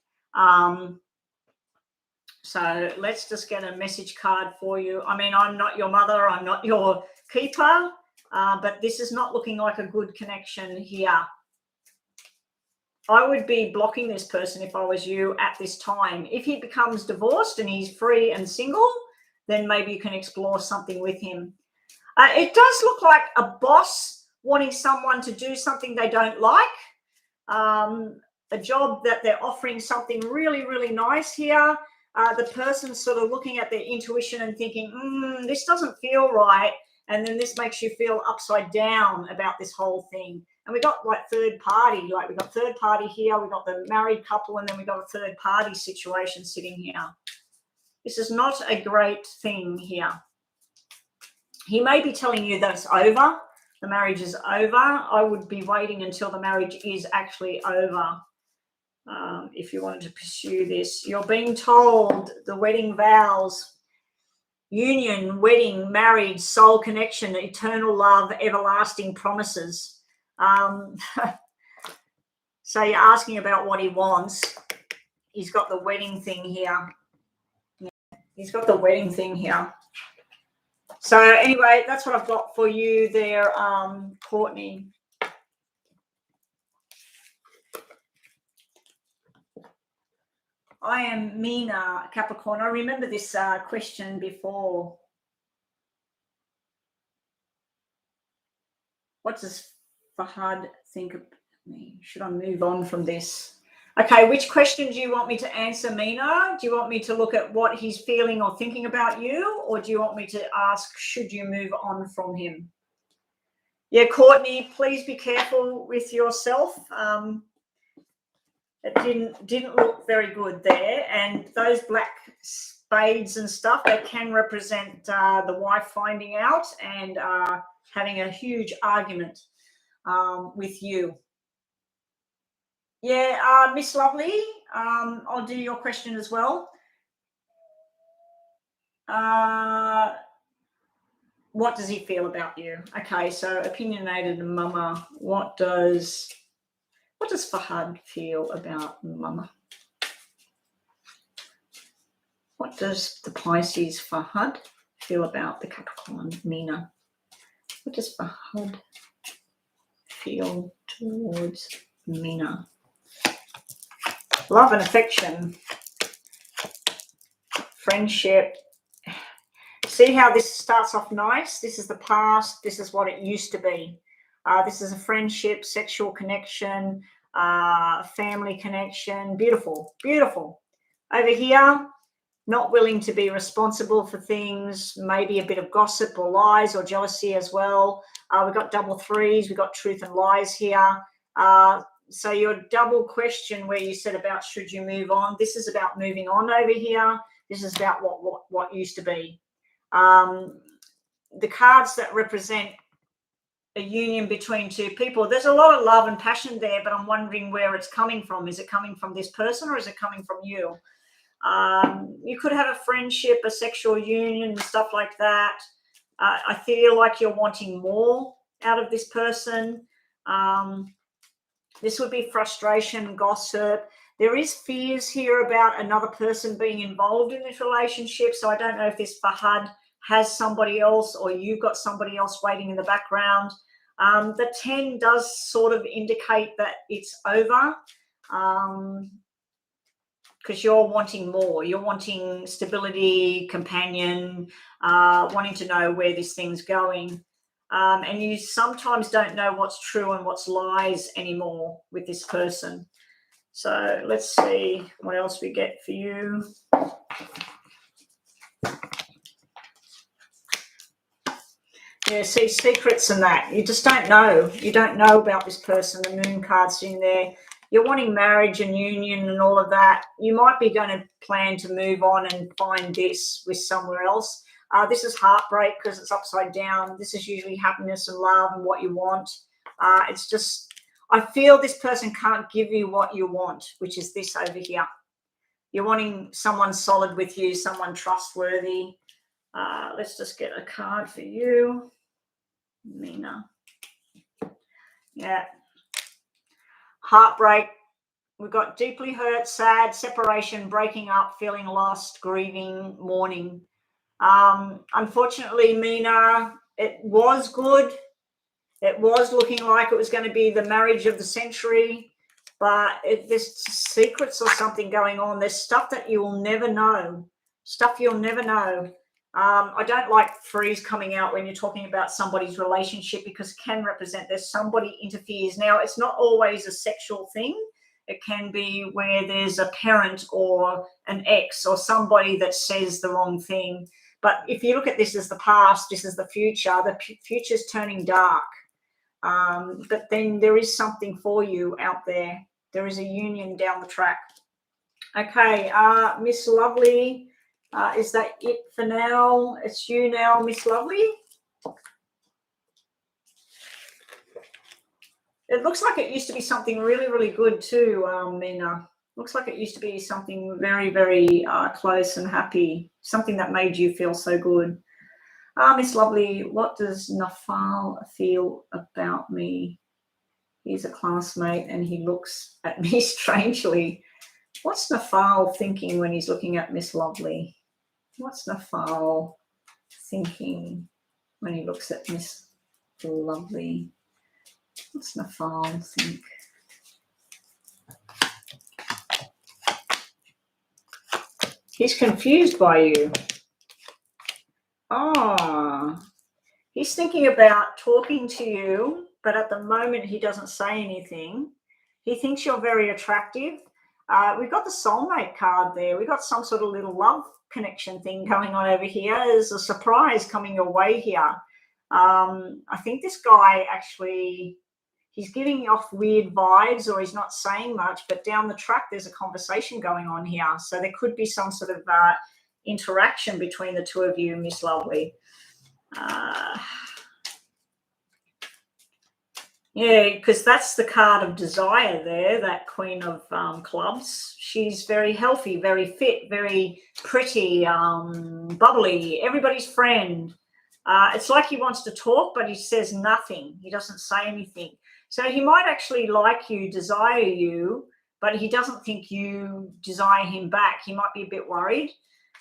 S1: So let's just get a message card for you. I mean, I'm not your mother. I'm not your keeper, but this is not looking like a good connection here. I would be blocking this person if I was you at this time. If he becomes divorced and he's free and single, then maybe you can explore something with him. It does look like a boss wanting someone to do something they don't like, a job that they're offering something really, really nice here. The person's sort of looking at their intuition and thinking, this doesn't feel right. And then this makes you feel upside down about this whole thing. And we got like third party, like we got third party here, we got the married couple, and then we got a third party situation sitting here. This is not a great thing here. He may be telling you that it's over. The marriage is over. I would be waiting until the marriage is actually over. If you wanted to pursue this, you're being told the wedding vows, union, wedding, marriage, soul connection, eternal love, everlasting promises. So you're asking about what he wants. He's got the wedding thing here. Yeah, he's got the wedding thing here. So anyway, that's what I've got for you there, Courtney. I am Mina, Capricorn. I remember this question before. What does Fahad think of me? Should I move on from this? Okay, which question do you want me to answer, Mina? Do you want me to look at what he's feeling or thinking about you? Or do you want me to ask, should you move on from him? Yeah, Courtney, please be careful with yourself. It didn't look very good there. And those black spades and stuff, they can represent the wife finding out and having a huge argument with you. Yeah, Miss Lovely, I'll do your question as well. What does he feel about you? Okay, so opinionated mama. What does Fahad feel about mama? What does the Pisces Fahad feel about the Capricorn Mina? What does Fahad feel towards Mina? Love and affection, friendship. See how this starts off nice? This is the past. This is what it used to be. This is a friendship, sexual connection, family connection. Beautiful, beautiful. Over here, not willing to be responsible for things, maybe a bit of gossip or lies or jealousy as well. We've got double threes. We've got truth and lies here. So your double question where you said about should you move on, this is about moving on over here. This is about what used to be. The cards that represent a union between two people, there's a lot of love and passion there, but I'm wondering where it's coming from. Is it coming from this person or is it coming from you? You could have a friendship, a sexual union, and stuff like that. I feel like you're wanting more out of this person. This would be frustration, gossip. There is fears here about another person being involved in this relationship. So I don't know if this Fahad has somebody else or you've got somebody else waiting in the background. The 10 does sort of indicate that it's over because you're wanting more. You're wanting stability, companion, wanting to know where this thing's going. And you sometimes don't know what's true and what's lies anymore with this person. So let's see what else we get for you. Yeah, see, secrets and that. You just don't know. You don't know about this person. The moon card's in there. You're wanting marriage and union and all of that. You might be going to plan to move on and find this with somewhere else. This is heartbreak because it's upside down. This is usually happiness and love and what you want. It's just, I feel this person can't give you what you want, which is this over here. You're wanting someone solid with you, someone trustworthy. Let's just get a card for you, Mina. Yeah. Heartbreak. We've got deeply hurt, sad, separation, breaking up, feeling lost, grieving, mourning. Unfortunately, Mina, it was good. It was looking like it was going to be the marriage of the century, but there's secrets or something going on. There's stuff that you'll never know. Stuff you'll never know. I don't like threes coming out when you're talking about somebody's relationship because it can represent there's somebody interferes. Now, it's not always a sexual thing. It can be where there's a parent or an ex or somebody that says the wrong thing. But if you look at this as the past, this is the future. The future's turning dark. But then there is something for you out there. There is a union down the track. Okay, Miss Lovely, is that it for now? It's you now, Miss Lovely. It looks like it used to be something really, really good too, Mina. Looks like it used to be something very, very close and happy, something that made you feel so good. Miss Lovely, what does Nafal feel about me? He's a classmate and he looks at me strangely. What's Nafal thinking when he's looking at Miss Lovely? What's Nafal thinking when he looks at Miss Lovely? What's Nafal think? He's confused by you. He's thinking about talking to you, but at the moment he doesn't say anything. He thinks you're very attractive. We've got the soulmate card there. We've got some sort of little love connection thing going on over here. There's a surprise coming your way here. I think this guy actually, he's giving off weird vibes, or he's not saying much, but down the track there's a conversation going on here. So there could be some sort of interaction between the two of you, Miss Lovely. Yeah, because that's the card of desire there, that Queen of Clubs. She's very healthy, very fit, very pretty, bubbly, everybody's friend. It's like he wants to talk, but he says nothing. He doesn't say anything. So he might actually like you, desire you, but he doesn't think you desire him back. He might be a bit worried.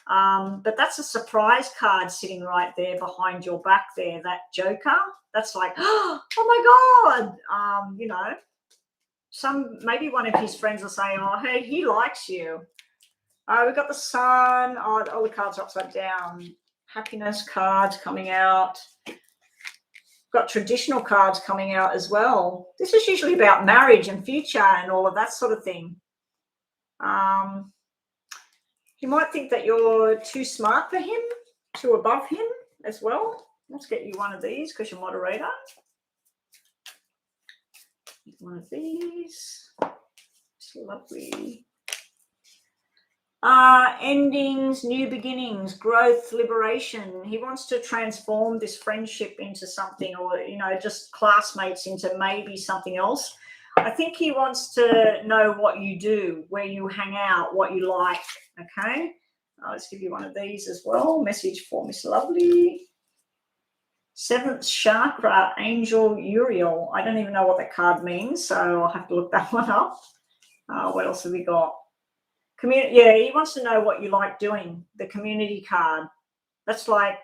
S1: But that's a surprise card sitting right there behind your back there, that Joker. That's like, oh my God, you know, maybe one of his friends will say, oh, hey, he likes you. We've got the Sun. Oh, all the cards are upside down. Happiness cards coming out. Got traditional cards coming out as well. This is usually about marriage and future and all of that sort of thing. He might think that you're too smart for him, too above him as well. Let's get you one of these because you're moderator. One of these. It's lovely. Endings, new beginnings, growth, liberation. He wants to transform this friendship into something, or, you know, just classmates into maybe something else. I think he wants to know what you do, where you hang out, what you like. Okay. Let's give you one of these as well. Message for Miss Lovely. 7th chakra, Angel Uriel. I don't even know what that card means, so I'll have to look that one up. What else have we got? Yeah, he wants to know what you like doing. The community card. That's like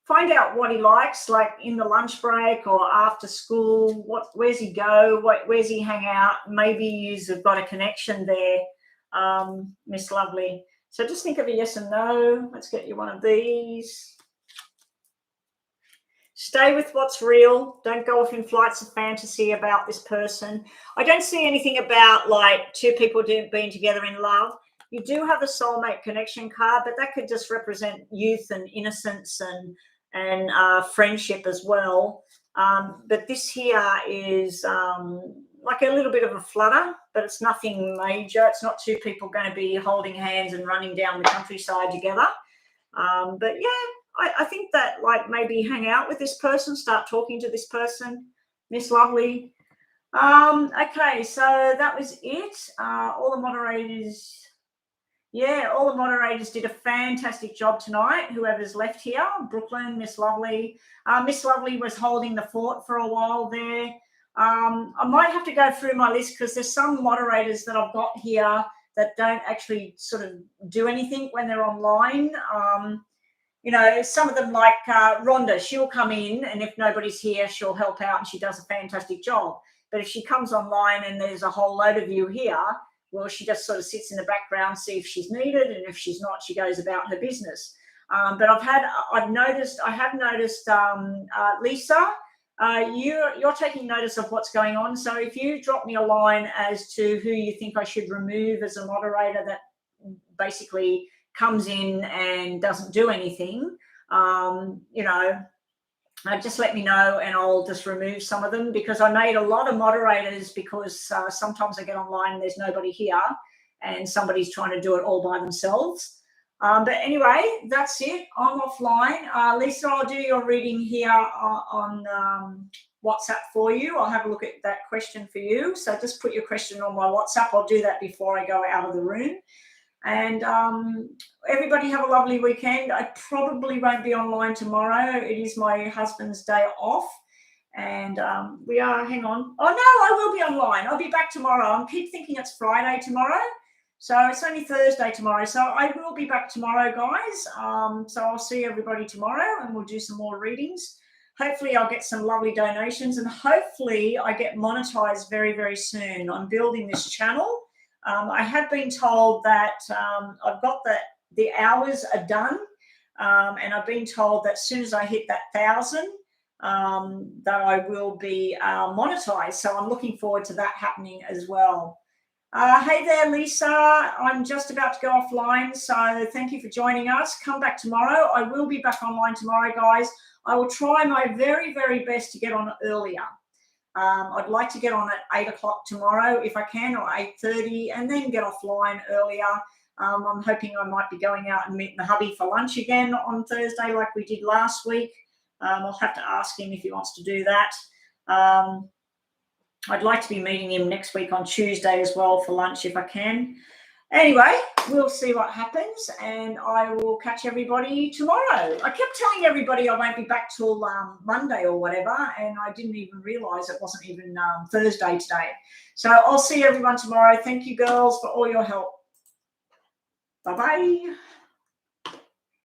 S1: find out what he likes, like in the lunch break or after school. Where's he go? Where's he hang out? Maybe you've got a connection there, Miss Lovely. So just think of a yes and no. Let's get you one of these. Stay with what's real. Don't go off in flights of fantasy about this person. I don't see anything about like two people being together in love. You do have the soulmate connection card, but that could just represent youth and innocence and friendship as well. But this here is like a little bit of a flutter, but it's nothing major. It's not two people going to be holding hands and running down the countryside together. But yeah, I think that like maybe hang out with this person, start talking to this person, Miss Lovely. Okay, so that was it. All the moderators did a fantastic job tonight, whoever's left here. Brooklyn, Miss Lovely. Miss Lovely was holding the fort for a while there. I might have to go through my list because there's some moderators that I've got here that don't actually sort of do anything when they're online. You know, some of them like Rhonda, she'll come in and if nobody's here, she'll help out and she does a fantastic job. But if she comes online and there's a whole load of you here, well, she just sort of sits in the background, see if she's needed, and if she's not, she goes about her business. But I have noticed, Lisa, you're taking notice of what's going on. So if you drop me a line as to who you think I should remove as a moderator that basically comes in and doesn't do anything, you know, just let me know and I'll just remove some of them, because I made a lot of moderators because sometimes I get online and there's nobody here and somebody's trying to do it all by themselves. But anyway, that's it. I'm offline. Lisa, I'll do your reading here on WhatsApp for you. I'll have a look at that question for you. So just put your question on my WhatsApp. I'll do that before I go out of the room. And everybody have a lovely weekend. I probably won't be online tomorrow. It is my husband's day off. And hang on. Oh, no, I will be online. I'll be back tomorrow. I keep thinking it's Friday tomorrow. So it's only Thursday tomorrow. So I will be back tomorrow, guys. So I'll see everybody tomorrow and we'll do some more readings. Hopefully I'll get some lovely donations and hopefully I get monetized very, very soon. I'm building this channel. I have been told that I've got the hours are done and I've been told that as soon as I hit that 1,000, that I will be monetized. So I'm looking forward to that happening as well. Hey there, Lisa. I'm just about to go offline, so thank you for joining us. Come back tomorrow. I will be back online tomorrow, guys. I will try my very, very best to get on earlier. I'd like to get on at 8 o'clock tomorrow if I can, or 8:30, and then get offline earlier. I'm hoping I might be going out and meeting the hubby for lunch again on Thursday like we did last week. I'll have to ask him if he wants to do that. I'd like to be meeting him next week on Tuesday as well for lunch if I can. Anyway, we'll see what happens and I will catch everybody tomorrow. I kept telling everybody I won't be back till Monday or whatever, and I didn't even realise it wasn't even Thursday today. So I'll see everyone tomorrow. Thank you, girls, for all your help. Bye-bye.